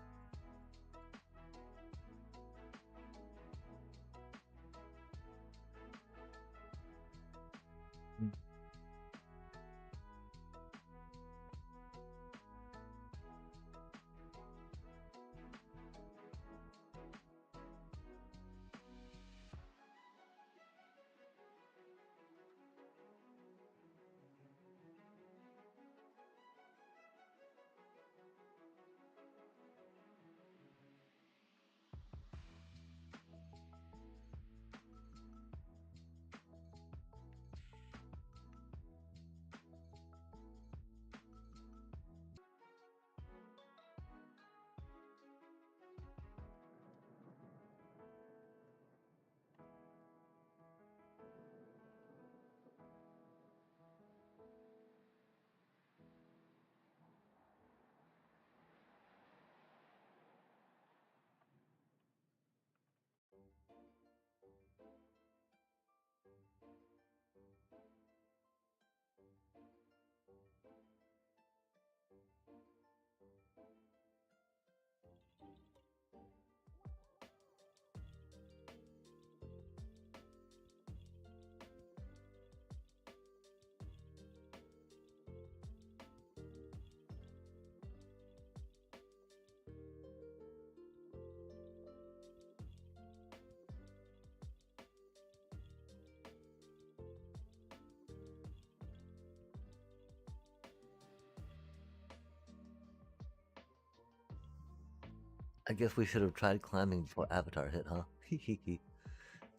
I guess we should have tried climbing before Avatar hit, huh?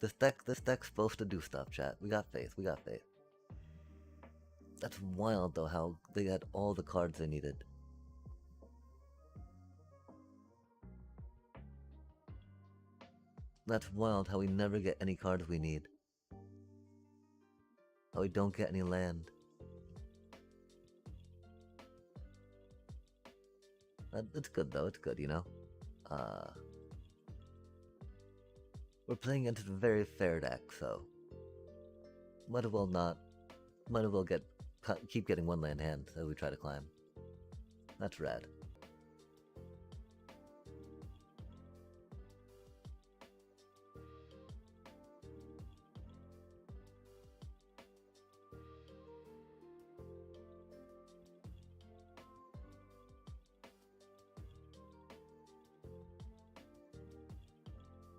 This deck's supposed to do stuff, chat. We got faith, we got faith. That's wild though, how they had all the cards they needed. That's wild how we never get any cards we need. How we don't get any land. It's good though, it's good, you know? We're playing into a very fair deck, so might as well get keep getting one land hand as we try to climb. That's rad.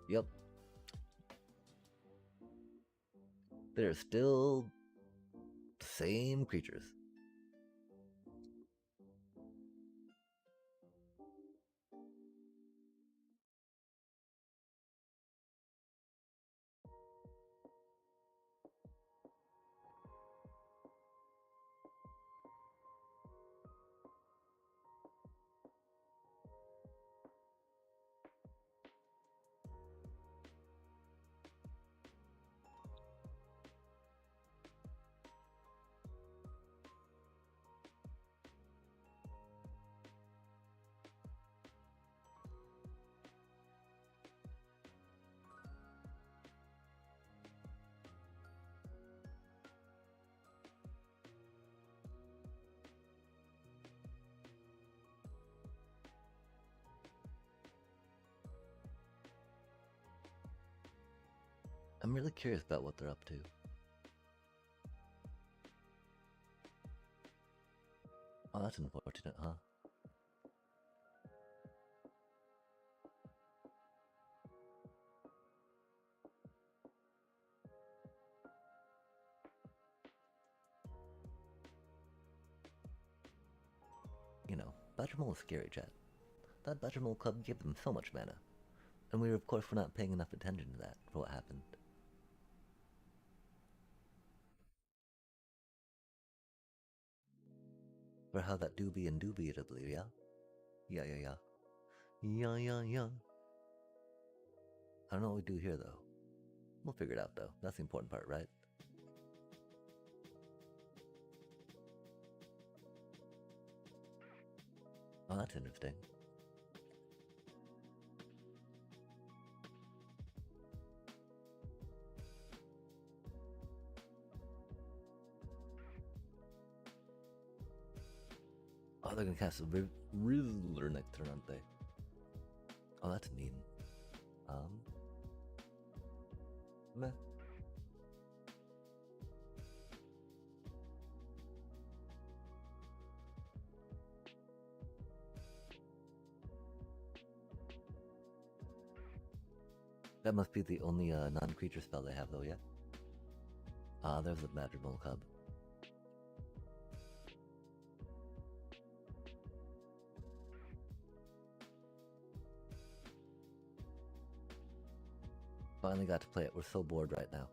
Yep. They're still the same creatures. I'm really curious about what they're up to. Oh, that's unfortunate, huh? You know, Badgermole is scary, chat. That Badgermole club gave them so much mana. And we, of course, were not paying enough attention to that for what happened. For how that doobie indubitably, yeah? Yeah. Yeah. I don't know what we do here, though. We'll figure it out, though. That's the important part, right? Oh, that's interesting. Oh, they're gonna cast a Rizzler next turn, aren't they? Oh, that's mean. Meh. That must be the only non-creature spell they have, though, yeah? Ah, there's a Badgermole cub. Finally got to play it. We're so bored right now.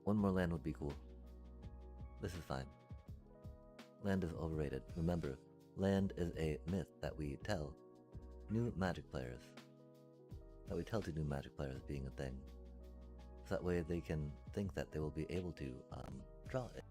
One more land would be cool. This is fine. Land is overrated. Remember, land is a myth that we tell new Magic players. That we tell to new Magic players being a thing. So that way they can think that they will be able to draw it.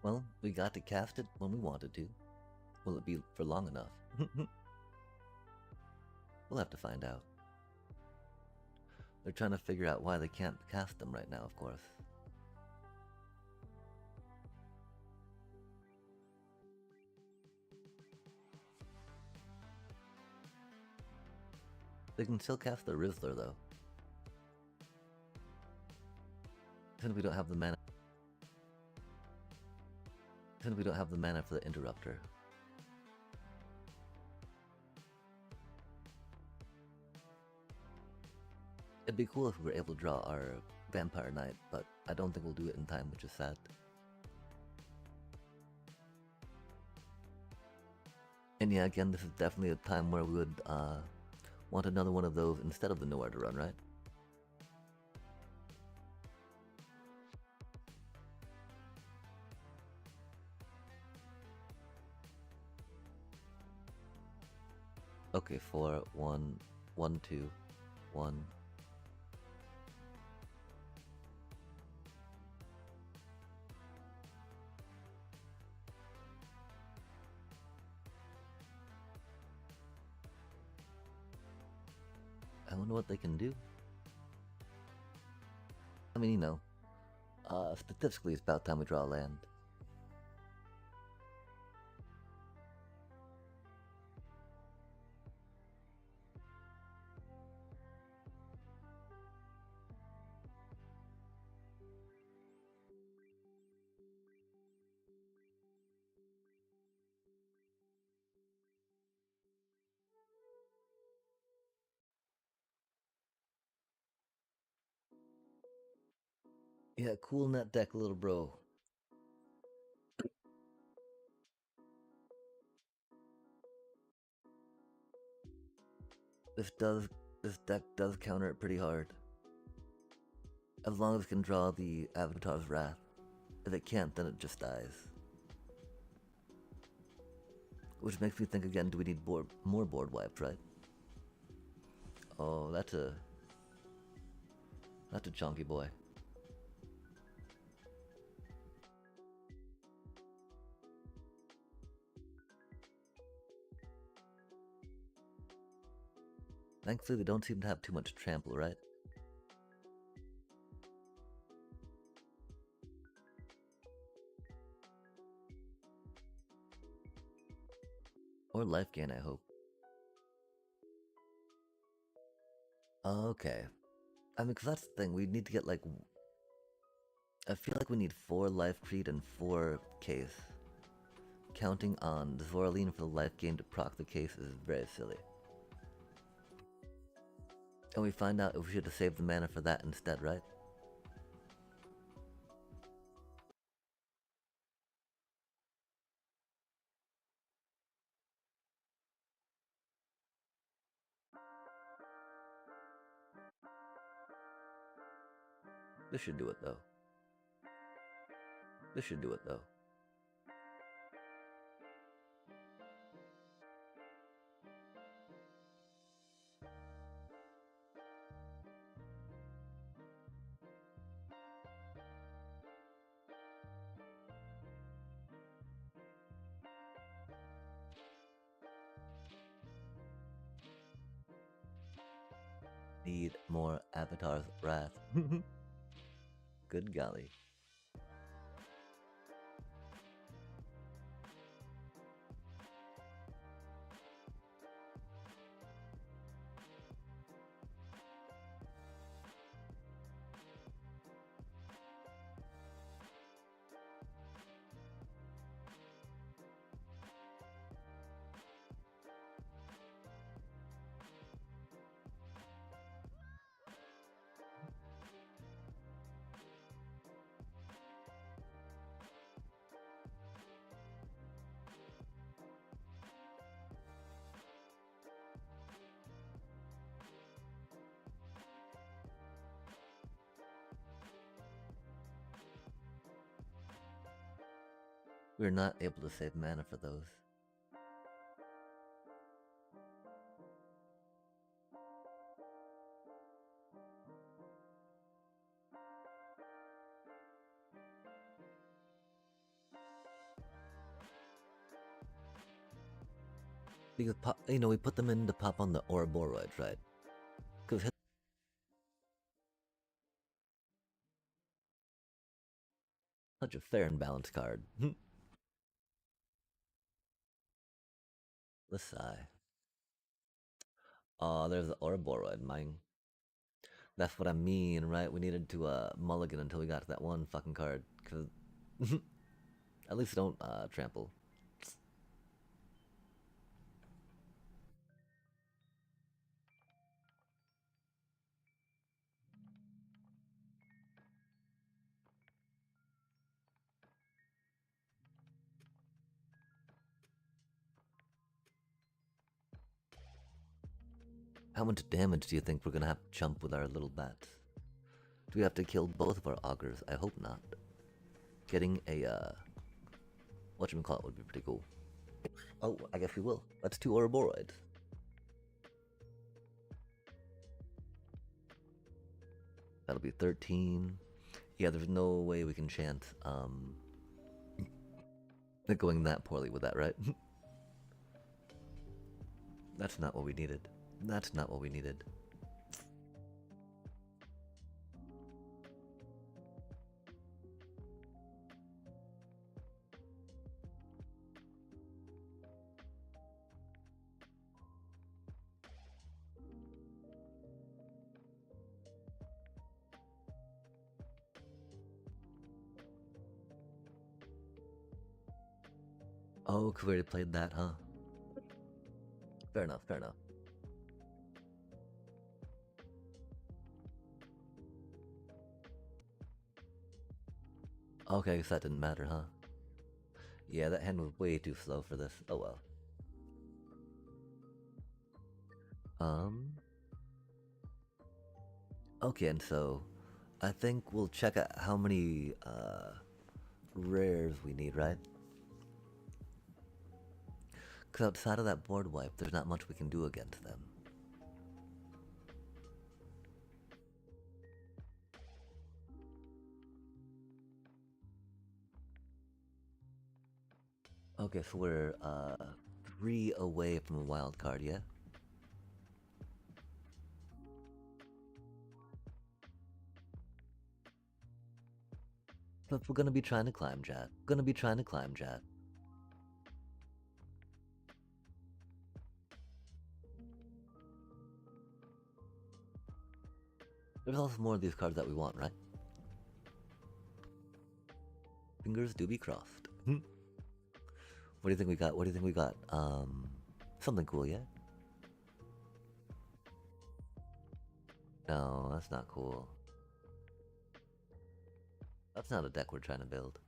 Well, we got to cast it when we wanted to. Will it be for long enough? We'll have to find out. They're trying to figure out why they can't cast them right now, of course. They can still cast the Rizzler, though. Since we don't have the mana. Since we don't have the mana for the Interrupter. It'd be cool if we were able to draw our Vampire Knight, but I don't think we'll do it in time, which is sad. And yeah, again, this is definitely a time where we would want another one of those instead of the Nowhere to Run, right? Okay, 4, 1, 1, 2, 1. I wonder what they can do. I mean, you know, statistically, it's about time we draw land. Yeah, cool net deck, little bro. This does this deck does counter it pretty hard. As long as it can draw the Avatar's Wrath. If it can't, then it just dies. Which makes me think again, do we need more board wipes, right? Oh, that's a chunky boy. Thankfully, they don't seem to have too much trample, right? Or life gain, I hope. Okay. I mean, because that's the thing, we need to get like... I feel like we need 4 life creed and 4 case. Counting on Zoraline for the life gain to proc the case is very silly. And we find out if we should have saved the mana for that instead, right? This should do it though. This should do it though. Need more Avatar's Wrath. Good golly. We're not able to save mana for those. Because, you know, we put them in to pop on the Ouroboros, right? Because such a fair and balanced card. Let's sigh. Oh, there's the Ouroboros in mine. That's what I mean, right? We needed to mulligan until we got to that one fucking card. Because at least don't trample. How much damage do you think we're gonna have to chump with our little bats? Do we have to kill both of our augurs? I hope not. Getting a, whatchamacallit would be pretty cool. Oh, I guess we will. That's 2 Ouroboros. That'll be 13. Yeah, there's no way we can chance it going that poorly with that, right? That's not what we needed. That's not what we needed. Oh, 'cause we already played that, huh? Fair enough, fair enough. Okay, so that didn't matter, huh? Yeah, that hand was way too slow for this. Oh well. Um. Okay, and so I think we'll check out how many rares we need, right? Because outside of that board wipe, there's not much we can do against them. Okay, so we're 3 away from a wild card, yeah? But we're gonna be trying to climb, chat. Gonna be trying to climb, chat. There's also more of these cards that we want, right? Fingers do be crossed. What do you think we got? What do you think we got? Something cool, yeah? No, that's not cool. That's not a deck we're trying to build.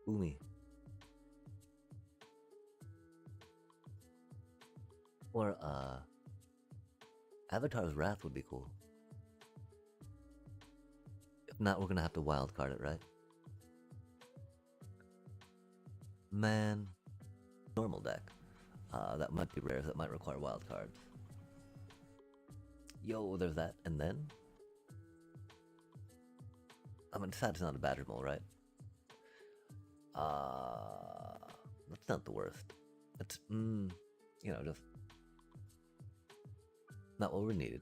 Umi. Or, Avatar's Wrath would be cool. If not, we're gonna have to wildcard it, right? Man. Normal deck. That might be rares that might require wildcards. Yo, there's that. And then? I mean, Sad's not a badger mole, right? That's not the worst. It's, you know, just not what we needed.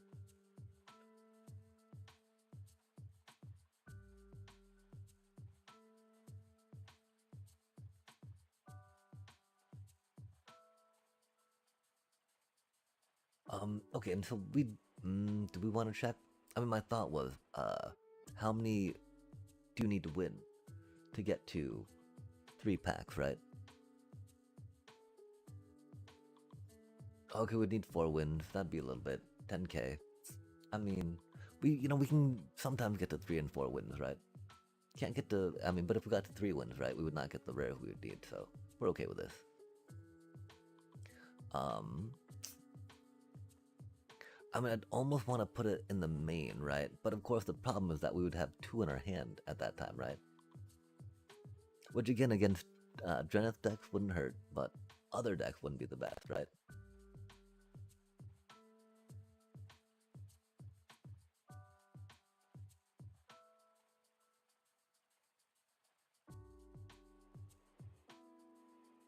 Okay, and so do we want to check? I mean, my thought was, how many do you need to win to get to 3 packs, right? Okay, we'd need 4 wins. That'd be a little bit. 10k. I mean, we can sometimes get to 3 and 4 wins, right? Can't get to, I mean, but if we got to 3 wins, right, we would not get the rare we would need, so we're okay with this. I mean, I'd almost want to put it in the main, right? But of course, the problem is that we would have 2 in our hand at that time, right? Which again, against Drenith decks wouldn't hurt, but other decks wouldn't be the best, right?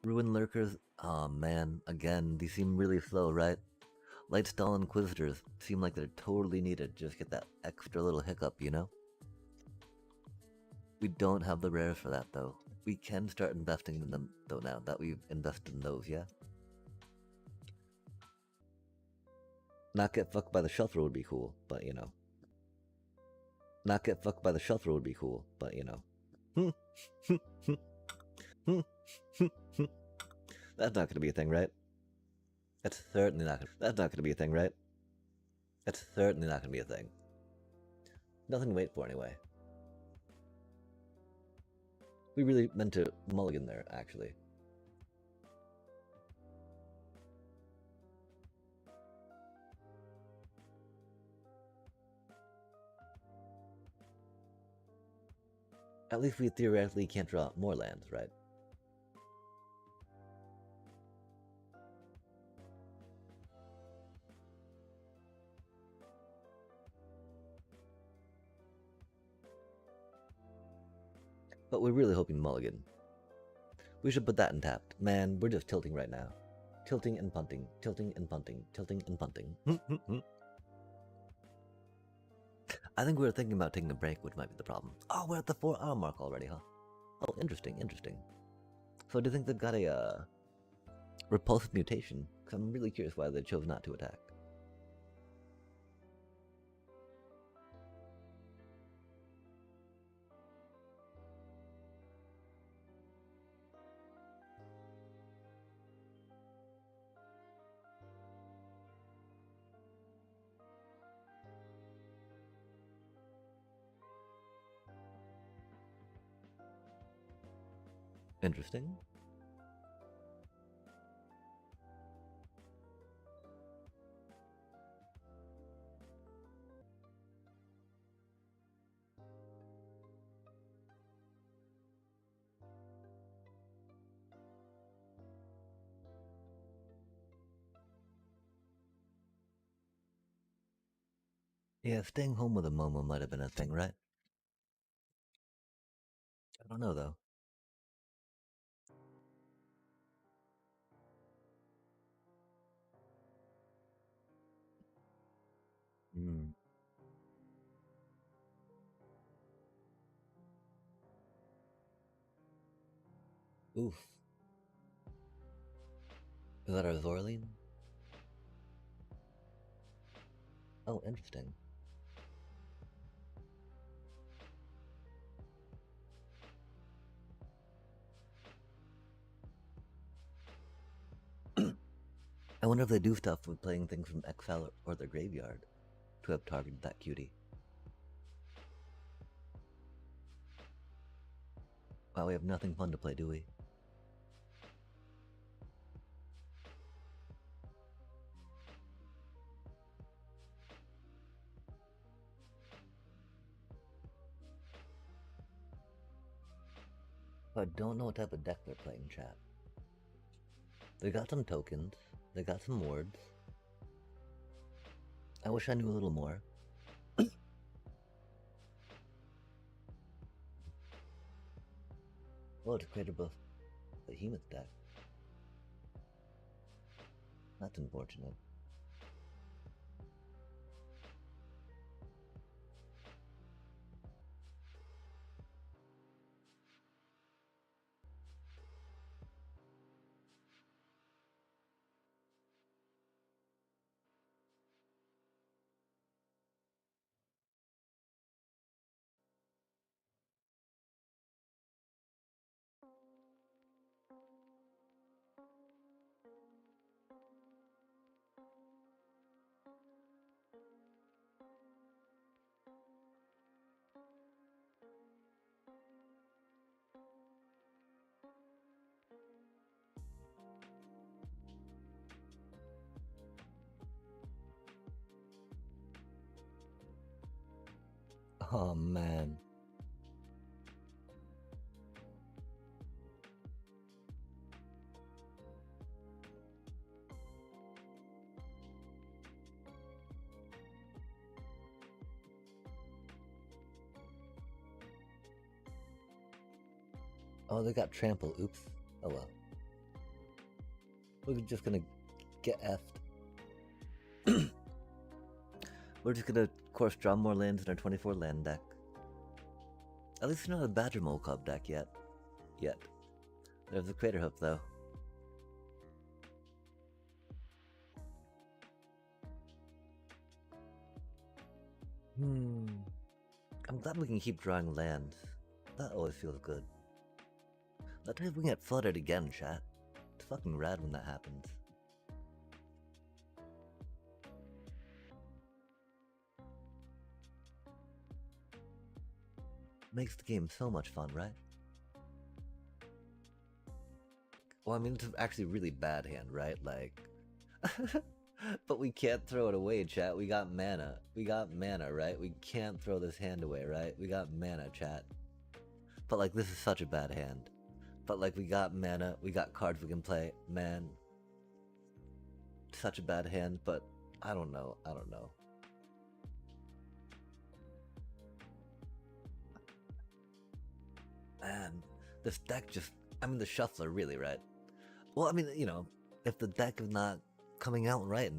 Ruin Lurkers, oh man, again, these seem really slow, right? Lightstall Inquisitors seem like they're totally needed, just get that extra little hiccup, you know? We don't have the rares for that though. We can start investing in them though now that we've invested in those, yeah? Not get fucked by the shuffler would be cool, but you know. Not get fucked by the shuffler would be cool, but you know. That's not gonna be a thing, right? That's certainly not gonna be a thing, right? That's certainly not gonna be a thing. Nothing to wait for anyway. We really meant to mulligan there, actually. At least we theoretically can't draw more lands, right? But we're really hoping mulligan. We should put that in tapped. Man, we're just tilting right now. Tilting and punting, tilting and punting, tilting and punting. I think we were thinking about taking a break, which might be the problem. Oh, we're at the 4-hour mark already, huh? Oh, interesting, interesting. So do you think they've got a repulsive mutation? Because I'm really curious why they chose not to attack. Interesting. Yeah, staying home with a Momo might have been a thing, right? I don't know, though. Hmm. Oof. Is that our Zorline? Oh, interesting. I wonder if they do stuff with playing things from exile or their graveyard to have targeted that cutie. Wow, we have nothing fun to play, do we? I don't know what type of deck they're playing, chat. They got some tokens, they got some wards. I wish I knew a little more. Oh, it's created both Behemoth deck. That's unfortunate. Oh man. Oh, they got trample. Oops. Oh well. We're just gonna get effed. We're just gonna, of course, draw more lands in our 24 land deck. At least we're not a Badger Mole Club deck yet. There's the Crater Hoof, though. I'm glad we can keep drawing lands. That always feels good. Let's see if we can get flooded again, chat. It's fucking rad when that happens. Makes the game so much fun, right? Well, I mean, it's actually a really bad hand, right? Like... But we can't throw it away, chat. We got mana. We got mana, right? We can't throw this hand away, right? We got mana, chat. But like, this is such a bad hand. But like, we got mana. We got cards we can play. Man. Such a bad hand, but I don't know. I don't know. Man, this deck just. I mean, the shuffler, really, right? Well, I mean, you know, if the deck is not coming out right, it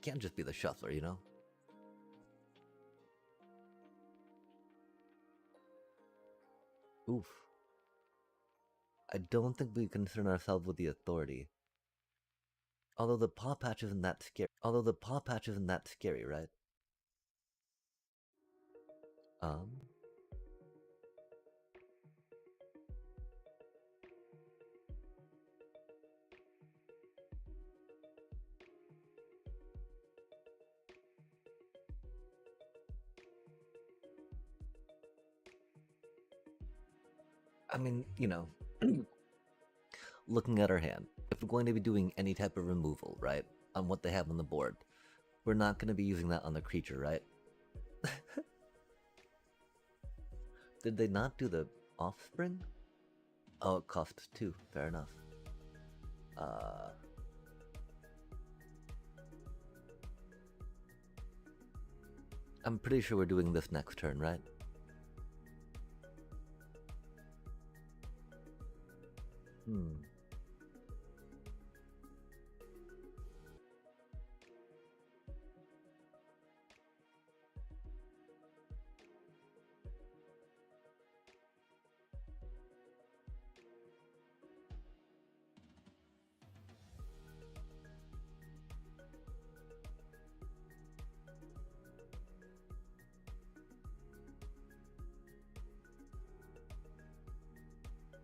can't just be the shuffler, you know? Oof. I don't think we concern ourselves with the authority. Although the paw patch isn't that scary. Right? Um. I mean, you know, looking at our hand, if we're going to be doing any type of removal, right, on what they have on the board, we're not going to be using that on the creature, right? Did they not do the offspring? Oh, it costs 2. Fair enough. Uh, I'm pretty sure we're doing this next turn, right? Hmm.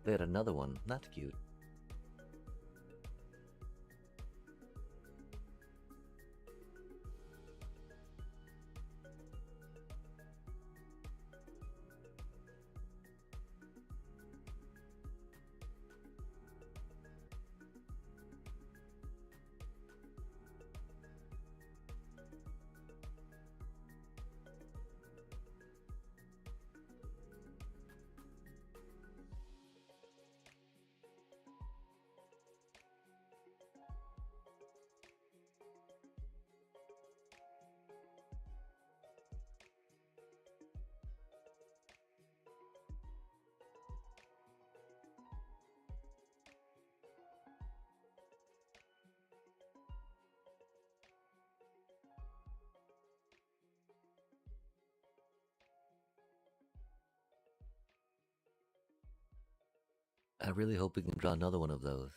They had another one. That's cute. I really hope we can draw another one of those.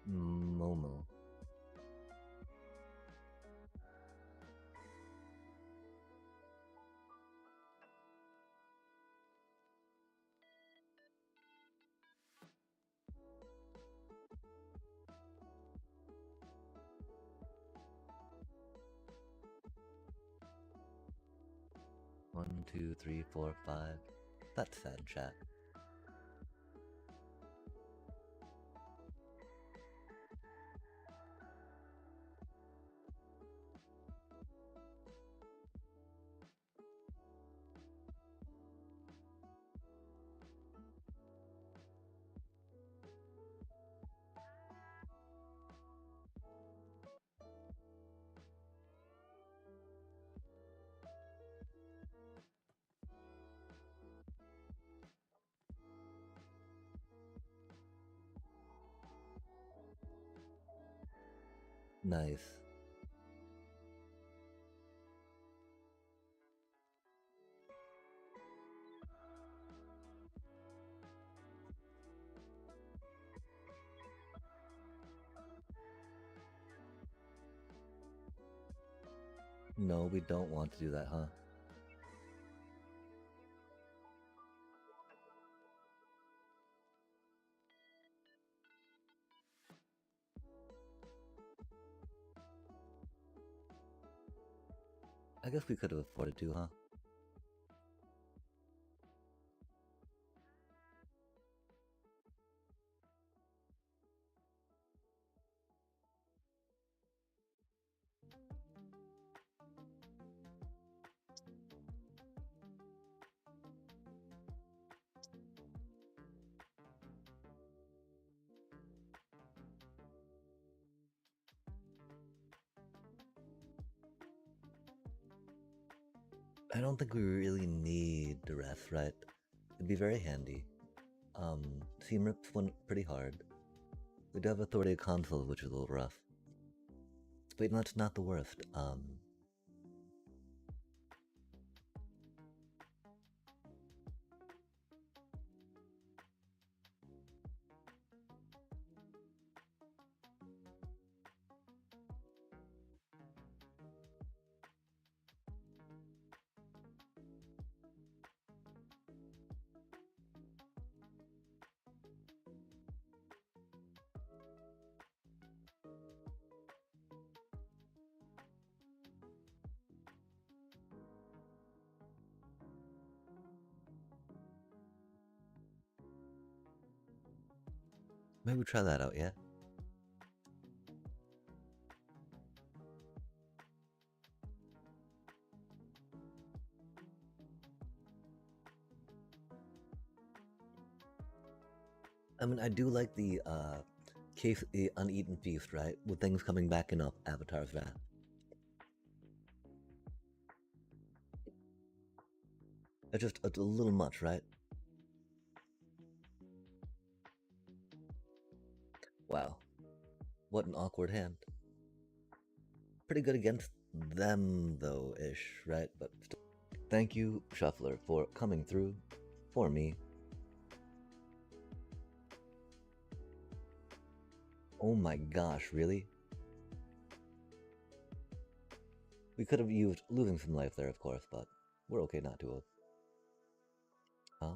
Momo. One, two, three, four, five. That's sad, chat. Nice. No, we don't want to do that, huh? I guess we could have afforded to, huh? I don't think we really need duress, right? It'd be very handy. Team rips went pretty hard. We do have authority of console, which is a little rough. But that's not the worst. Maybe we'll try that out, yeah? I mean, I do like the case the uneaten feast, right? With things coming back in Avatar's Wrath. It's just a little much, right? Wow. What an awkward hand. Pretty good against them, though, ish, right? But still. Thank you, Shuffler, for coming through for me. Oh my gosh, really? We could have used losing some life there, of course, but we're okay not to have.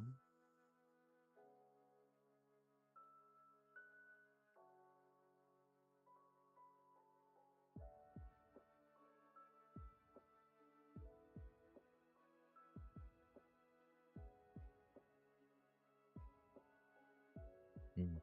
Hmm.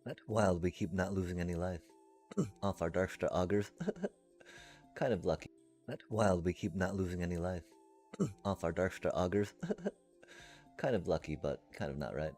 That's wild, we keep not losing any life. Off our Darkstar augurs. Kind of lucky. That's wild, we keep not losing any life. Off our Darkstar augurs. Kind of lucky, but kind of not right.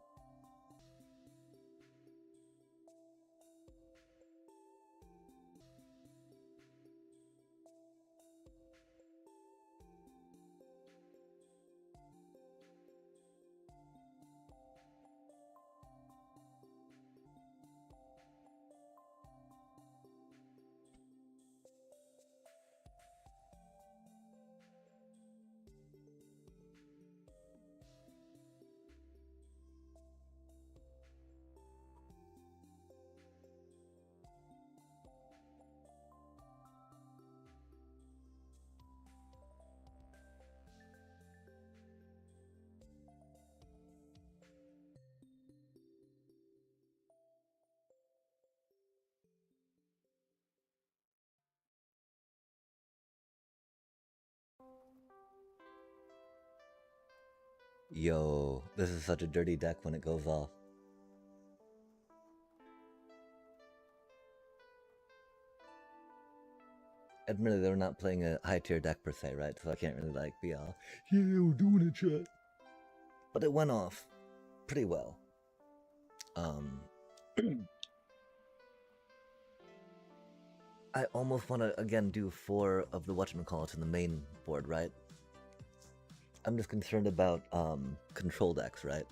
Yo, this is such a dirty deck when it goes off. Admittedly, they're not playing a high tier deck per se, right? So I can't really like be all, yeah, we're doing it, chat. But it went off pretty well. I almost want to again do 4 of the whatchamacallits in the main board, right? I'm just concerned about control decks, right?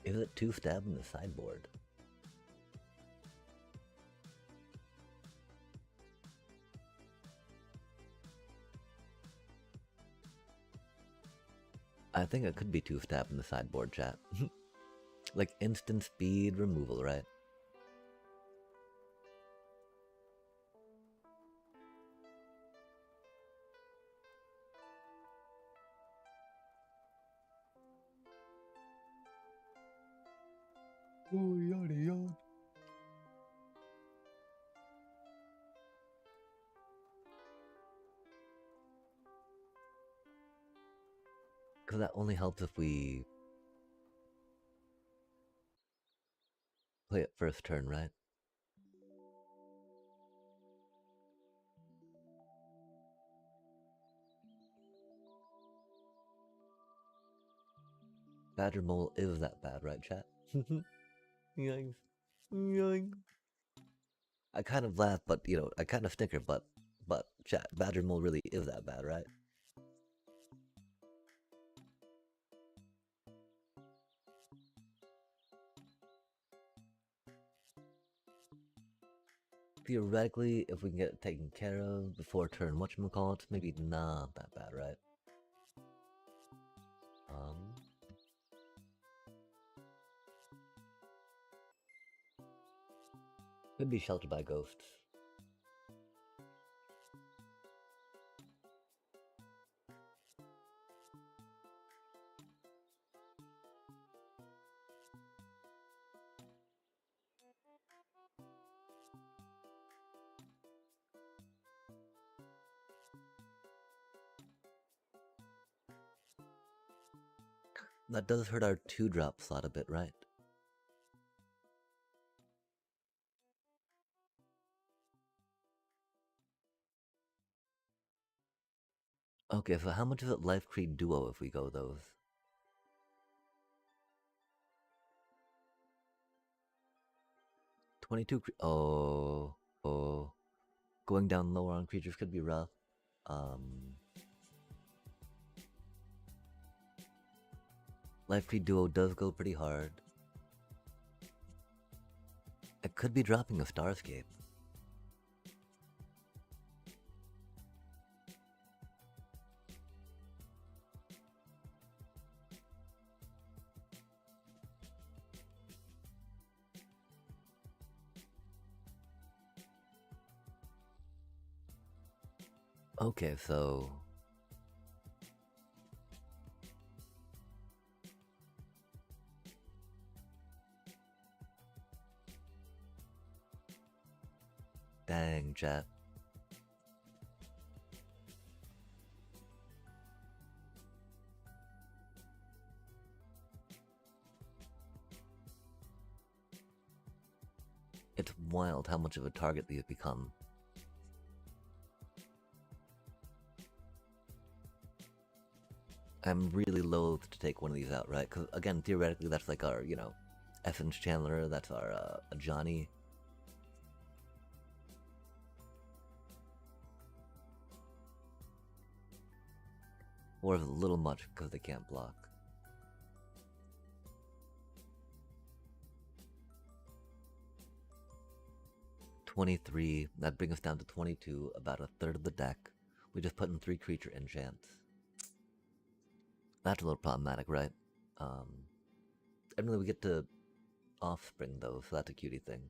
Is it 2-stab in the sideboard? I think it could be 2-stab in the sideboard, chat. Like instant speed removal, right? Oh, yada yada. Because that only helps if we play it first turn, right? Badger Mole is that bad, right, chat? Yikes. Yikes. I kind of laugh, but, you know, I kind of snicker, but, chat, Badger Mole really is that bad, right? Theoretically, if we can get it taken care of before turn whatchamacallit, maybe not that bad, right? Could be sheltered by ghosts. That does hurt our 2-drop slot a bit, right? Okay, so how much is it Life Creed Duo if we go those? 22 oh. Going down lower on creatures could be rough. Life Creed Duo does go pretty hard. It could be dropping a Starscape. Okay, so... Dang, chat. It's wild how much of a target these become. I'm really loath to take one of these out, right? Because, again, theoretically, that's like our, you know, Essence Chandler, that's our Johnny. Or a little much because they can't block. $23, that brings us down to 22, about a third of the deck. We just put in 3 creature enchants. That's a little problematic, right? And really we get to Offspring though, so that's a cutie thing.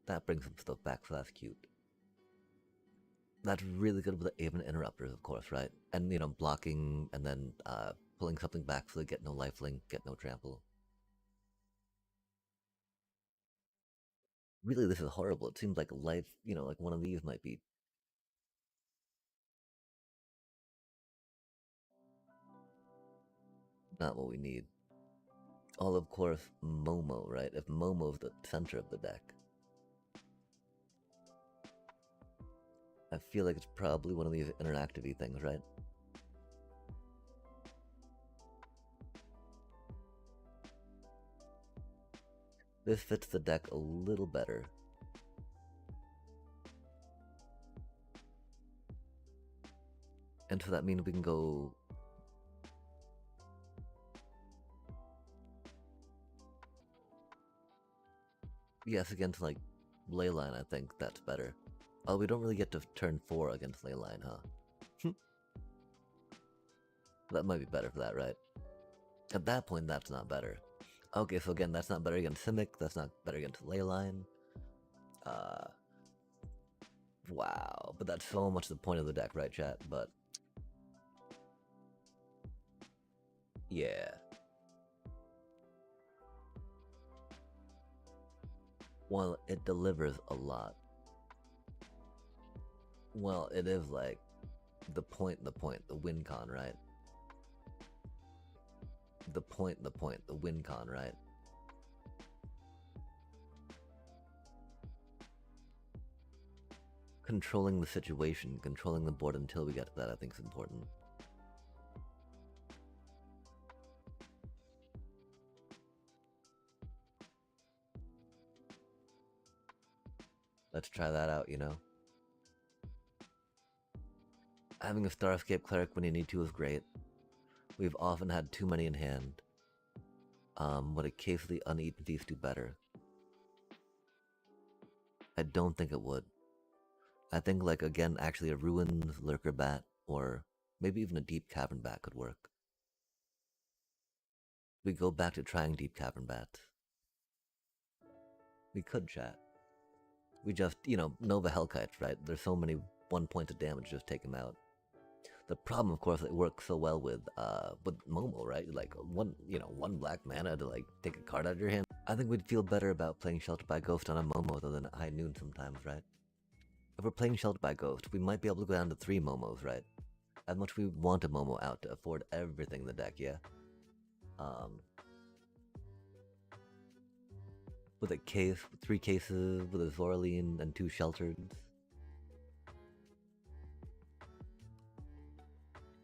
That brings some stuff back, so that's cute. That's really good with the Aven Interrupters, of course, right? And, you know, blocking and then pulling something back so they get no lifelink, get no trample. Really, this is horrible. It seems like life, you know, like one of these might be. Not what we need. All, of course, Momo, right? If Momo's the center of the deck. I feel like it's probably one of these interactive-y things, right? This fits the deck a little better. And so that means we can go... Yes, against like Leyline, I think that's better. Oh, we don't really get to turn 4 against Leyline, huh? That might be better for that, right? At that point, that's not better. Okay, so again, that's not better against Simic, that's not better against Leyline. Uh, wow, but that's so much the point of the deck, right, chat? But, yeah. Well, it delivers a lot. Well, it is like the win con, right? The win con, right? Controlling the situation, controlling the board until we get to that, I think is important. Let's try that out, you know? Having a Starscape Cleric when you need to is great. We've often had too many in hand. Would a case of the Uneaten Feast do better? I don't think it would. I think, like, again, actually a Ruins Lurker Bat, or maybe even a Deep Cavern Bat could work. We go back to trying Deep Cavern Bats. We could chat. We just, you know, Nova Hellkites, right? There's so many 1 point of damage, just take them out. The problem, of course, it works so well with Momo, right? Like one black mana to like take a card out of your hand. I think we'd feel better about playing Sheltered by Ghost on a Momo than High Noon sometimes, right? If we're playing Sheltered by Ghost, we might be able to go down to 3 Momos, right? As much we want a Momo out to afford everything in the deck, yeah. With a case, 3 cases, with a Zoraline and 2 Sheltered.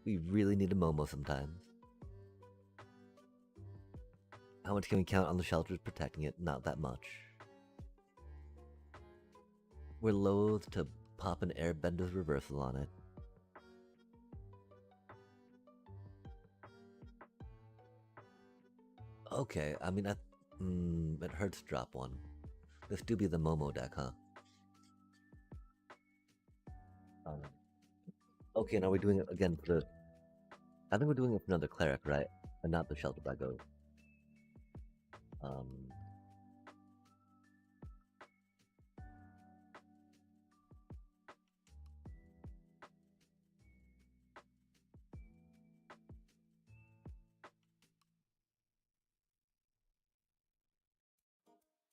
We really need a Momo sometimes. How much can we count on the Shelters protecting it? Not that much. We're loath to pop an Airbender's Reversal on it. Okay, I mean, it hurts to drop one. This do be the Momo deck, huh? Okay, now we're doing it again for the... I think we're doing it for another Cleric, right? And not the Shelter by Ghost.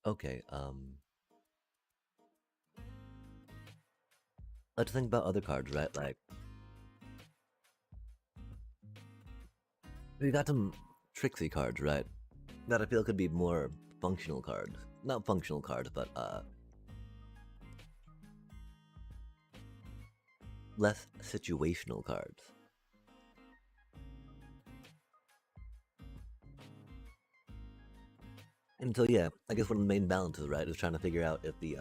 Okay, let's think about other cards, right? Like, we got some Trixie cards, right? That I feel could be more functional cards. Not functional cards, but, less situational cards. And so, yeah, I guess one of the main balances, right, is trying to figure out if the,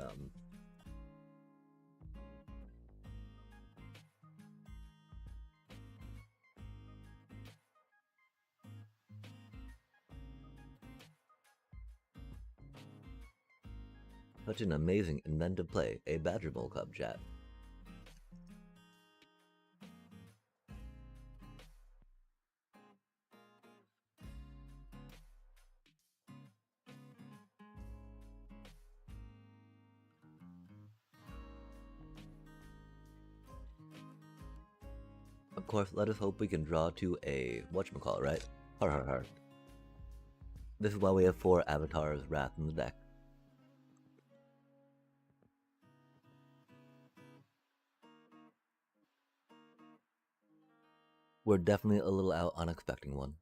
such an amazing, inventive play, a Badger Bowl Club chat. Of course, let us hope we can draw to a whatchamacallit, right? Har har har. This is why we have 4 Avatars Wrath in the deck. We're definitely a little out on expecting one.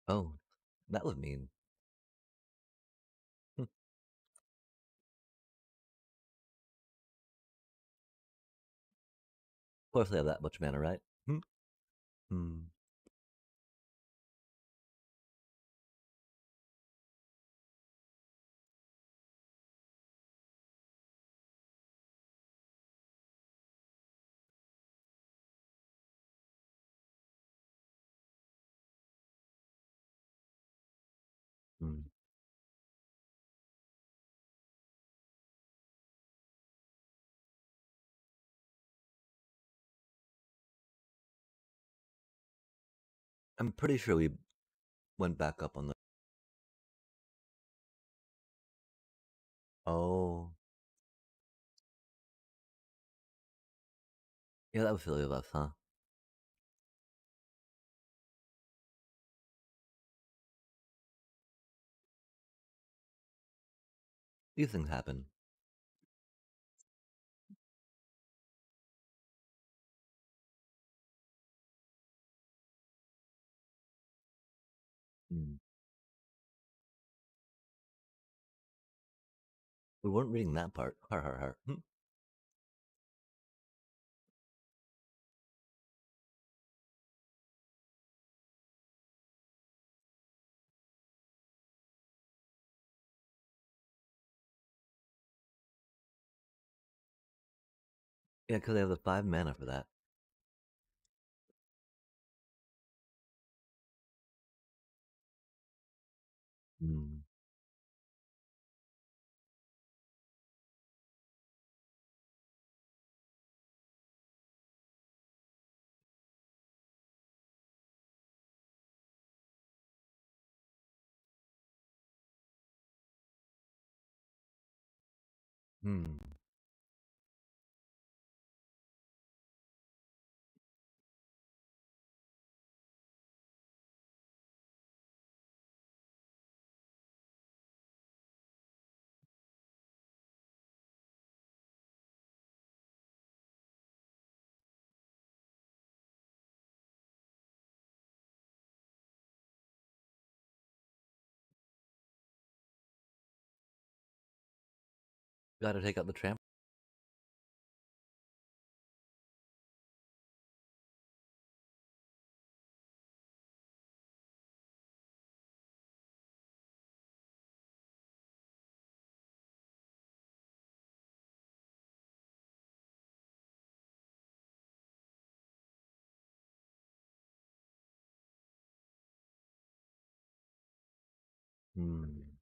Oh, that was mean. Of course they have that much mana, right? Hmm. Hmm. I'm pretty sure we went back up on the. Oh, yeah, that was silly of us, huh? These things happen. Hmm. We weren't reading that part. Har har har. Yeah, because they have the 5 mana for that. Hmm. Hmm. Gotta take out the tramp. Hmm.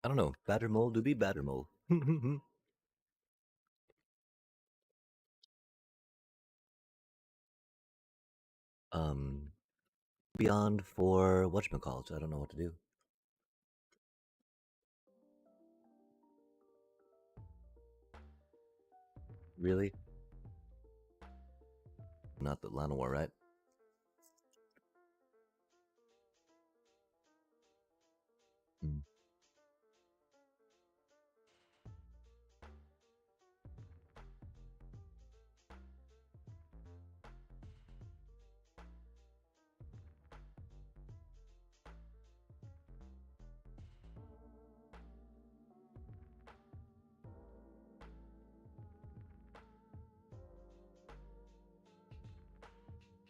I don't know. Batter mole do be batter mole. um, beyond for whatchamacallit, I don't know what to do. Really? Not the Lana War, right? Mm.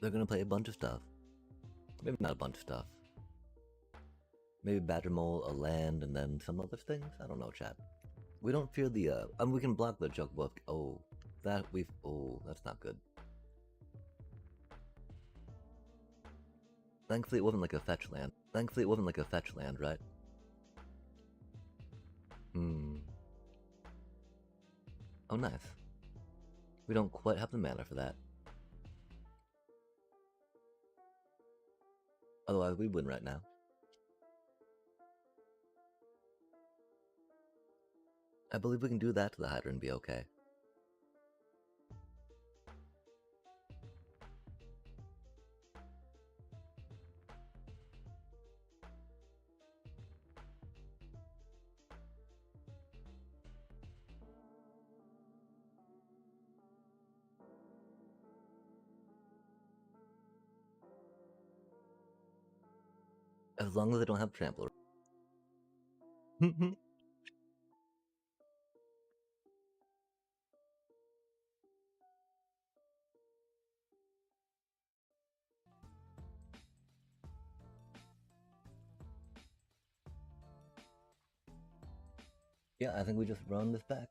They're gonna play a bunch of stuff. Maybe not a bunch of stuff. Maybe batter mole, a land, and then some other things. I don't know, chat. We don't fear the. We can block the joke book. Oh, that we've. Oh, that's not good. Thankfully, it wasn't like a fetch land. Thankfully, it wasn't like a fetch land, right? Hmm. Oh, nice. We don't quite have the mana for that. Otherwise, we win right now. I believe we can do that to the Hydra and be okay. As long as I don't have trample. Yeah, I think we just run this back.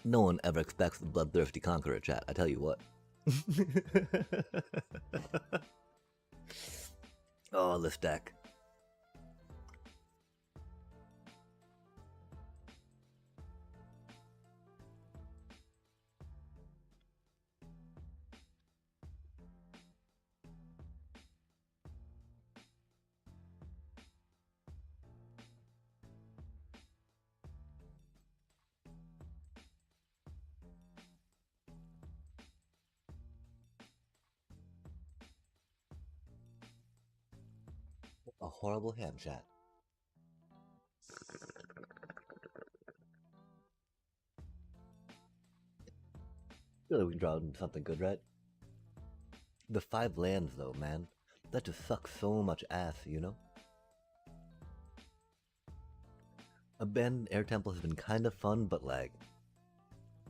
No one ever expects the bloodthirsty conqueror, chat. I tell you what. Oh, this deck. A horrible hand, chat. Really, we can draw something good, right? The 5 lands, though, man. That just sucks so much ass, you know? Abandoned Air Temple has been kind of fun, but like,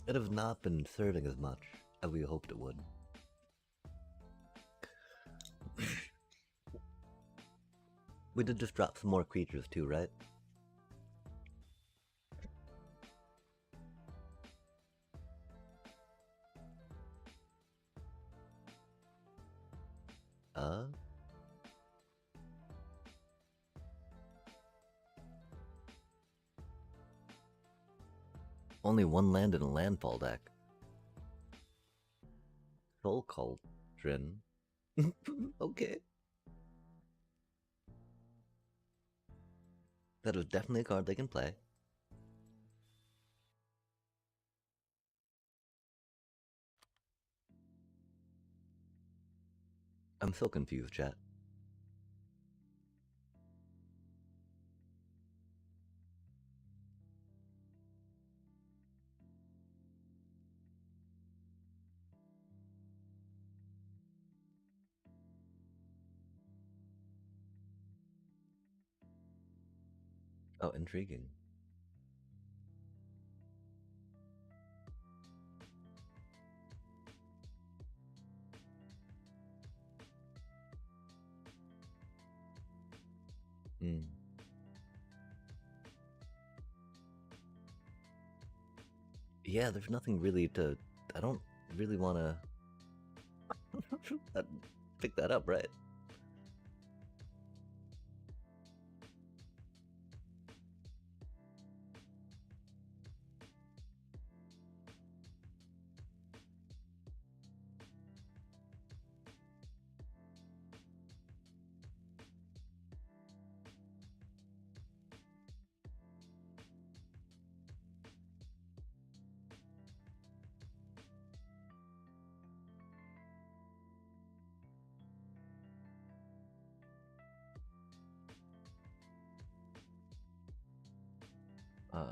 it has not been serving as much as we hoped it would. We did just drop some more creatures too, right? Only 1 land in a landfall deck. Soul Cauldron. Okay. That is definitely a card they can play. I'm so confused, chat. Oh, intriguing. Hmm. Yeah, there's nothing really to... I don't really want to... pick that up, right? Uh...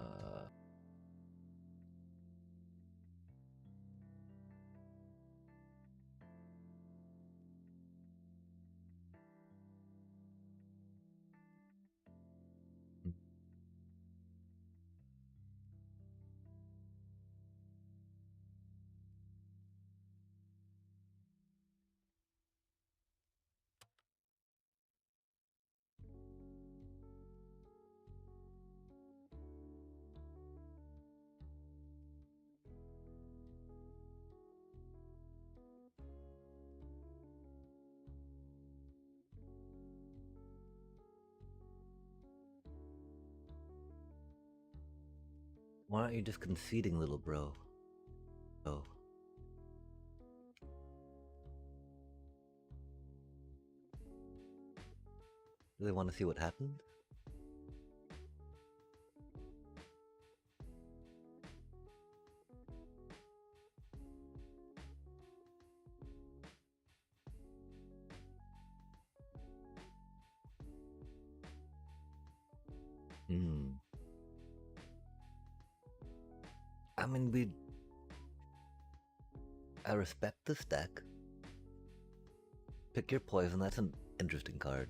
Why aren't you just conceding, little bro? Oh. Do they want to see what happened? I mean, I respect this deck. Pick your poison, that's an interesting card.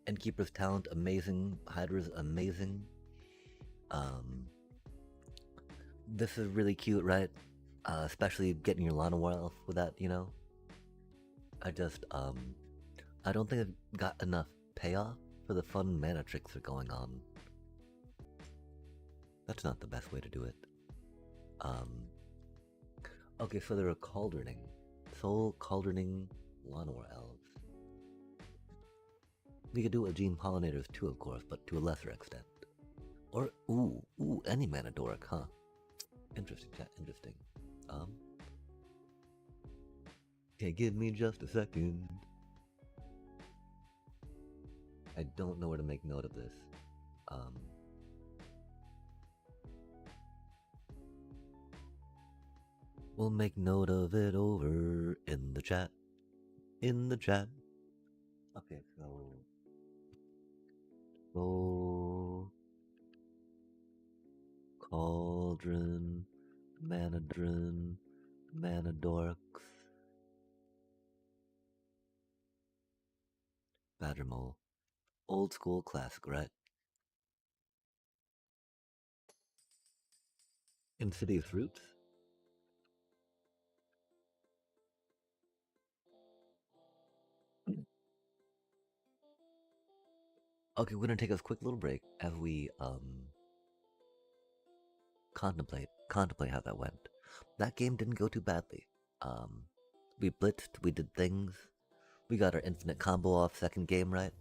Innkeeper's Talent, amazing. Hydra's amazing. This is really cute, right? Especially getting your Llanowar elf with that, you know? I don't think I've got enough payoff for the fun mana tricks that are going on. That's not the best way to do it. Okay, so there are Cauldroning. Soul Cauldroning Llanowar elves. We could do it with Gene Pollinators too, of course, but to a lesser extent. Or, ooh, any mana dork, huh? Interesting, chat, interesting. Okay, give me just a second. I don't know where to make note of this. We'll make note of it over in the chat. In the chat. Okay, so Cauldron, Manadrin, Manadorks, Badgermole. Old school classic, right? Insidious Roots? Okay, we're gonna take a quick little break as we contemplate how that went. That game didn't go too badly. We blitzed, we did things, we got our infinite combo off second game, right?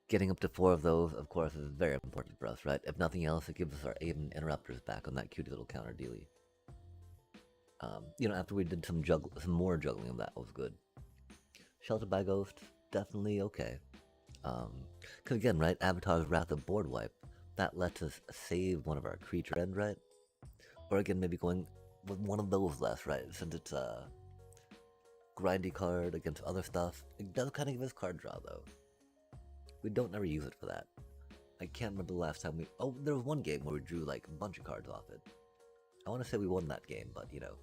Getting up to 4 of those, of course, is very important for us, right? If nothing else, it gives us our Aiden interrupters back on that cute little counter dealy. You know, after we did some more juggling of that, was good. Sheltered by Ghost, definitely okay. Because again, right, Avatar's Wrath of Board Wipe, that lets us save one of our creature end, right? Or again, maybe going with one of those less, right? Since it's a grindy card against other stuff, it does kind of give us card draw, though. We don't ever use it for that. I can't remember the last time we... Oh, there was one game where we drew, like, a bunch of cards off it. I want to say we won that game, but, you know,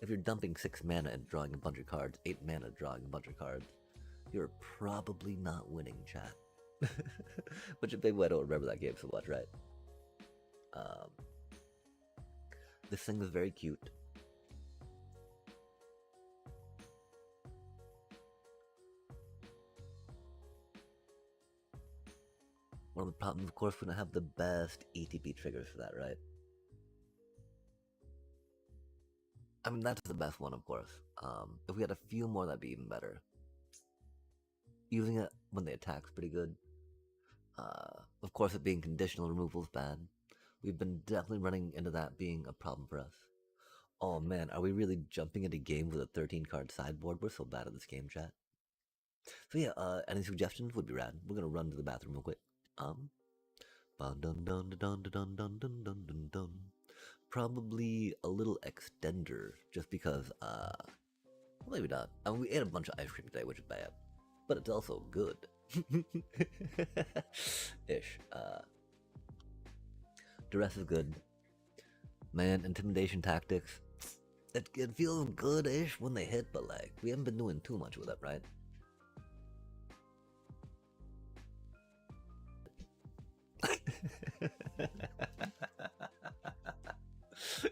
if you're dumping 6 mana and drawing a bunch of cards, 8 mana drawing a bunch of cards, you're probably not winning, chat. Which is maybe I don't remember that game so much, right? This thing is very cute. One of the problems, of course, we don't have the best ETP triggers for that, right? I mean, that's the best one, of course. If we had a few more, that'd be even better. Using it when they attack's pretty good. Of course, it being conditional removal is bad. We've been definitely running into that being a problem for us. Oh man, are we really jumping into game with a 13-card sideboard? We're so bad at this game, chat. So yeah, any suggestions would be rad. We're gonna run to the bathroom real quick. Probably a little extender, just because, maybe not. I mean, we ate a bunch of ice cream today, which is bad, but it's also good. Ish. Duress is good. Man, intimidation tactics. It feels good-ish when they hit, but like, we haven't been doing too much with it, right?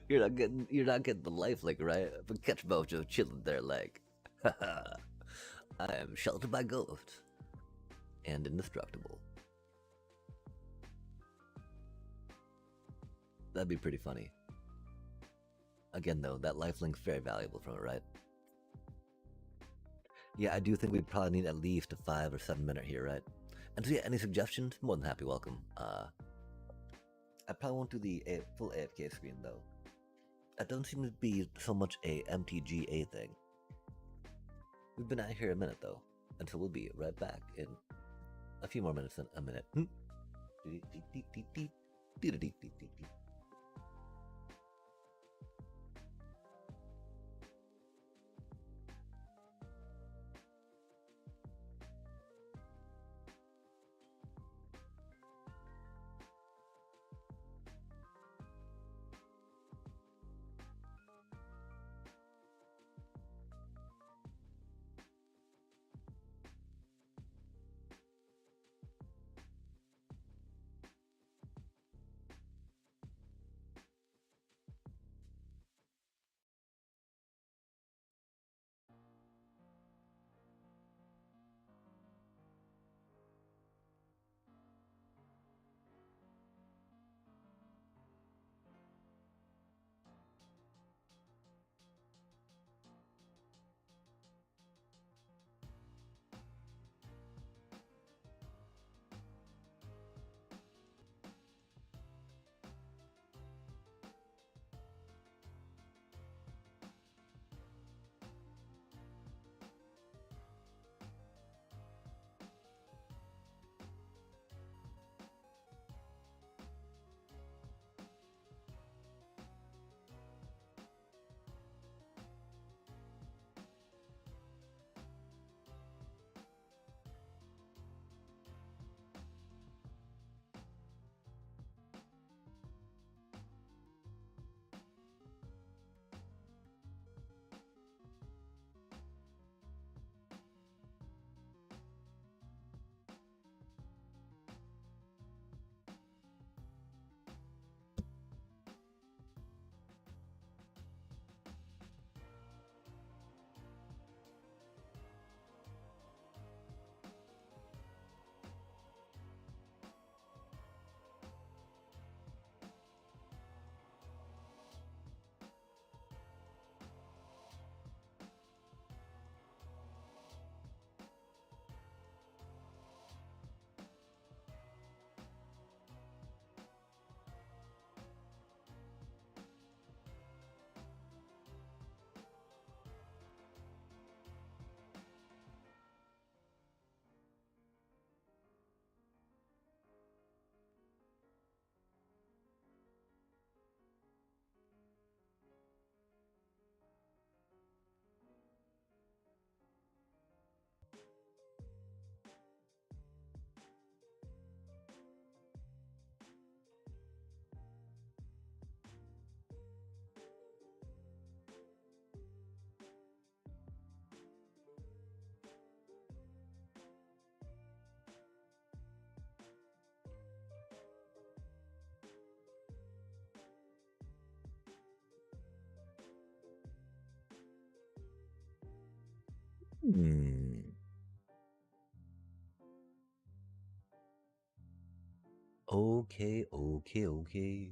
You're not getting the lifelink, right? But catch both just chilling there like, I am sheltered by ghosts and indestructible. That'd be pretty funny. Again, though, that lifelink's very valuable from it, right? Yeah, I do think we probably need at least a 5 or 7 minute here, right? And so yeah, any suggestions? More than happy, welcome. I probably won't do the full AFK screen though. That doesn't seem to be so much a MTGA thing. We've been out here a minute though, and so we'll be right back in a few more minutes than a minute. Hmm. Okay, okay, okay.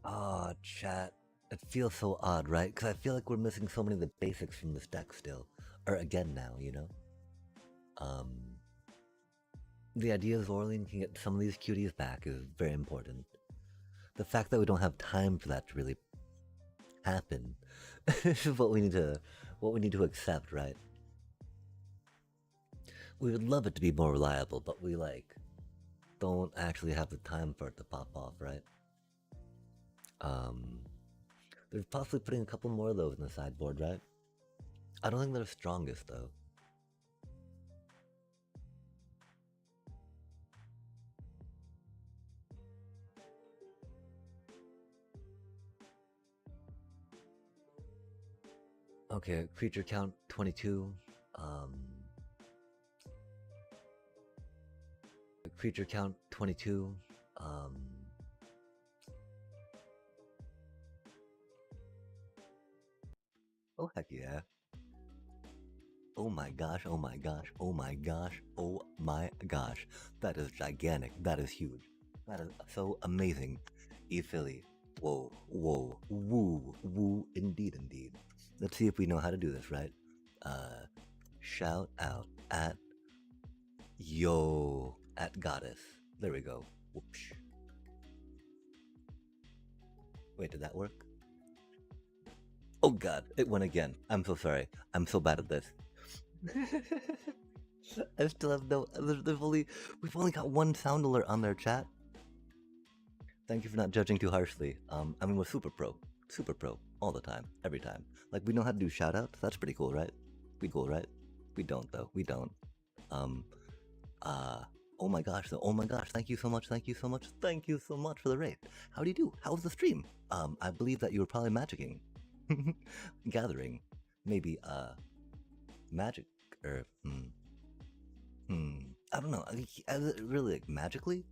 Ah, chat. It feels so odd, right? Because I feel like we're missing so many of the basics from this deck still. Or again now, you know? Um, the idea of Orlean can get some of these cuties back is very important. The fact that we don't have time for that to really happen is what we need to accept, right? We would love it to be more reliable, but we like don't actually have the time for it to pop off, right? Um, they're possibly putting a couple more of those in the sideboard, right? I don't think they're strongest though. Okay, creature count 22. Um, creature count 22. Um, oh heck yeah. Oh my gosh, oh my gosh, oh my gosh, oh my gosh. That is gigantic. That is huge. That is so amazing. E-Philly. Whoa, whoa, woo, woo, indeed, indeed. Let's see if we know how to do this, right? Uh, shout out at yo at goddess. There we go. Whoosh. Wait, did that work? Oh god, it went again. I'm so sorry. I'm so bad at this. I still have no. We've only got one sound alert on their chat. Thank you for not judging too harshly. I mean, we're super pro, all the time, every time. Like we know how to do shoutouts. That's pretty cool, right? We cool, right? We don't though. We don't. Um. Oh my gosh. Oh my gosh. Thank you so much. Thank you so much. Thank you so much for the raid. How do you do? How was the stream? I believe that you were probably magicking, gathering, maybe magic or I don't know. Really like magically?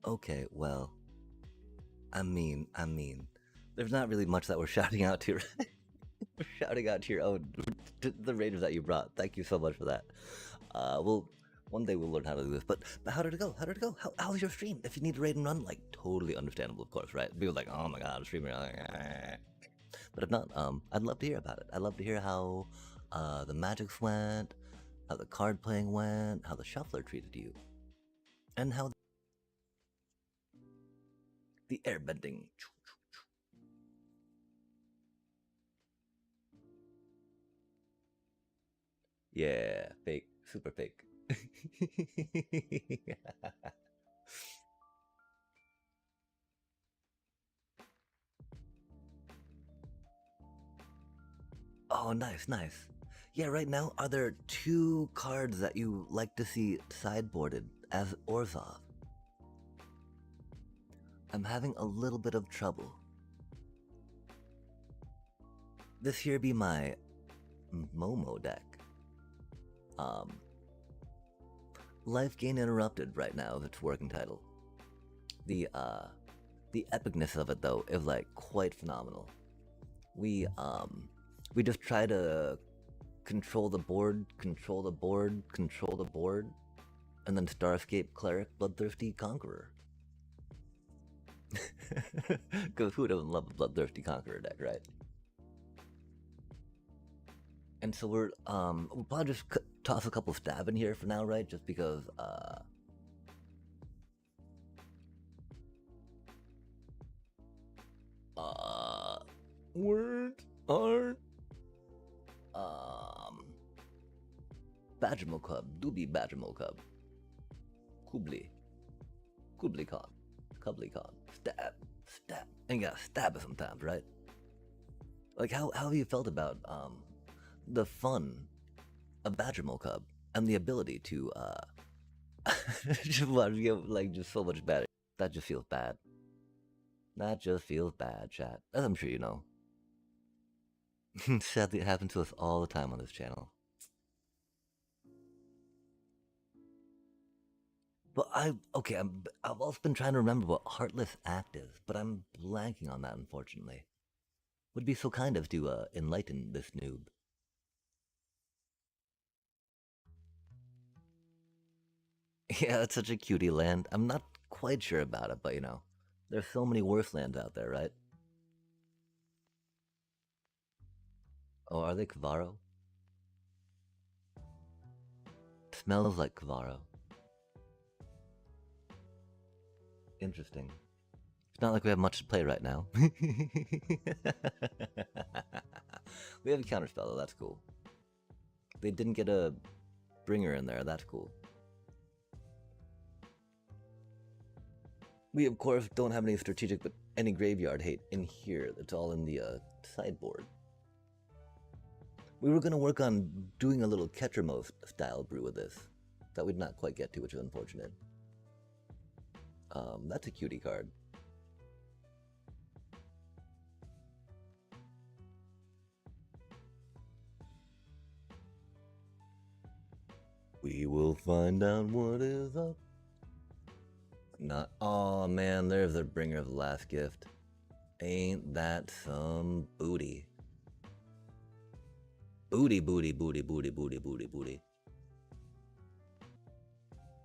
Okay, well, I mean, there's not really much that we're shouting out to. Right? We're shouting out to your own, to the raiders that you brought. Thank you so much for that. We'll one day we'll learn how to do this. But how did it go? How did it go? How was your stream? If you need to raid and run, like totally understandable, of course, right? People like, oh my god, streamer. But if not, I'd love to hear about it. I'd love to hear how the magics went, how the card playing went, how the shuffler treated you, and how the airbending. Yeah, fake, super fake. Oh, nice, nice. Yeah, right now, are there two cards that you like to see sideboarded as Orzhov? I'm having a little bit of trouble. This here be my Momo deck. Um, Life Gain Interrupted right now is its working title. The epicness of it though is like quite phenomenal. We just try to control the board, control the board, control the board, and then Starscape Cleric Bloodthirsty Conqueror. Because who doesn't love a Bloodthirsty Conqueror deck, right? And so we'll probably just toss a couple stab in here for now, right? Just because weren't aren't Badgermo Cub, Doobie Badgermo Cub, Kubli, Kubli Khan, Kubli Khan, stab, and you gotta stab it sometimes, right? Like how have you felt about the fun of Badgermo Cub and the ability to just get like just so much better. That just feels bad. That just feels bad, chat. As I'm sure you know. Sadly, it happens to us all the time on this channel. But okay, I've also been trying to remember what Heartless Act is, but I'm blanking on that, unfortunately. Would be so kind of to enlighten this noob. Yeah, it's such a cutie land. I'm not quite sure about it, but you know, there's so many worse lands out there, right? Oh, are they Kavaro? Smells like Kavaro. Interesting. It's not like we have much to play right now. We have a counterspell though, that's cool. They didn't get a bringer in there, that's cool. We of course don't have any strategic but any graveyard hate in here. It's all in the sideboard. We were gonna work on doing a little Ketchermo style brew with this that we'd not quite get to, which is unfortunate. That's a cutie card. We will find out what is up. Not. Oh man, there's the bringer of the last gift. Ain't that some booty? Booty, booty, booty, booty, booty, booty, booty.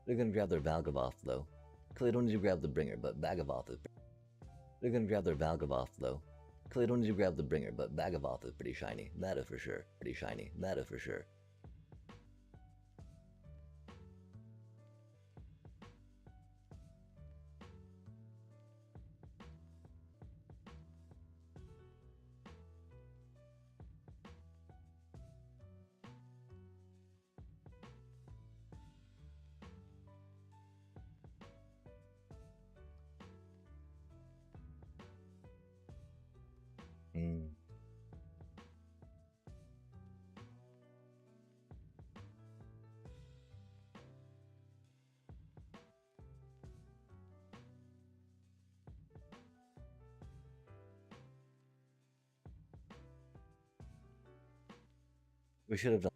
They're gonna grab their Valgavoth though. Cause they don't need to grab the bringer, but Vagavoth is. They're gonna grab their Valgavoth though. Cause they don't need to grab the bringer, but Vagavoth is pretty shiny. That is for sure. Pretty shiny. That is for sure. Mm. We should have done.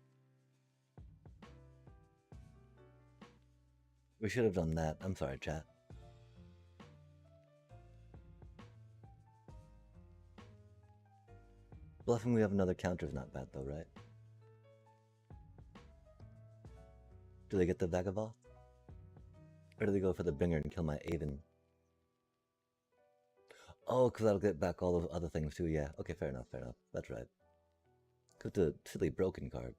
We should have done that. I'm sorry, chat. Bluffing we have another counter is not bad though, right? Do they get the Vagavoth? Or do they go for the bringer and kill my Aven? Oh, because that'll get back all of other things too, yeah. Okay, fair enough, fair enough. That's right. Because the silly broken card.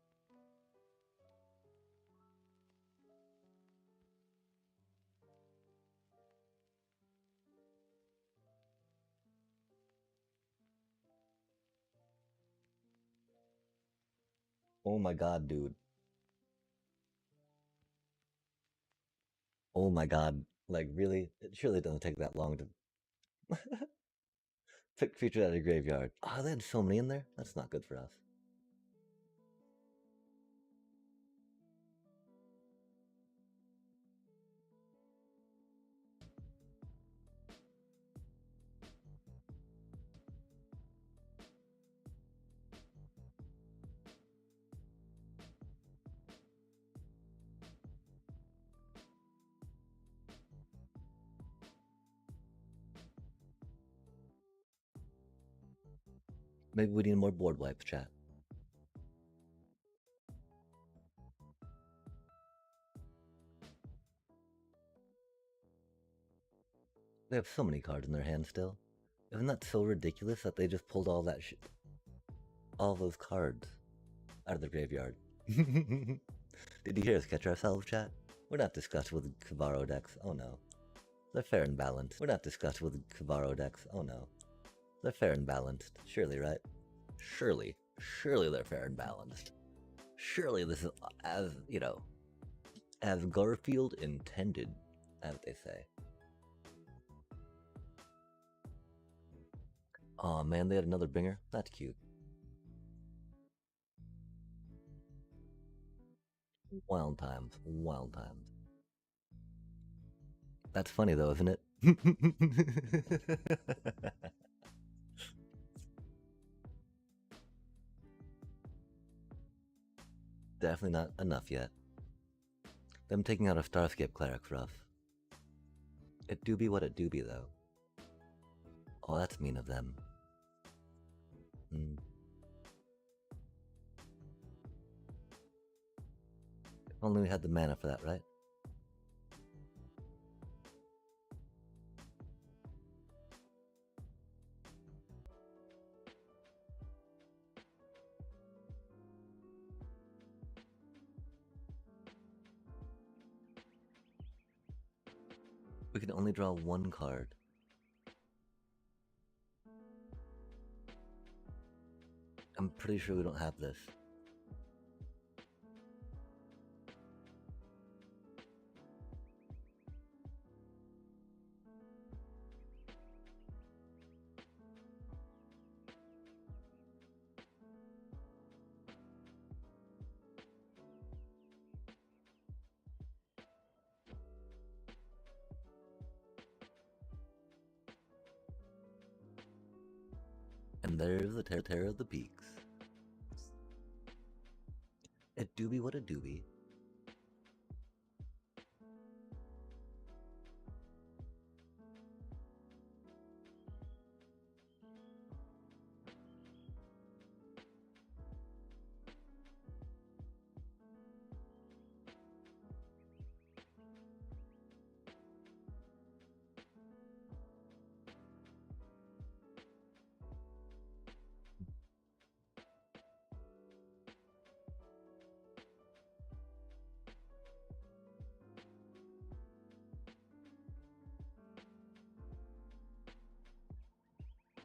Oh my god, dude. Oh my god. Like, really? It surely doesn't take that long to pick creatures out of the graveyard. Oh, they had so many in there? That's not good for us. Maybe we need more board wipes, chat. They have so many cards in their hand still. Isn't that so ridiculous that they just pulled all that shit? All those cards out of the graveyard. Did you hear us catch ourselves, chat? We're not disgusted with Kavaro decks. Oh no. They're fair and balanced. We're not disgusted with Kavaro decks. Oh no. They're fair and balanced. Surely, right? Surely. Surely they're fair and balanced. Surely this is as, you know, as Garfield intended, as they say. Oh man, they had another bringer? That's cute. Wild times. Wild times. That's funny though, isn't it? Definitely not enough yet. Them taking out a Starscape Cleric's rough. It do be what it do be, though. Oh, that's mean of them. If only we had the mana for that, right? We can only draw one card. I'm pretty sure we don't have this. And there's the Terror of the Peaks. It do be what it do be.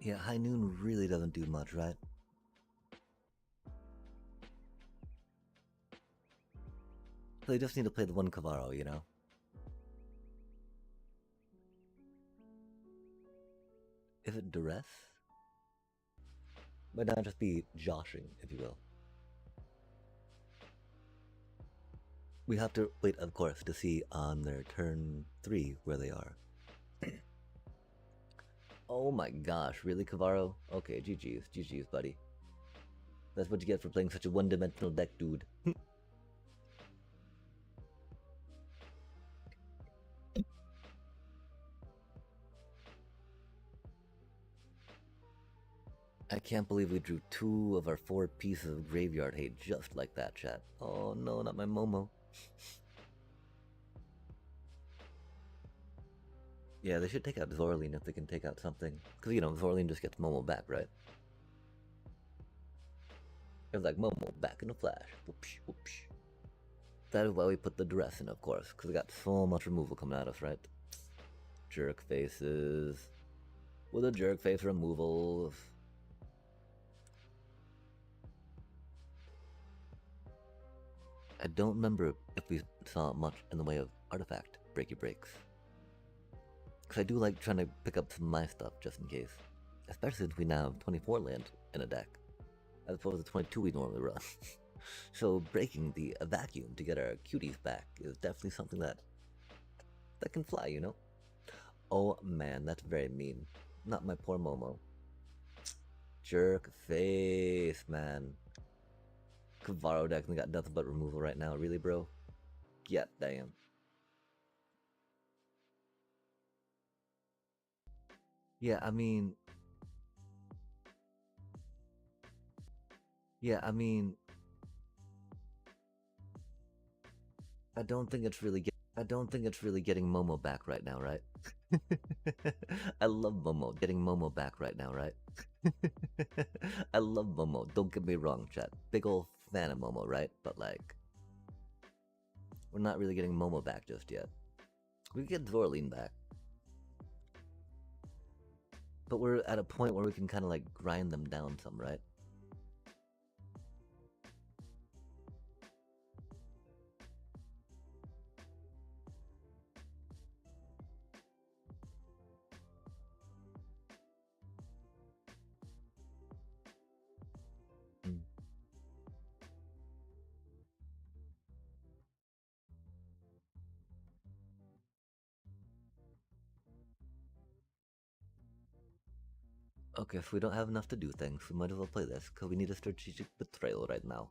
Yeah, High Noon really doesn't do much, right? They just need to play the one Cavaro, you know? Is it duress? Might not just be joshing, if you will. We have to wait, of course, to see on their turn 3 where they are. Oh my gosh, really, Cavaro? Okay, GG's, buddy. That's what you get for playing such a one-dimensional deck, dude. I can't believe we drew 2 of our 4 pieces of graveyard hate just like that, chat. Oh no, not my Momo. Yeah, they should take out Zorline if they can take out something. Because, you know, Zorline just gets Momo back, right? It's like Momo back in a flash. Whoopsh, whoopsh. That is why we put the dress in, of course, because we got so much removal coming at us, right? Jerk faces. With a jerk face removal. I don't remember if we saw much in the way of artifact breaky breaks. Because I do like trying to pick up some of my stuff just in case. Especially since we now have 24 land in a deck, as opposed to 22 we normally run. So breaking the vacuum to get our cuties back is definitely something that can fly, you know? Oh man, that's very mean. Not my poor Momo. Jerk face, man. Cavaro deck got nothing but removal right now, really, bro? Yeah, damn. Yeah, I mean... I don't think it's really getting Momo back right now, right? I love Momo. Getting Momo back right now, right? I love Momo. Don't get me wrong, chat. Big ol' fan of Momo, right? But like, we're not really getting Momo back just yet. We can get Zorline back, but we're at a point where we can kind of like grind them down some, right? Okay, if we don't have enough to do things, we might as well play this, because we need a strategic betrayal right now.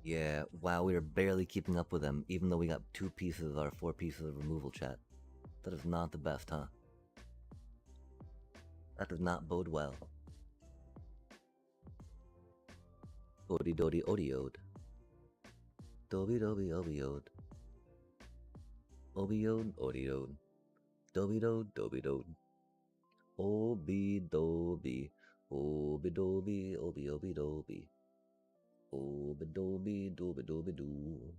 Yeah, wow, we are barely keeping up with them, even though we got 2 pieces of our 4 pieces of removal, chat. That is not the best, huh? That does not bode well. Odi dodi odiode. Dobi dobi obiode. Obiode odiode. Dobi do dobi do. Obi dobi. Obi dobi obi obi dobi. Obi dobi dobi dobi doo.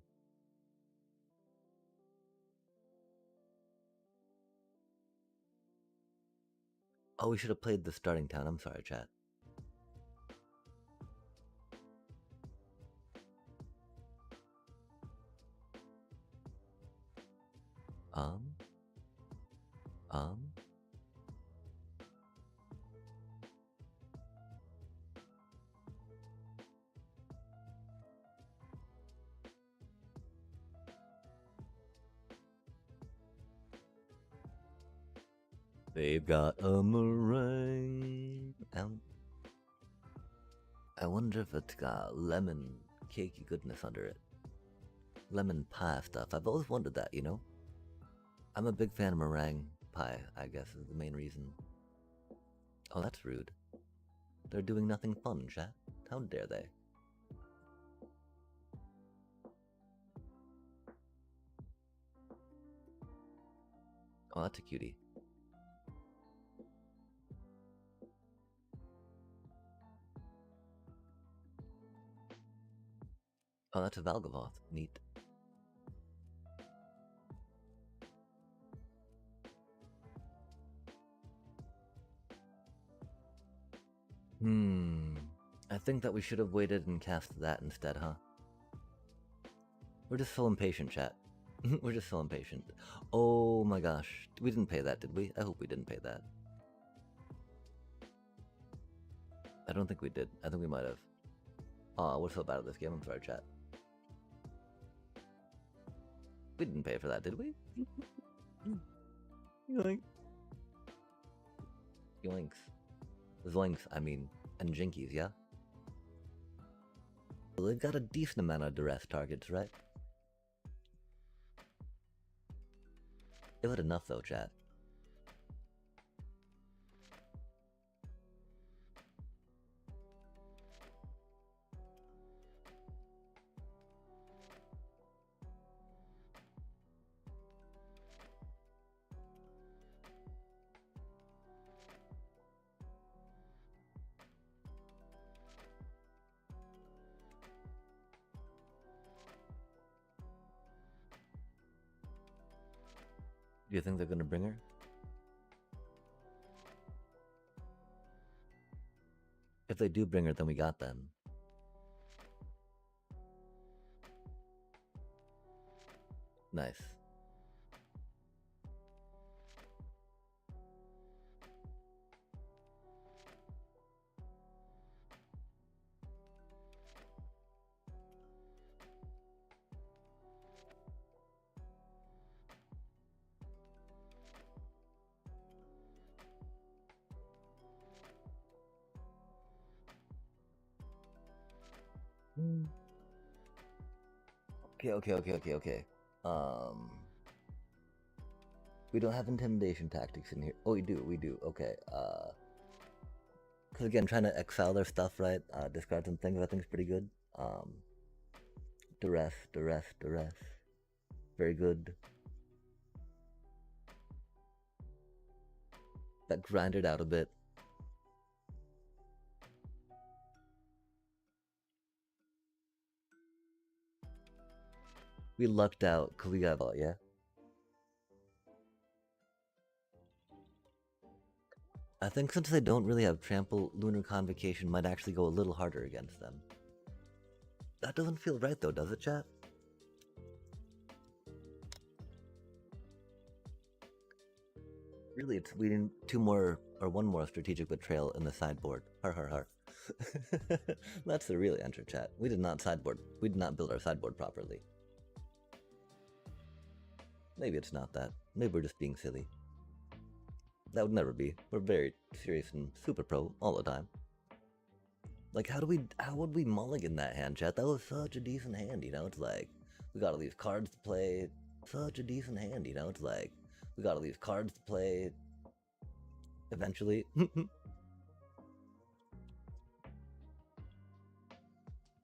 Oh, we should have played the starting town. I'm sorry, chat. Um. They've got a meringue. I wonder if it's got lemon cakey goodness under it. Lemon pie stuff. I've always wondered that, you know? I'm a big fan of meringue pie, I guess, is the main reason. Oh, that's rude. They're doing nothing fun, chat. How dare they? Oh, that's a cutie. Oh, that's a Valgavoth. Neat. I think that we should have waited and cast that instead, huh? We're just so impatient, chat. We're just so impatient. Oh my gosh. We didn't pay that, did we? I hope we didn't pay that. I don't think we did. I think we might have. Aw, we're so bad at this game. I'm sorry, chat. We didn't pay for that, did we? Yoink. Yoinks. Zoinks, I mean. And jinkies, yeah? Well, they've got a decent amount of duress targets, right? They've had enough, though, chat. Do you think they're gonna bring her? If they do bring her, then we got them. Nice. Okay. We don't have intimidation tactics in here. Oh, we do. Okay. Because again, trying to excel their stuff, right? Discard some things I think is pretty good. Duress. Very good. That grinded out a bit. We lucked out because we got yeah. I think since they don't really have trample, Lunar Convocation might actually go a little harder against them. That doesn't feel right though, does it, chat? Really, it's we need 2 more or 1 more strategic betrayal in the sideboard. Har. That's the real answer, chat. We did not sideboard. We did not build our sideboard properly. Maybe it's not that. Maybe we're just being silly. That would never be. We're very serious and super pro all the time. Like, how would we mulligan that hand, chat? That was such a decent hand, you know? It's like, we got all these cards to play. Such a decent hand, you know? It's like, we got all these cards to play. Eventually.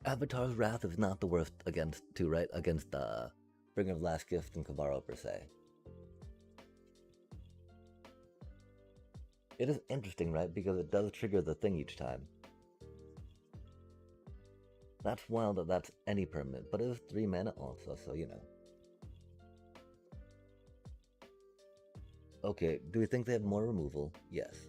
Avatar's Wrath is not the worst against two, right? Against Bringer of Last Gift and Kavaro per se. It is interesting, right? Because it does trigger the thing each time. That's wild that that's any permanent, but it is 3 mana also, so you know. Okay, do we think they have more removal? Yes.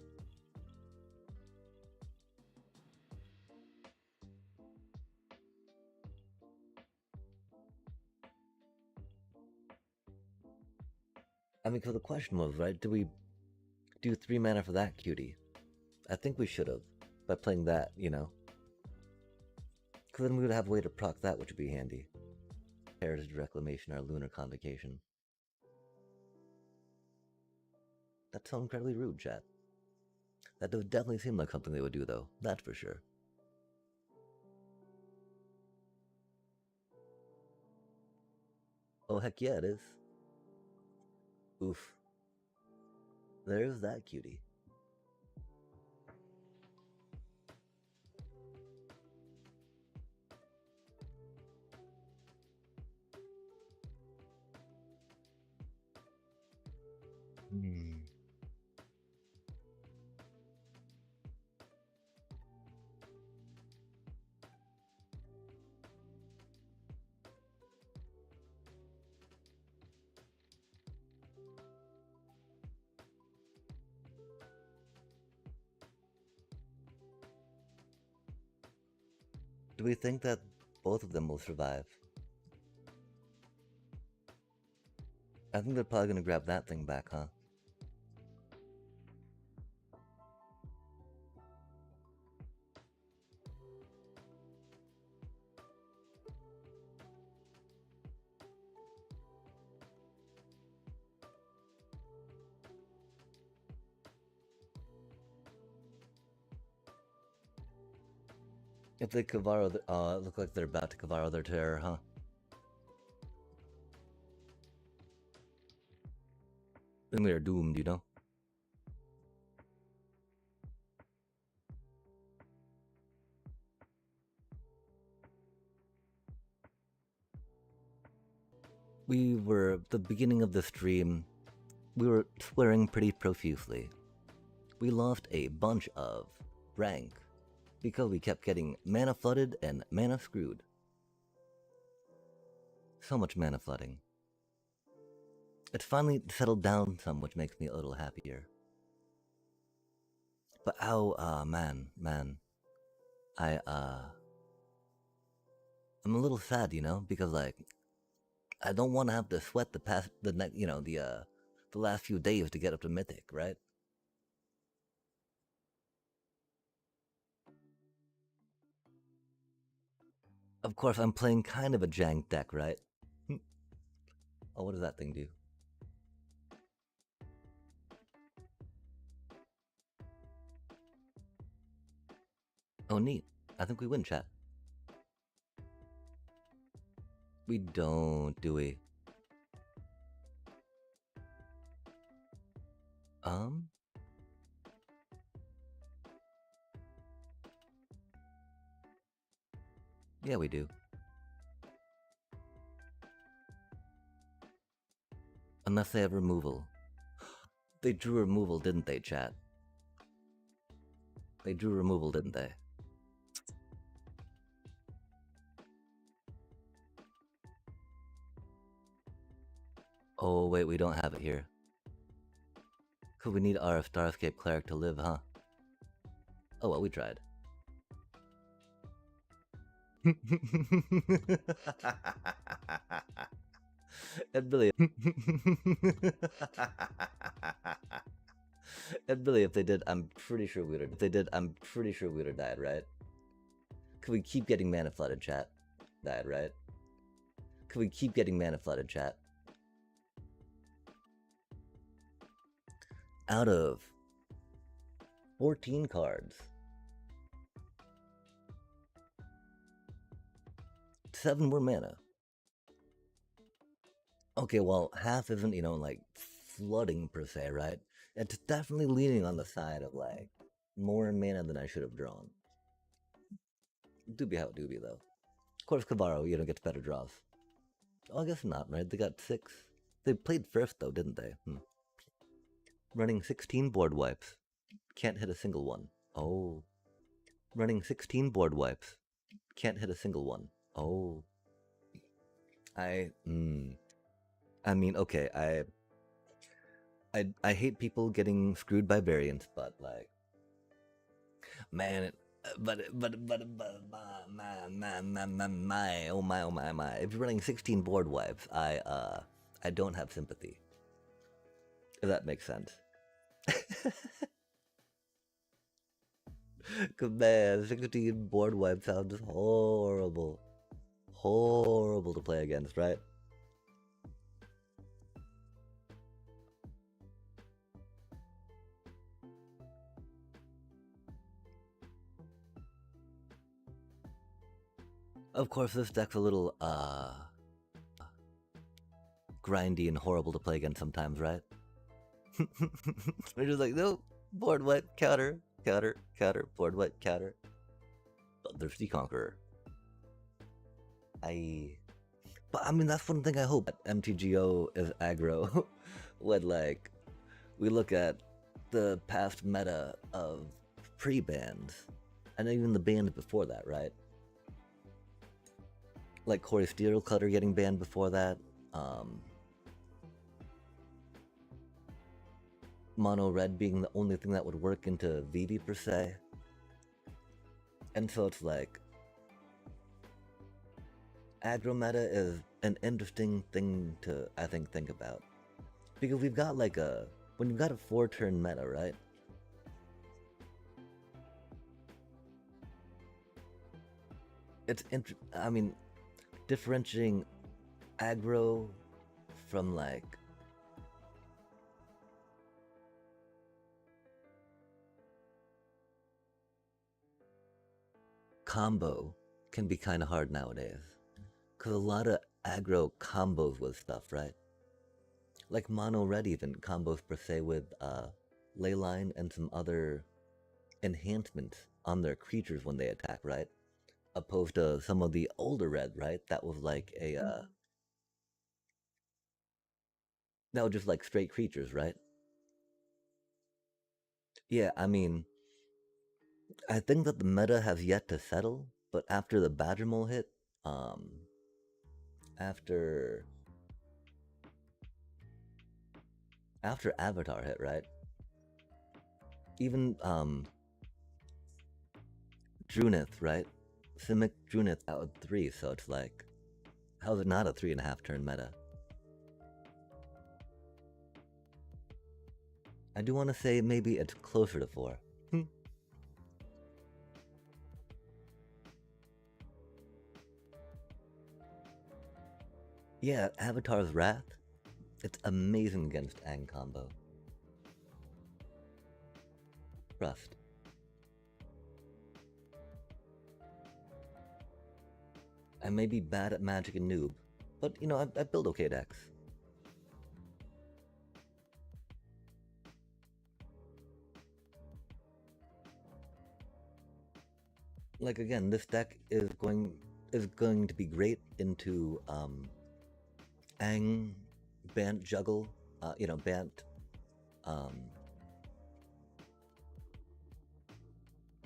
I mean, because the question was, right, do we do 3 mana for that cutie? I think we should have, by playing that, you know. Because then we would have a way to proc that, which would be handy. Heritage Reclamation or Lunar Convocation. That's so incredibly rude, chat. That does definitely seem like something they would do, though. That's for sure. Oh, heck yeah, it is. Oof. There's that cutie. Do we think that both of them will survive? I think they're probably gonna grab that thing back, huh? If they Kavaro, look like they're about to Kavaro their terror, huh? Then we are doomed, you know? We were, at the beginning of the stream, we were swearing pretty profusely. We lost a bunch of rank because we kept getting mana flooded and mana screwed. So much mana flooding. It's finally settled down some, which makes me a little happier. But man. I'm a little sad, you know, because like, I don't want to have to sweat the last few days to get up to Mythic, right? Of course, I'm playing kind of a jank deck, right? Oh, what does that thing do? Oh, neat. I think we win, chat. We don't, do we? Yeah, we do. Unless they have removal. They drew removal, didn't they, chat? They drew removal, didn't they? Oh, wait, we don't have it here. Cause we need our Starscape Cleric to live, huh? Oh, well, we tried. And really, if they did, I'm pretty sure we would have. If they did, I'm pretty sure we would have died, right? Could we keep getting mana flooded, chat? Died, right? Could we keep getting mana flooded, chat? Out of 14 cards, 7 more mana. Okay, well, half isn't, like, flooding per se, right? It's definitely leaning on the side of, like, more mana than I should have drawn. Doobie how doobie, though. Of course, Cabarro, gets better draws. Oh, I guess not, right? They got 6. They played first, though, didn't they? Running 16 board wipes. Can't hit a single one. Oh. Running 16 board wipes. Can't hit a single one. Oh. I mean, okay, I hate people getting screwed by variants, but like, man, my, oh my. If you're running 16 board wipes, I don't have sympathy. If that makes sense. Cause man, 16 board wipes sounds horrible. Horrible to play against, right? Of course, this deck's a little, grindy and horrible to play against sometimes, right? We're just like, no, board wipe, counter, board wipe, counter. Bloodthirsty Conqueror. But I mean, that's one thing I hope that MTGO is aggro when, like, we look at the past meta of pre-bans, and even the bans before that, right? Like Corey Steelcutter getting banned before that, Mono Red being the only thing that would work into Vivi per se. And so it's like, aggro meta is an interesting thing to, I think about. Because we've got like when you've got a 4-turn meta, right? It's I mean, differentiating aggro from like combo can be kind of hard nowadays. Because a lot of aggro combos with stuff, right? Like Mono Red even combos per se with Leyline and some other enhancements on their creatures when they attack, right? Opposed to some of the older Red, right? That was like that was just like straight creatures, right? Yeah, I mean, I think that the meta has yet to settle, but after the Badgermole hit, after Avatar hit, right? Even Drunith, right? Simic Drunith out of 3, so it's like, how's it not a 3.5 turn meta? I do want to say maybe it's closer to 4. Yeah, Avatar's Wrath. It's amazing against Ang combo. Rust. I may be bad at Magic and Noob, but I build okay decks. Like again, this deck is going to be great into Ang, Bant Juggle, Bant,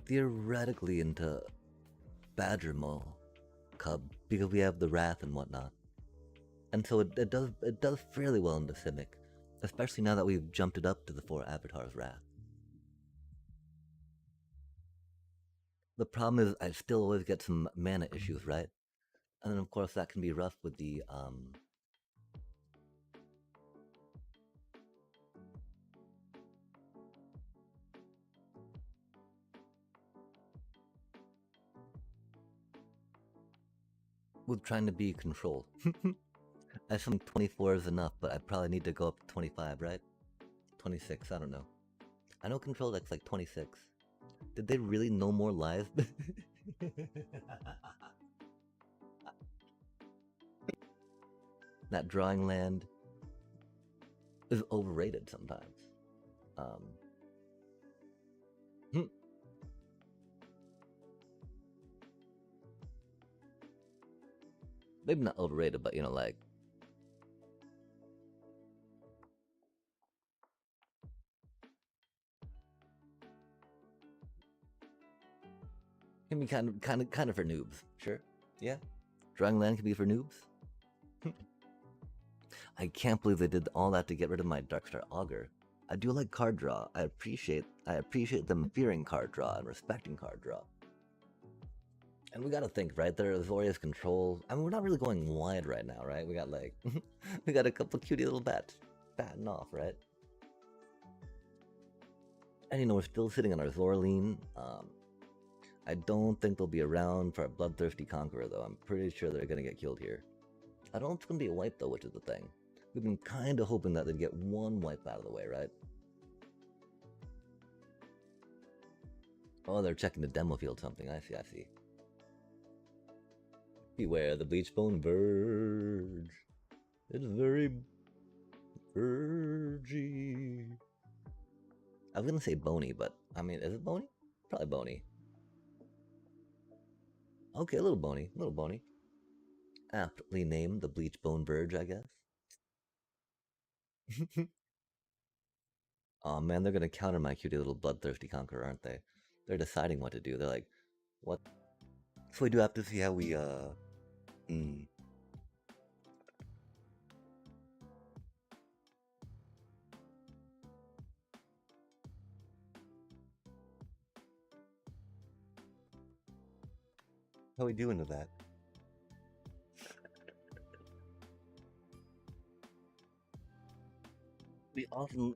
theoretically into Badgermole Cub, because we have the Wrath and whatnot. And so it does fairly well into Simic, especially now that we've jumped it up to the 4 Avatar's Wrath. The problem is I still always get some mana issues, right? And then of course that can be rough with the with trying to be controlled. I think 24 is enough, but I probably need to go up to 25, right? 26, I don't know. I know control deck's like 26. Did they really know more live? that drawing land is overrated sometimes. Hmm. Maybe not overrated, but you know, like can be kind of for noobs. Sure, yeah. Drawing land can be for noobs. I can't believe they did all that to get rid of my Darkstar Augur. I do like card draw. I appreciate them fearing card draw and respecting card draw. And we gotta think, right? There are Azorius control. I mean, we're not really going wide right now, right? We got like, we got a couple cutie little bats batting off, right? And you know, we're still sitting on our Zorleen. I don't think they'll be around for a Bloodthirsty Conqueror, though. I'm pretty sure they're gonna get killed here. I don't know if it's gonna be a wipe, though, which is the thing. We've been kind of hoping that they'd get one wipe out of the way, right? Oh, they're checking the demo field something. I see. Beware the Bleachbone Verge. It's very vergy. I was gonna say bony, but I mean, is it bony? Probably bony. Okay, a little bony, Aptly named the Bleachbone Verge, I guess. Oh man, they're gonna counter my cutie little bloodthirsty conqueror, aren't they? They're deciding what to do. They're like, what? So we do have to see how we how we do into that. We often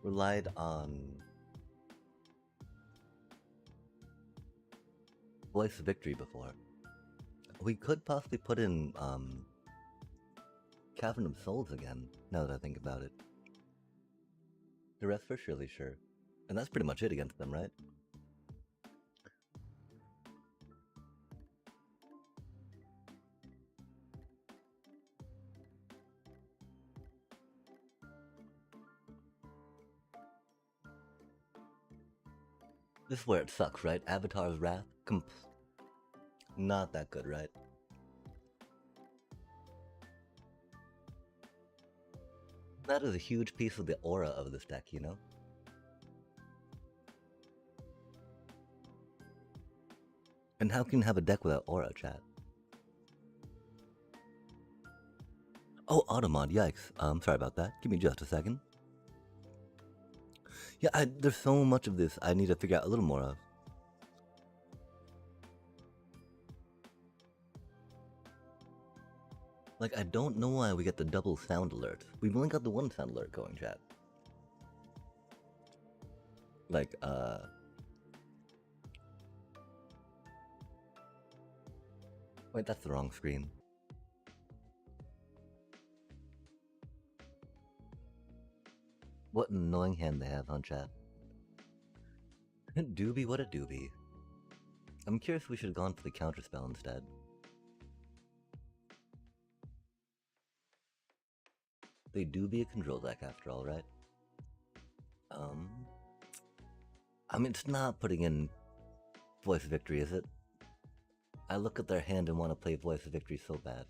relied on Voice of Victory before. We could possibly put in Cavern of Souls again, now that I think about it. The rest for surely sure. And that's pretty much it against them, right? This is where it sucks, right? Avatar's Wrath? Not that good, right? That is a huge piece of the aura of this deck, you know? And how can you have a deck without aura, chat? Oh, Automod, yikes. Sorry about that. Give me just a second. Yeah, there's so much of this I need to figure out a little more of. Like, I don't know why we get the double sound alert. We've only got the one sound alert going, chat. Like, wait, that's the wrong screen. What an annoying hand they have on chat. Doobie, what a doobie. I'm curious if we should have gone for the counterspell instead. They do be a control deck after all, right? I mean, it's not putting in Voice of Victory, is it? I look at their hand and want to play Voice of Victory so bad.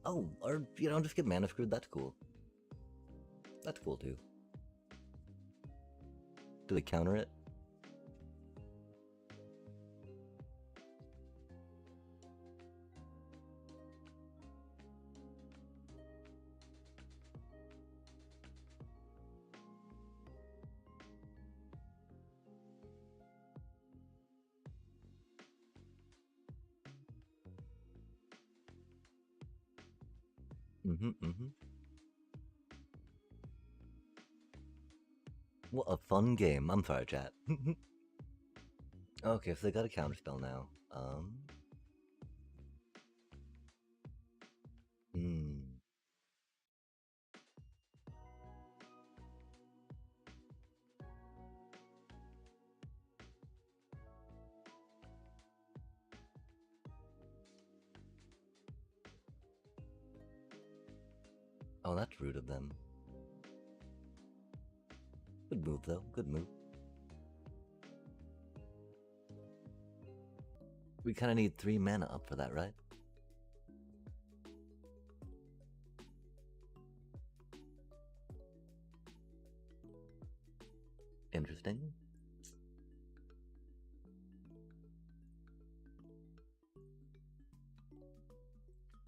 Oh, or, you know, just get mana screwed, that's cool. That's cool too. Do they counter it? What a fun game. I'm sorry, chat. Okay, so they got a counterspell now. Oh, that's rude of them. Good move, though. Good move. We kind of need 3 mana up for that, right? Interesting.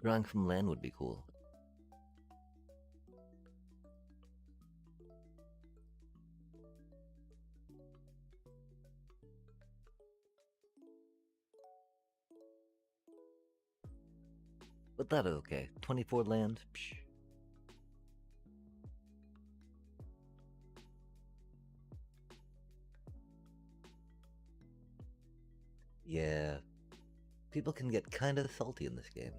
Drawing from land would be cool. But that is okay. 24 land. Psh. Yeah. People can get kind of salty in this game.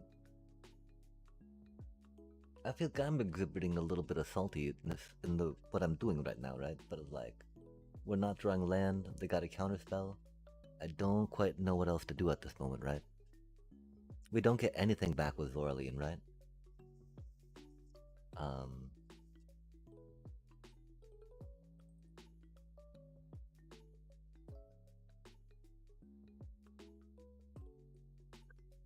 I feel like I'm exhibiting a little bit of saltiness in the what I'm doing right now, right? But it's like, we're not drawing land, they got a counterspell. I don't quite know what else to do at this moment, right? We don't get anything back with Zorlean, right?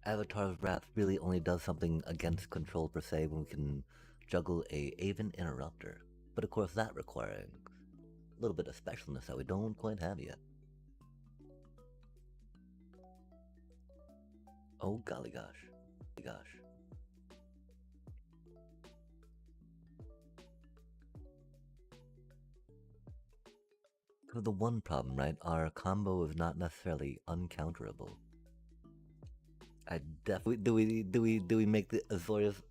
Avatar's Wrath really only does something against control per se when we can juggle a Aven Interrupter. But of course that requiring a little bit of specialness that we don't quite have yet. Oh golly gosh. Gosh. So the one problem, right? Our combo is not necessarily uncounterable. I definitely do we make the Azorius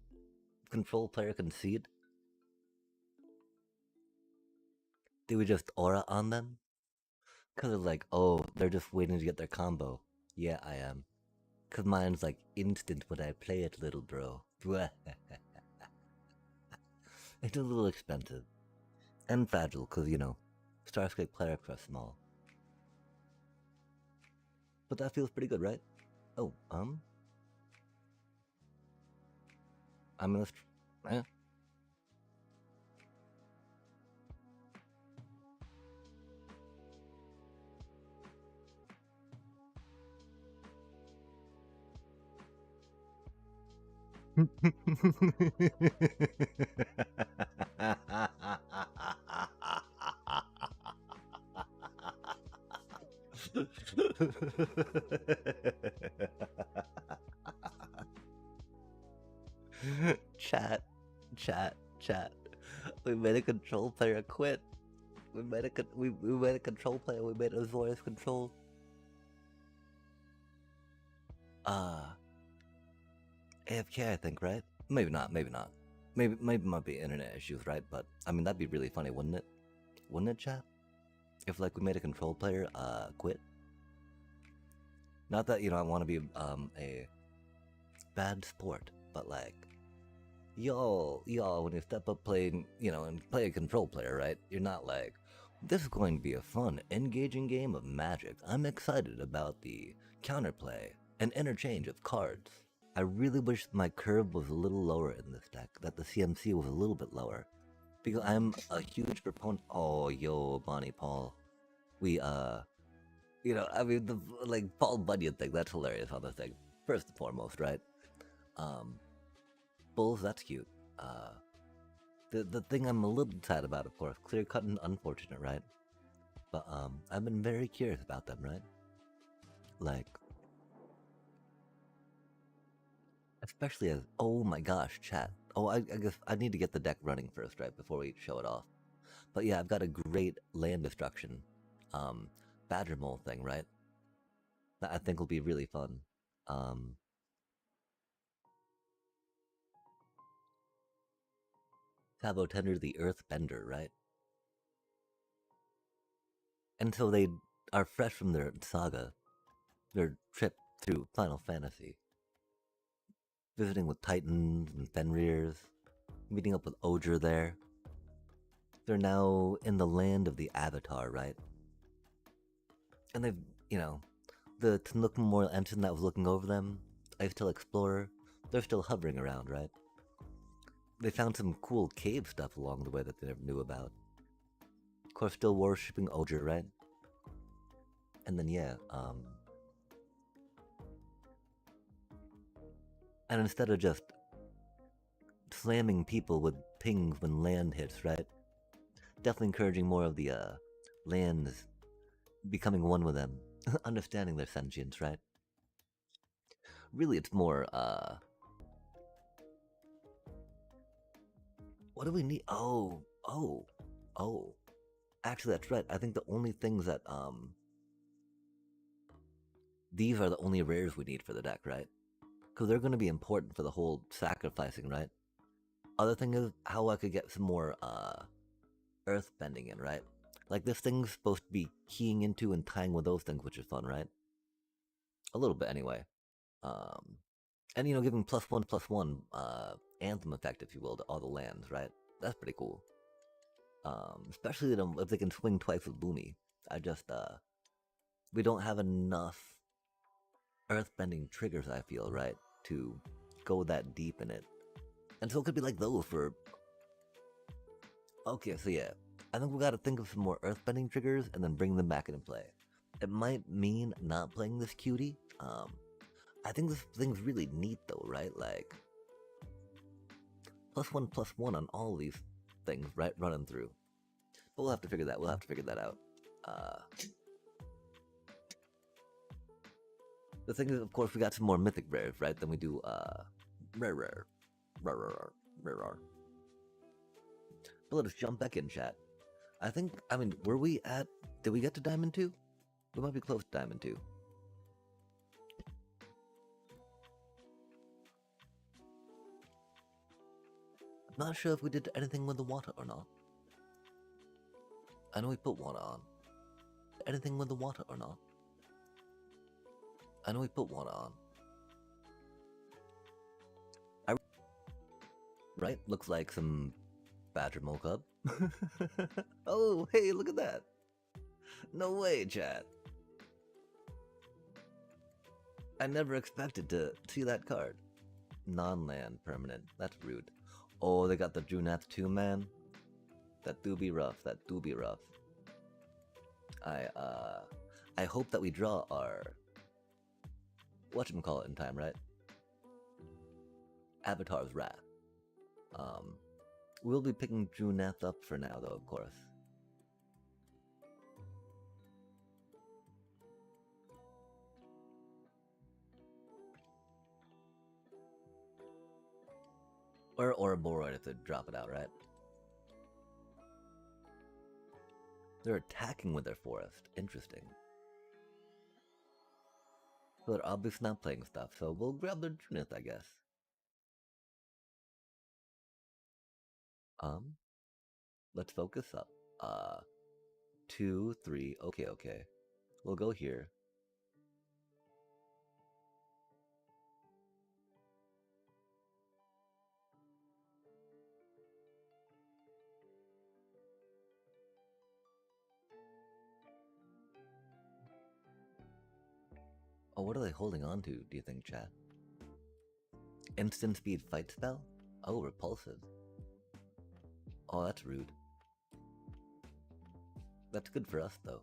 control player concede? Do we just aura on them? Cause it's like, oh, they're just waiting to get their combo. Yeah, I am. Cause mine's like instant when I play it, little bro. It's a little expensive. And fragile, cause you know, Starscape clerics are small. But that feels pretty good, right? Oh, I'm gonna... Chat, chat. We made a control player quit. We made a control player. We made Azorius control. AFK, I think, right? Maybe not. Maybe not. Maybe might be internet issues, right? But I mean, that'd be really funny, wouldn't it? Wouldn't it, chat? If like we made a control player quit. Not that I want to be a bad sport, but like y'all when you step up playing and play a control player, right? You're not like, this is going to be a fun, engaging game of Magic. I'm excited about the counterplay and interchange of cards. I really wish my curve was a little lower in this deck, that the CMC was a little bit lower. Because I'm a huge proponent. Oh, yo, Bonnie Paul. We, I mean, the, like, Paul Bunyan thing, that's hilarious on the thing. First and foremost, right? Bulls, that's cute. The thing I'm a little sad about, of course, clear cut and unfortunate, right? But, I've been very curious about them, right? Like, especially as, oh my gosh, chat. Oh, I guess I need to get the deck running first, right, before we show it off. But yeah, I've got a great land destruction, Badger Mole thing, right? That I think will be really fun. Sabo Tender the Earth Bender, right? And so they are fresh from their saga, their trip through Final Fantasy. Visiting with Titans and Fenrirs, meeting up with Oger there. They're now in the land of the Avatar, right? And they've, the Tanook Memorial Engine that was looking over them, Ice Tail Explorer, they're still hovering around, right? they found some cool cave stuff along the way that they never knew about. Of course, still worshipping Oger, right? And then yeah, and instead of just slamming people with pings when land hits, right? Definitely encouraging more of the lands becoming one with them, understanding their sentience, right? Really, it's more what do we need? Oh. Actually, that's right. I think the only things that these are the only rares we need for the deck, right? Because they're going to be important for the whole sacrificing, right? Other thing is how I could get some more earth bending in, right? Like this thing's supposed to be keying into and tying with those things, which is fun, right? A little bit anyway. Um, and giving +1/+1 anthem effect, if you will, to all the lands, right? That's pretty cool. Especially if they can swing twice with Boomy. I just we don't have enough earthbending triggers, I feel, right, to go that deep in it. And so it could be like those for. Okay, so yeah, I think we gotta think of some more earthbending triggers and then bring them back into play. It might mean not playing this cutie. I think this thing's really neat though, right? Like +1/+1 on all these things, right? Running through. But we'll have to figure that. We'll have to figure that out. The thing is, of course, we got some more mythic rares, right? Than we do rare. But let us jump back in, chat. I mean, were we at? Did we get to Diamond 2? We might be close to Diamond 2. Not sure if we did anything with the water or not. I know we put water on. Anything with the water or not? I know we put water on. Right? Looks like some Badger Mocub. Oh, hey, look at that. No way, chat. I never expected to see that card. Non-land permanent. That's rude. Oh, they got the Junath too, man. That do be rough. That do be rough. I hope that we draw our whatchamacallit in time, right? Avatar's Wrath. We'll be picking Junath up for now, though, of course. Or a Boroid if they drop it out, right? They're attacking with their forest. Interesting. So they're obviously not playing stuff, so we'll grab their Junith, I guess. Let's focus up. 2, 3, okay. We'll go here. Oh, what are they holding on to, do you think, chat? Instant speed fight spell? Oh, repulsive. Oh, that's rude. That's good for us, though.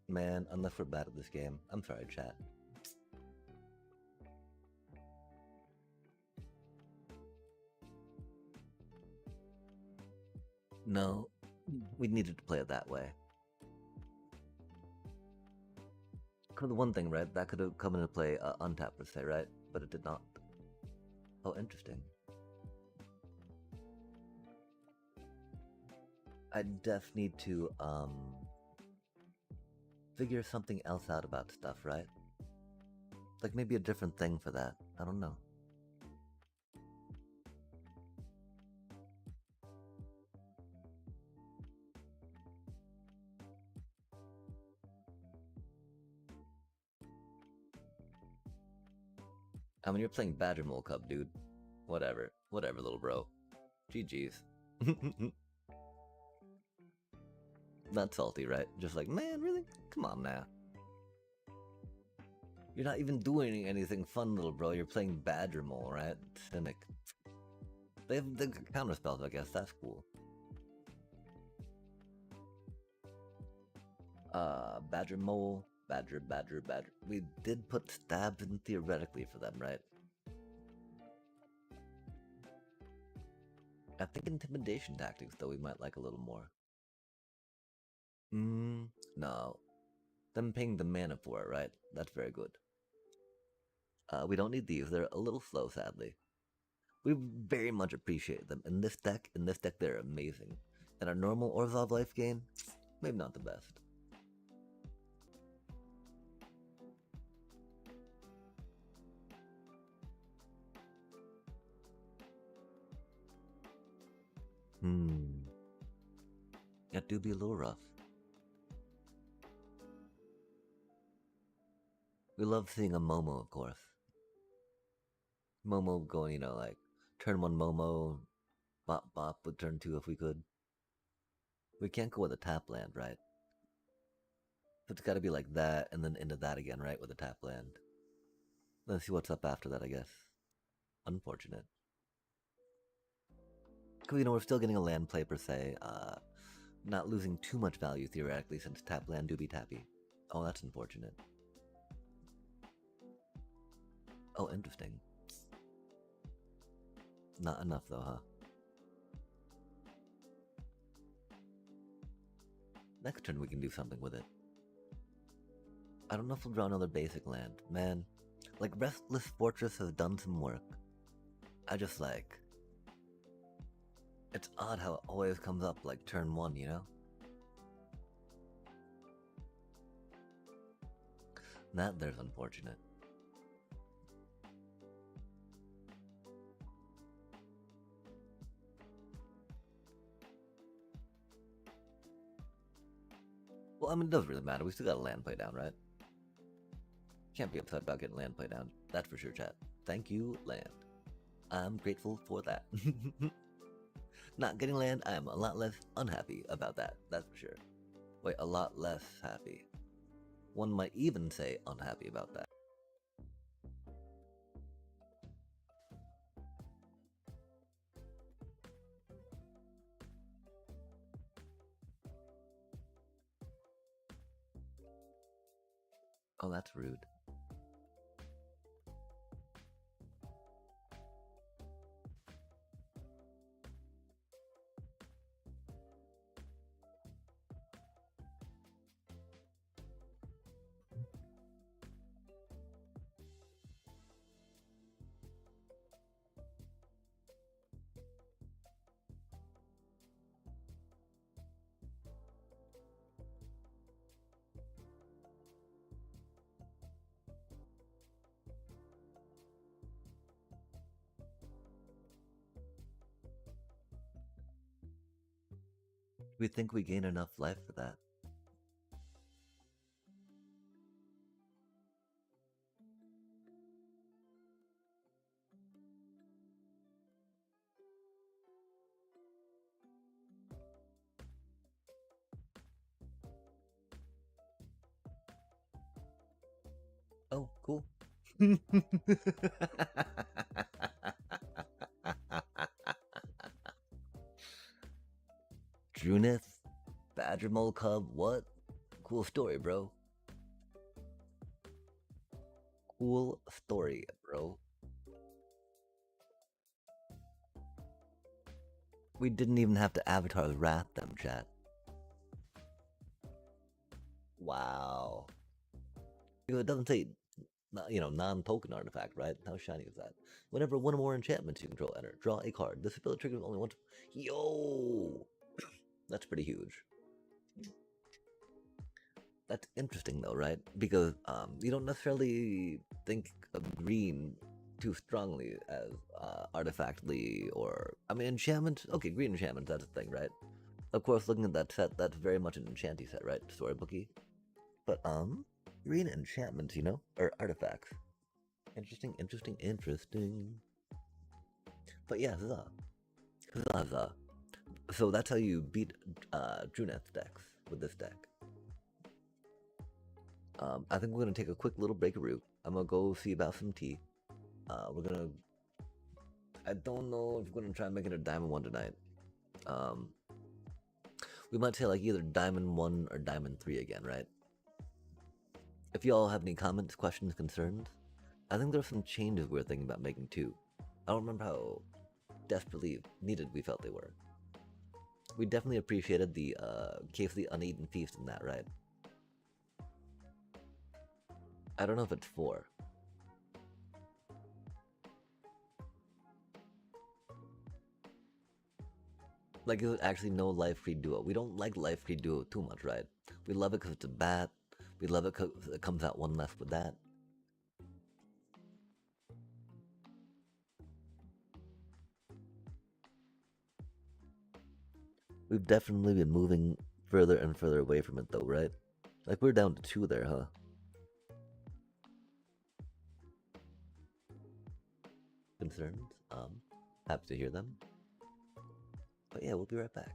Man, unless we're bad at this game. I'm sorry, chat. No, we needed to play it that way. Because the one thing, right, that could have come into play untapped per se, right? But it did not. Oh, interesting. I def need to, figure something else out about stuff, right? Like maybe a different thing for that. I don't know. I mean, you're playing Badger Mole Cup, dude. Whatever, little bro. GG's. Not salty, right? Just like, man, really? Come on now. You're not even doing anything fun, little bro. You're playing Badger Mole, right? Cynic. They have the counter spells, I guess. That's cool. Badger Mole, Badger. We did put stab in theoretically for them, right? I think intimidation tactics, though, we might like a little more. No. Them paying the mana for it, right? That's very good. We don't need these. They're a little slow, sadly. We very much appreciate them. In this deck, they're amazing. In our normal Orzhov life game, maybe not the best. That do be a little rough. We love seeing a Momo, of course. Momo going, you know, like, turn 1 Momo, bop bop with turn 2 if we could. We can't go with a tap land, right? So it's gotta be like that, and then into that again, right, with a tap land. Let's see what's up after that, I guess. Unfortunate. Because, you know, we're still getting a land play per se, not losing too much value theoretically since tap land do be tappy. Oh, that's unfortunate. Oh, interesting. Not enough though, huh? Next turn we can do something with it. I don't know if we'll draw another basic land. Man, like Restless Fortress has done some work. I just like... It's odd how it always comes up like turn 1, you know? That there's unfortunate. Well, I mean, it doesn't really matter. We still got a land play down, right? Can't be upset about getting land play down. That's for sure, chat. Thank you, land. I'm grateful for that. Not getting land, I am a lot less unhappy about that. That's for sure. Wait, a lot less happy. One might even say unhappy about that. Oh, that's rude. We think we gain enough life for that. Oh, cool. Drunith, Badger Mole Cub, what? Cool story, bro. Cool story, bro. We didn't even have to Avatar's Wrath them, chat. Wow. It doesn't say, you know, non-token artifact, right? How shiny is that? Whenever one or more enchantments you control enter, draw a card. This ability triggers only once. Yo! That's pretty huge. That's interesting though, right? Because you don't necessarily think of green too strongly as artifactly or... I mean, enchantment? Okay, green enchantment, that's a thing, right? Of course, looking at that set, that's very much an enchanty set, right? Storybooky. But, green enchantments, you know? Or artifacts. Interesting. But yeah, huzzah. So that's how you beat Druneth's decks. with this deck. I think we're gonna take a quick little break of root. I'm gonna go see about some tea. We're gonna. I don't know if we're gonna try and make it a diamond one tonight. Um, we might say like either diamond 1 or diamond 3 again, right? If y'all have any comments, questions, concerns, I think there's some changes we were thinking about making too. I don't remember how desperately needed we felt they were. We definitely appreciated the Cave of the Uneaten Feast in that, right? I don't know if it's 4. Like, is it actually no Life Creed Duo? We don't like Life Creed Duo too much, right? We love it because it's a bat. We love it because it comes out one less with that. We've definitely been moving further and further away from it, though, right? Like, we're down to 2 there, huh? Concerns? Happy to hear them. But yeah, we'll be right back.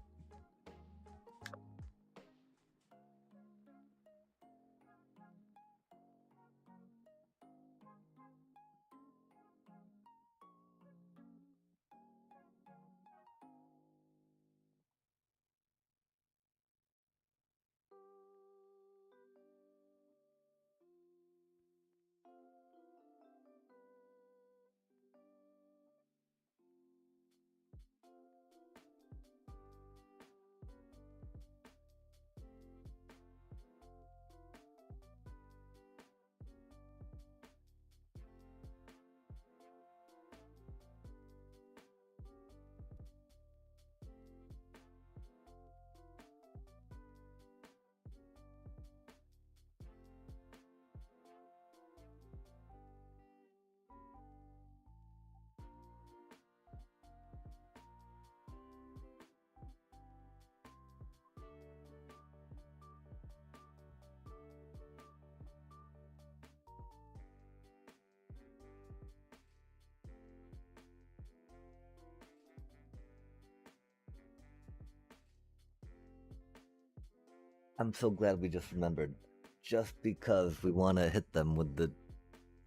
I'm so glad we just remembered. Just because we want to hit them with the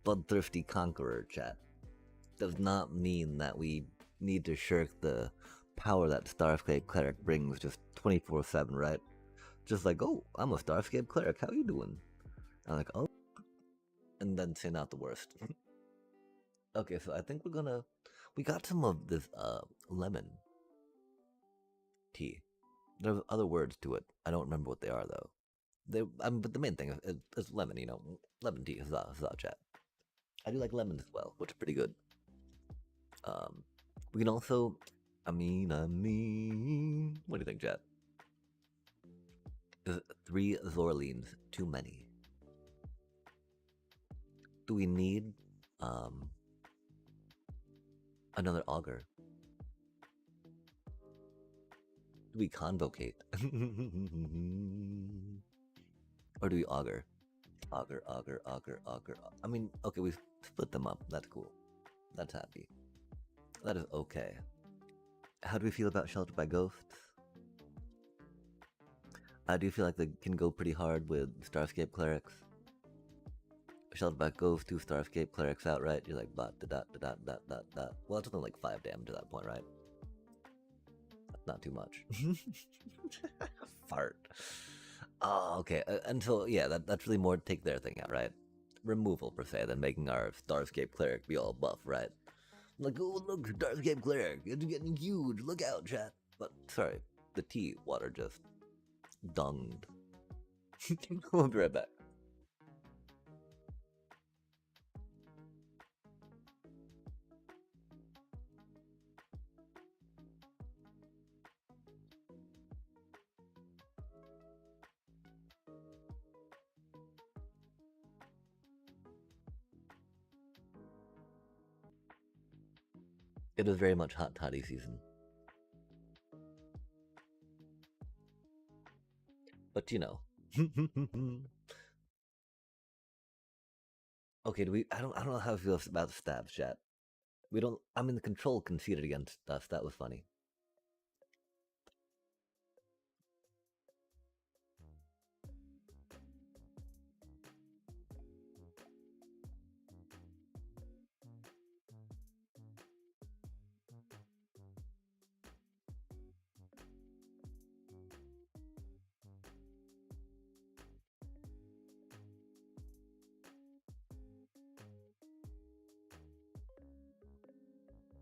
Bloodthirsty Conqueror chat does not mean that we need to shirk the power that Starscape Cleric brings just 24/7, right? Just like, oh, I'm a Starscape Cleric, how you doing? I'm like, oh, and then say not the worst. Okay, so I think we got some of this lemon tea. There's other words to it. I don't remember what they are though. But the main thing is lemon. Lemon tea is that chat. I do like lemons as well, which is pretty good. We can also, what do you think, chat? Is 3 Zorlines too many? Do we need another auger? Do we convocate? Or do we auger? Auger, auger, auger, auger. I mean, okay, we split them up. That's cool. That's happy. That is okay. How do we feel about Sheltered by Ghosts? I do feel like they can go pretty hard with Starscape Clerics. Sheltered by Ghosts, 2 Starscape Clerics outright. You're like, dot, dot, dot, dot, dot, dot, dot. Well, it's only like 5 damage at that point, right? That's not too much. Fart. Oh, okay. And so, yeah, that's really more take their thing out, right? Removal, per se, than making our Starscape Cleric be all buff, right? Like, oh, look, Starscape Cleric, it's getting huge, look out, chat. But, sorry, the tea water just dunged. We'll be right back. It is very much hot toddy season. But you know. Okay, I don't know how I feel about the stabs, chat. We don't I mean the control conceded against us, that was funny.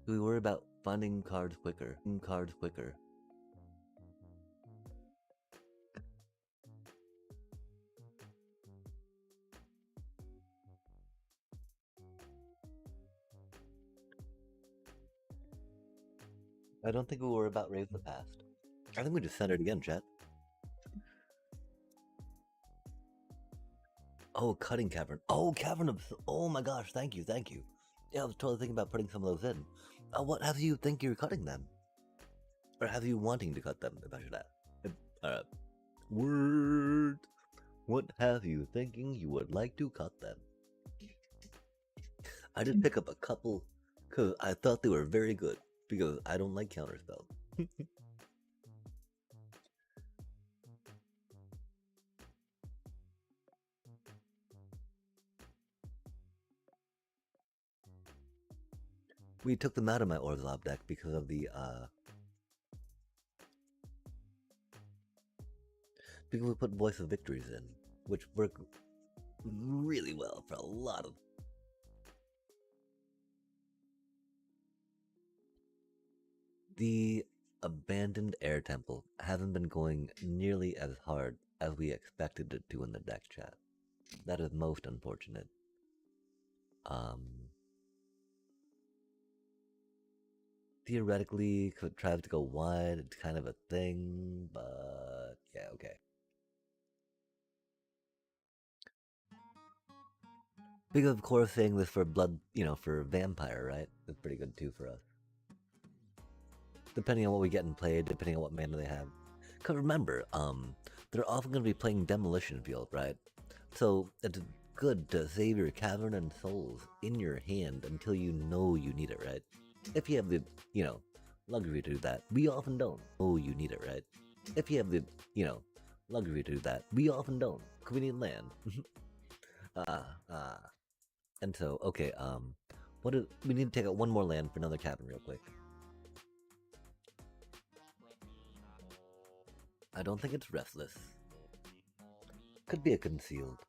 We worry about finding cards quicker. Cards quicker. I don't think we worry about Rave the Past. I think we just sent it again, chat. Oh, Cutting Cavern. Oh, Cavern of... Oh my gosh, thank you, thank you. Yeah, I was totally thinking about putting some of those in. What have you think you're cutting them? Or have you wanting to cut them, if I should ask? Word. What have you thinking you would like to cut them? I did pick up a couple, because I thought they were very good, because I don't like counterspell. We took them out of my Orzhov deck because of the, because we put Voice of Victories in, which work really well for a lot of... The Abandoned Air Temple hasn't been going nearly as hard as we expected it to in the deck, chat. That is most unfortunate. Theoretically, could try to go wide, it's kind of a thing, but yeah, okay. Because of course saying this for blood, for vampire, right? It's pretty good too for us. Depending on what we get in play, depending on what mana they have. Cause remember, they're often gonna be playing Demolition Field, right? So it's good to save your Cavern and Souls in your hand until you know you need it, right? If you have the, luxury to do that. We often don't. Oh, you need it, right? If you have the, luxury to do that. We often don't. Cause we need land. And so, okay, we need to take out one more land for another cabin real quick. I don't think it's Restless. Could be a Concealed.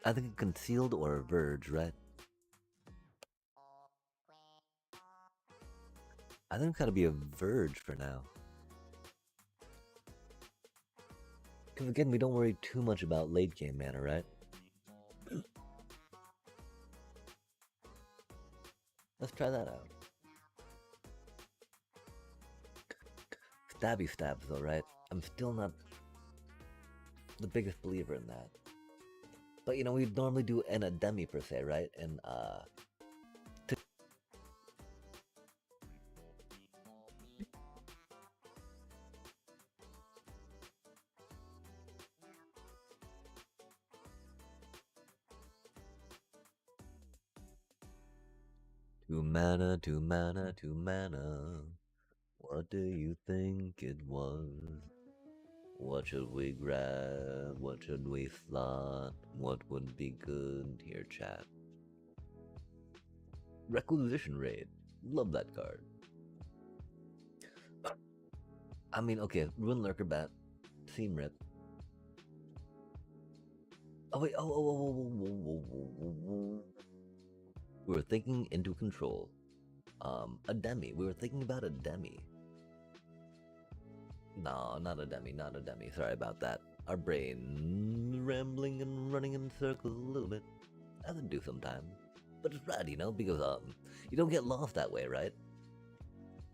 I think a Concealed or a Verge, right? I think it's gotta be a Verge for now. Because again, we don't worry too much about late game mana, right? Let's try that out. Stabby stabs though, right? I'm still not the biggest believer in that. But we'd normally do an Ademi per se, right? And two mana, two mana, two mana. What do you think it was? What should we grab? What should we slot? What would be good? Here, chat. Requisition Raid. Love that card. I mean, okay, Ruin Lurker Bat. Seam Rip. Oh, wait, we were thinking into control. A Demi. We were thinking about a Demi. No, not a Demi, not a Demi. Sorry about that. Our brain rambling and running in circles a little bit. As it do sometimes. But it's rad, because you don't get lost that way, right?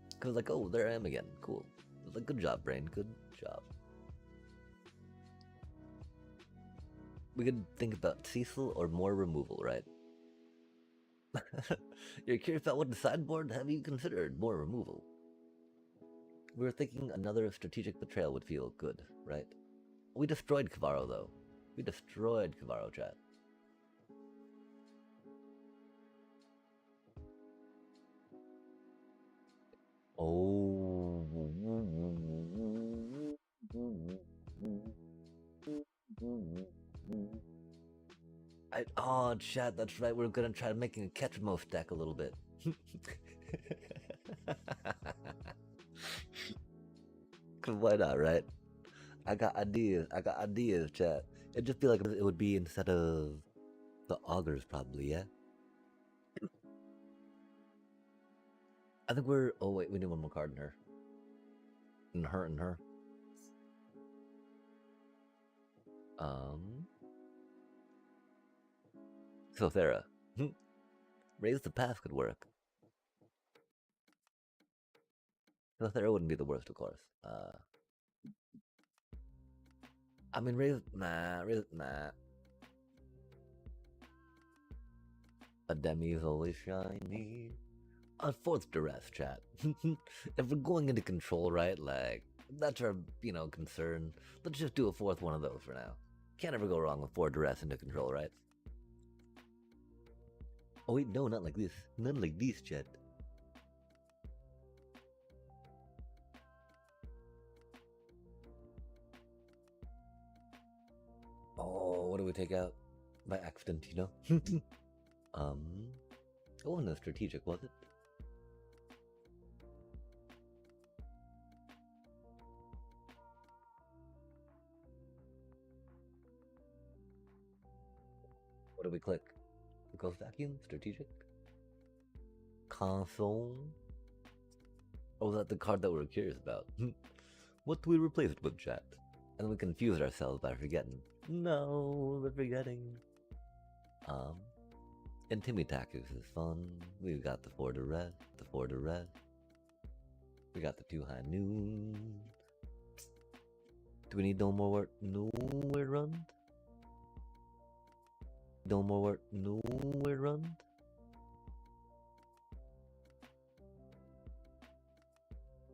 Because like, oh, there I am again. Cool. It's like, good job, brain. Good job. We could think about Cecil or more removal, right? You're curious about what the sideboard? Have you considered more removal? We were thinking another strategic betrayal would feel good, right? We destroyed Kavaro, though. We destroyed Kavaro, chat. Oh. Oh, chat, that's right. We're gonna try making a Ketchmo stack a little bit. Cause why not, right? I got ideas, chat. It'd just be like it would be instead of The augers probably, yeah. I think we're. Oh wait, we need one more card in her. In her, in her. Um. So Thera, raise the path could work. So Thera wouldn't be the worst, of course. I mean, raise. A demi is always shiny. A fourth duress, chat. If we're going into control, right? Like that's our, concern. Let's just do a fourth one of those for now. Can't ever go wrong with four duress into control, right? Oh wait, no, not like this. Not like this, chat. Oh, what do we take out? By accident, um, it wasn't as strategic, was it? What do we click? Ghost vacuum? Strategic? Console? Oh, is that the card that we're curious about? What do we replace it with, chat? And then we confused ourselves by forgetting. No, we're forgetting. Um, Intimitakis is fun. We've got the four to red, the four to red. We got the two high noon. Do we need no more work? Nowhere run? No more work? Nowhere run?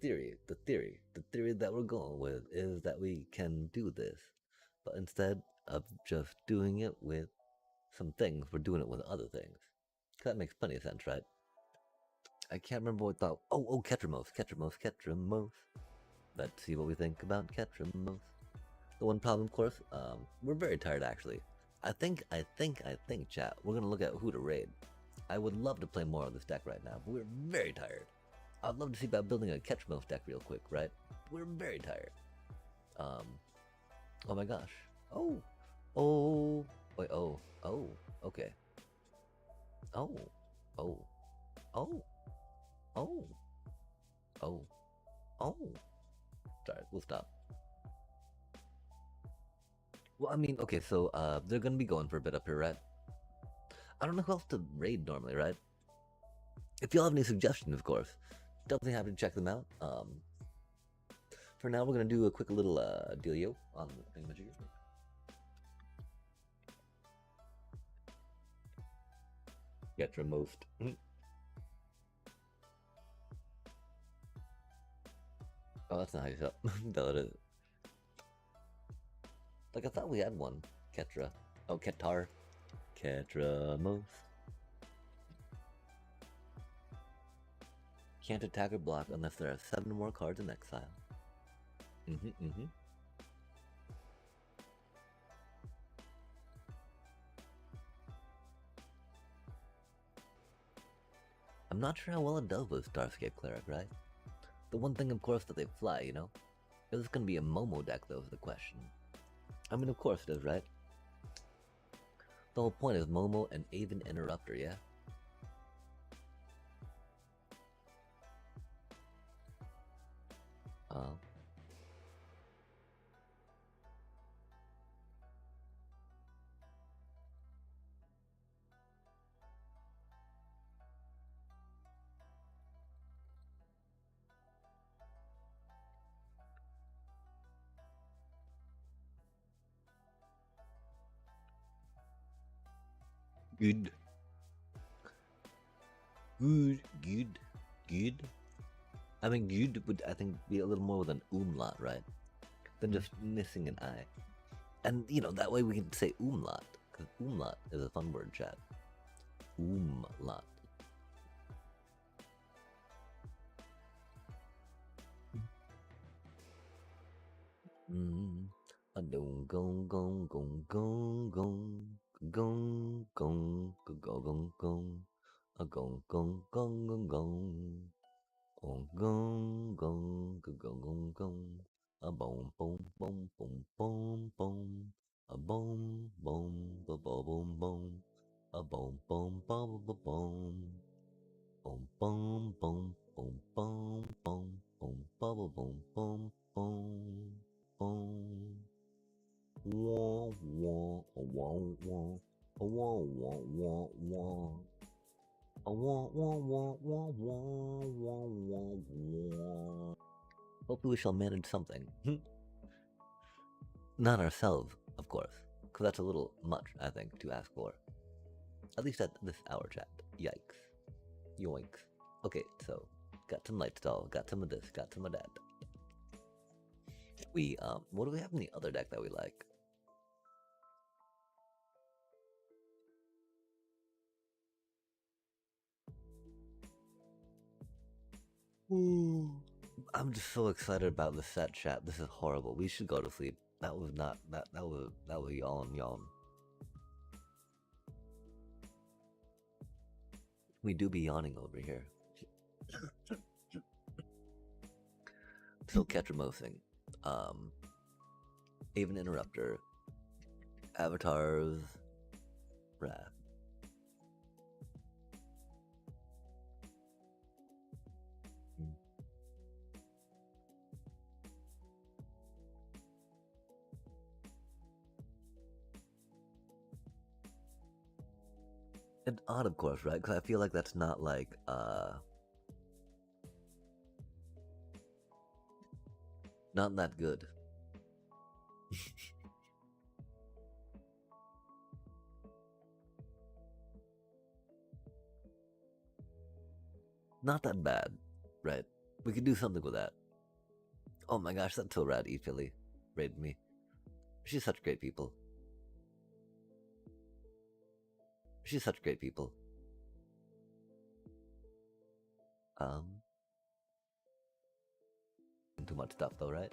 The theory that we're going with is that we can do this, but instead of just doing it with some things, we're doing it with other things. That makes plenty of sense, right? I can't remember what thought. Oh, Ketramos. Let's see what we think about Ketramos. The one problem, of course, we're very tired actually. I think, chat, we're gonna look at who to raid. I would love to play more of this deck right now, but we're very tired. I'd love to see about building a Catchmouth deck real quick, right? We're very tired. Um, oh my gosh. Oh, wait, okay. Oh, oh, oh, oh, oh, oh. Sorry, we'll stop. Well, I mean, okay, so they're gonna be going for a bit up here, right? I don't know who else to raid normally, right? If y'all have any suggestions, of course, definitely happy to check them out. For now, we're gonna do a quick little dealio on Thingamajigger. Get removed. Oh, that's not how you spell. No, it is. Like I thought we had one. Ketra. Oh, Ketar. Ketramos. Can't attack or block unless there are 7 more cards in exile. I'm not sure how well it does with Starscape Cleric, right? The one thing, of course, that they fly, Is this gonna be a Momo deck, though, is the question. I mean, of course it is, right? The whole point is Momo and Aven Interrupter, yeah? Uh, good. Good. I mean, good would, I think, be a little more with an umlaut, right? Than just missing an I. And, that way we can say umlaut, because umlaut is a fun word, chat. Umlaut. A dong gong gong gong gong gong gong gong gong gong a gong gong gong gong gong gong gong gong gong gong a boom boom boom boom boom boom a boom boom boom boom boom A boom, boom, boom, boom, boom. Boom, boom, boom, boom, boom, boom, boom, boom, boom, boom, boom, boom. Wah, wah, wah, wah, wah, wah, wah, wah. Wah, wah, wah, wah, wah, wah, wah, wah. Hopefully we shall manage something. Not ourselves, of course, because that's a little much, I think, to ask for. At least at this hour chat. Yikes. Yoinks. Okay, so, got some light stall, got some of this, got some of that. What do we have in the other deck that we like? Ooh. I'm just so excited about the set chat. This is horrible. We should go to sleep. That was not that was yawn. We do be yawning over here. So Ketramosing. Even Interrupter. Avatars. Wrath. It's odd, of course, right? Because I feel like that's not like, not that good. Not that bad, right? We could do something with that. Oh my gosh, that's so rad, Philly raided me. She's such great people. She's such great people. Too much stuff though, right?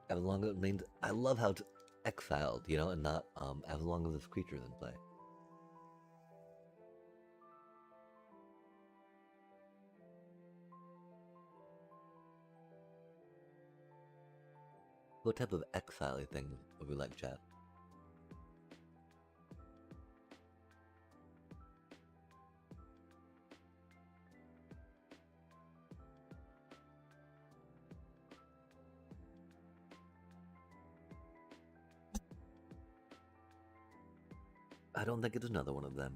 As long as it means, I love how it's exiled, you know, and not as long as this creature's in play. What type of exile thing would we like, chat? I don't think it's another one of them.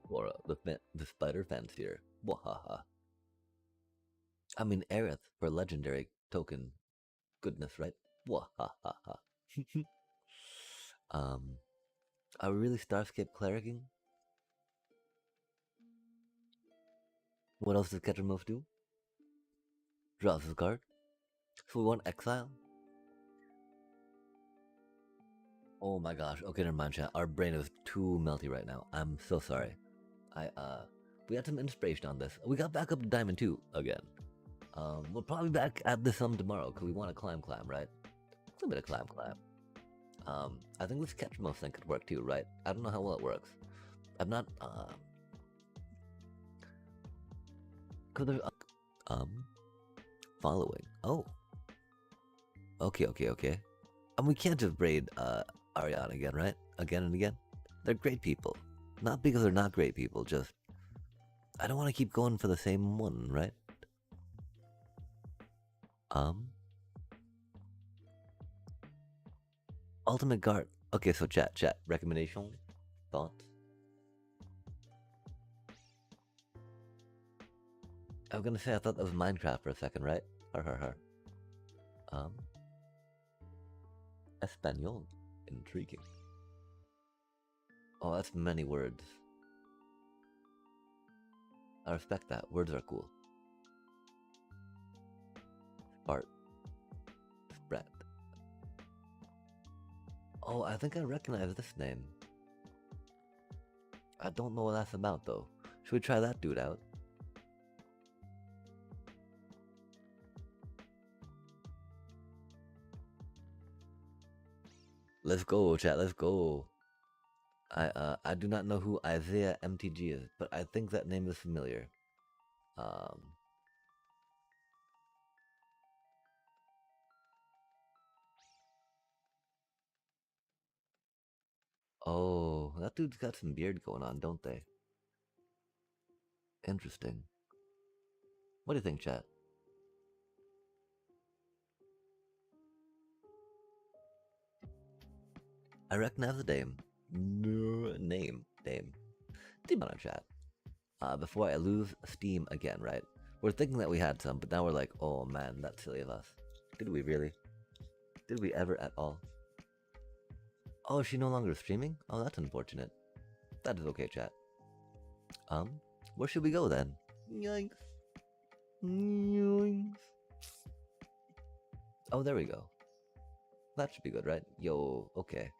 Or the spider fancier. Wahaha. I mean, Aerith for legendary token goodness, right? Wahaha. Are we really Starscape clericing? What else does Ketramorph do? Draws his card. So we want exile? Oh my gosh. Okay, never mind, chat. Our brain is too melty right now. I'm so sorry. We had some inspiration on this. We got back up to Diamond 2 again. We'll probably be back at this tomorrow because we want to climb, right? A little bit of climb. I think this Ketramorph thing could work too, right? I don't know how well it works. I'm not, Could there, following. Oh. Okay. And we can't just braid, Ariana again, right? Again and again. They're great people. Not because they're not great people, just I don't want to keep going for the same one, right? Ultimate Guard. Okay, so chat. Recommendation? Thoughts? I was gonna say I thought that was Minecraft for a second, right? Her. Espanol. Intriguing. Oh, that's many words. I respect that. Words are cool. Spark. Spread. Oh, I think I recognize this name. I don't know what that's about though. Should we try that dude out? Let's go, chat. Let's go. I do not know who Isaiah MTG is, but I think that name is familiar. Um. Oh, that dude's got some beard going on, don't they? Interesting. What do you think, chat? I recognize the name. No, name. Steam on our chat. Before I lose Steam again, right? We're thinking that we had some, but now we're like, oh man, that's silly of us. Did we really? Did we ever at all? Oh, is she no longer streaming? Oh, that's unfortunate. That is okay, chat. Where should we go then? Yoinks. Yoinks. Oh, there we go. That should be good, right? Yo, okay.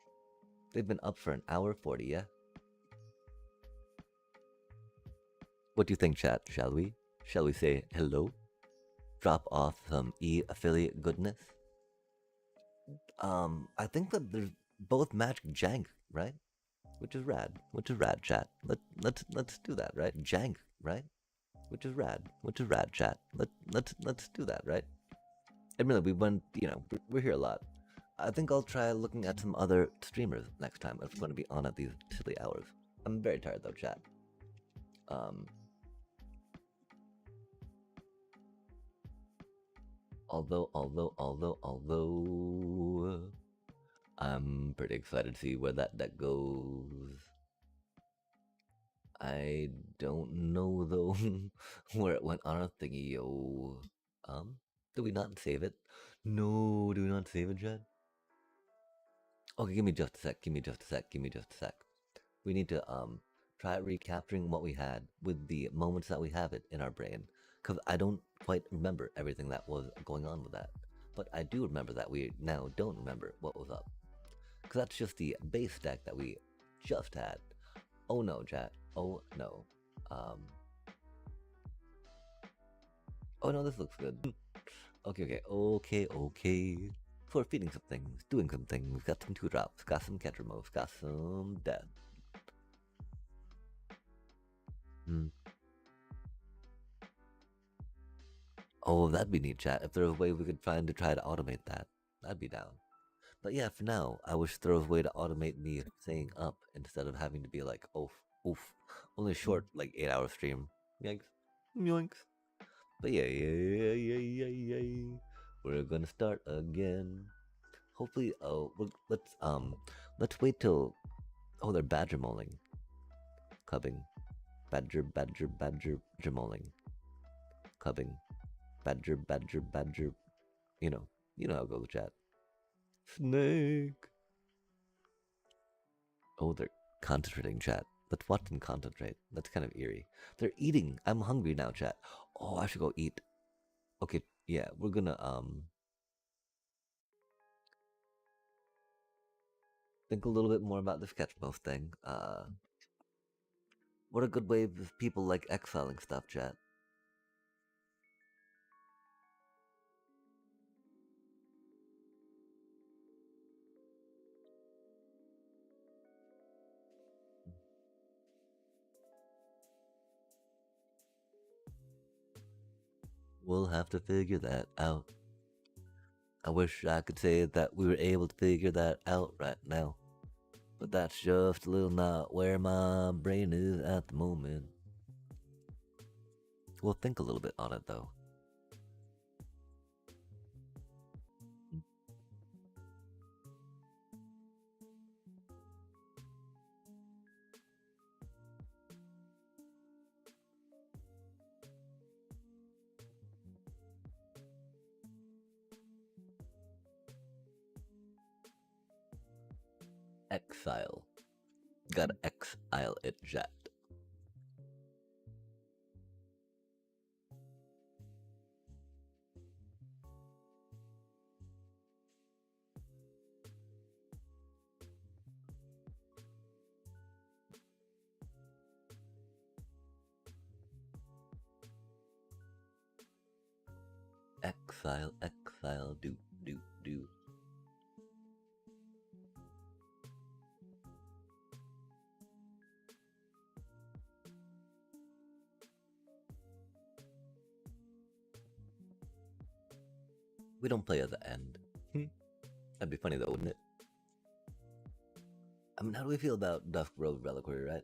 They've been up for an hour 40, yeah? What do you think, chat? Shall we? Shall we say hello? Drop off some e-affiliate goodness? I think that there's both magic jank, right? Which is rad. Which is rad, chat. Let's do that, right? Jank, right? Which is rad. Which is rad, chat. Let's do that, right? And really, we went, we're here a lot. I think I'll try looking at some other streamers next time if we're going to be on at these silly hours. I'm very tired though, chat. Although, I'm pretty excited to see where that deck goes. I don't know though where it went on our thingy, yo. Do we not save it? No, do we not save it, Jed? Okay, give me just a sec. Give me just a sec. Give me just a sec. We need to try recapturing what we had with the moments that we have it in our brain, because I don't quite remember everything that was going on with that. But I do remember that we now don't remember what was up, because that's just the base deck that we just had. Oh no, chat. Oh no. Oh no, this looks good. Okay. For feeding some things, doing some things, got some 2-drops, got some catcher moves, got some death. Oh, that'd be neat, chat. If there was a way we could find to try to automate that, I'd be down. But yeah, for now, I wish there was a way to automate me staying up instead of having to be like, oof. Only a short, like 8-hour stream. Yikes. Yoinks. But yeah. We're gonna start again. Hopefully, let's wait till, they're badger mauling. Cubbing. Badger, mauling. Cubbing. Badger. You know how it goes, chat. Snake. Oh, they're concentrating, chat. Let's watch them concentrate. That's kind of eerie. They're eating. I'm hungry now, chat. Oh, I should go eat. Okay, yeah, we're gonna think a little bit more about the sketchbook thing. What a good way of people like exiling stuff, chat. We'll have to figure that out. I wish I could say that we were able to figure that out right now. But that's just a little not where my brain is at the moment. We'll think a little bit on it though. Exile. Gotta exile it, chat. Exile, do. We don't play at the end. That'd be funny though, wouldn't it? I mean, how do we feel about Dusk Road Reliquary, right?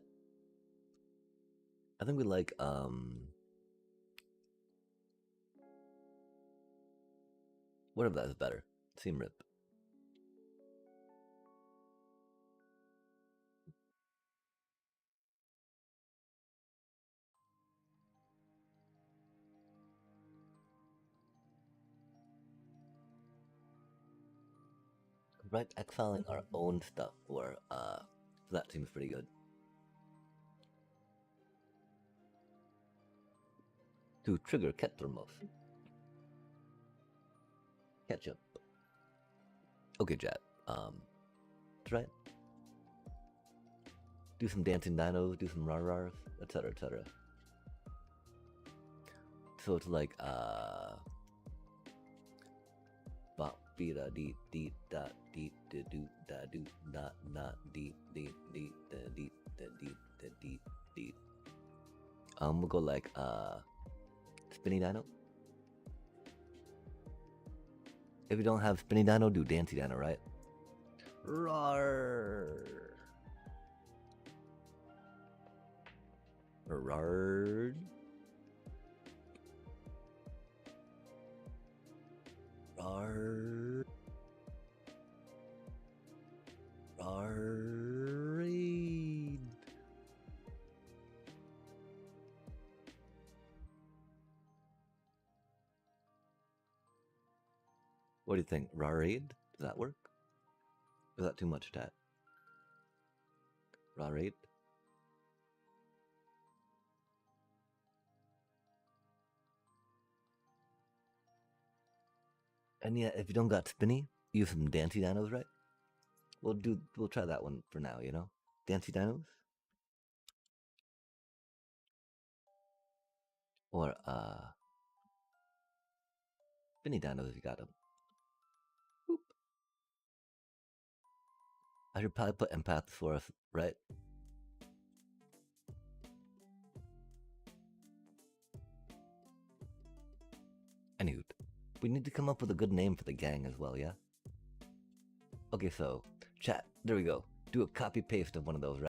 I think we like, whatever that is better. Seam Rip. Right, exiling our own stuff, or, that seems pretty good. To trigger Kethermos. Ketchup. Okay, chat. That's right. Do some dancing dinos, do some rar-rars, etc., etc. So it's like, bop, be da dee dee da dee da do da do da da dee dee dee da dee da dee da dee dee. We'll go like, spinny dino. If you don't have spinny dino, do dancy dino, right? Rar. Rard. Rar. Rarid. What do you think? Rarid? Does that work? Is that too much, Tat? Rarid? And yeah, if you don't got spinny, use some dancy dinos, right? We'll try that one for now, you know? Dancy dinos? Or, spinny dinos if you got them. Boop. I should probably put empaths for us, right? Anywho, we need to come up with a good name for the gang as well, yeah? Okay, so, chat, there we go. Do a copy paste of one of those, right?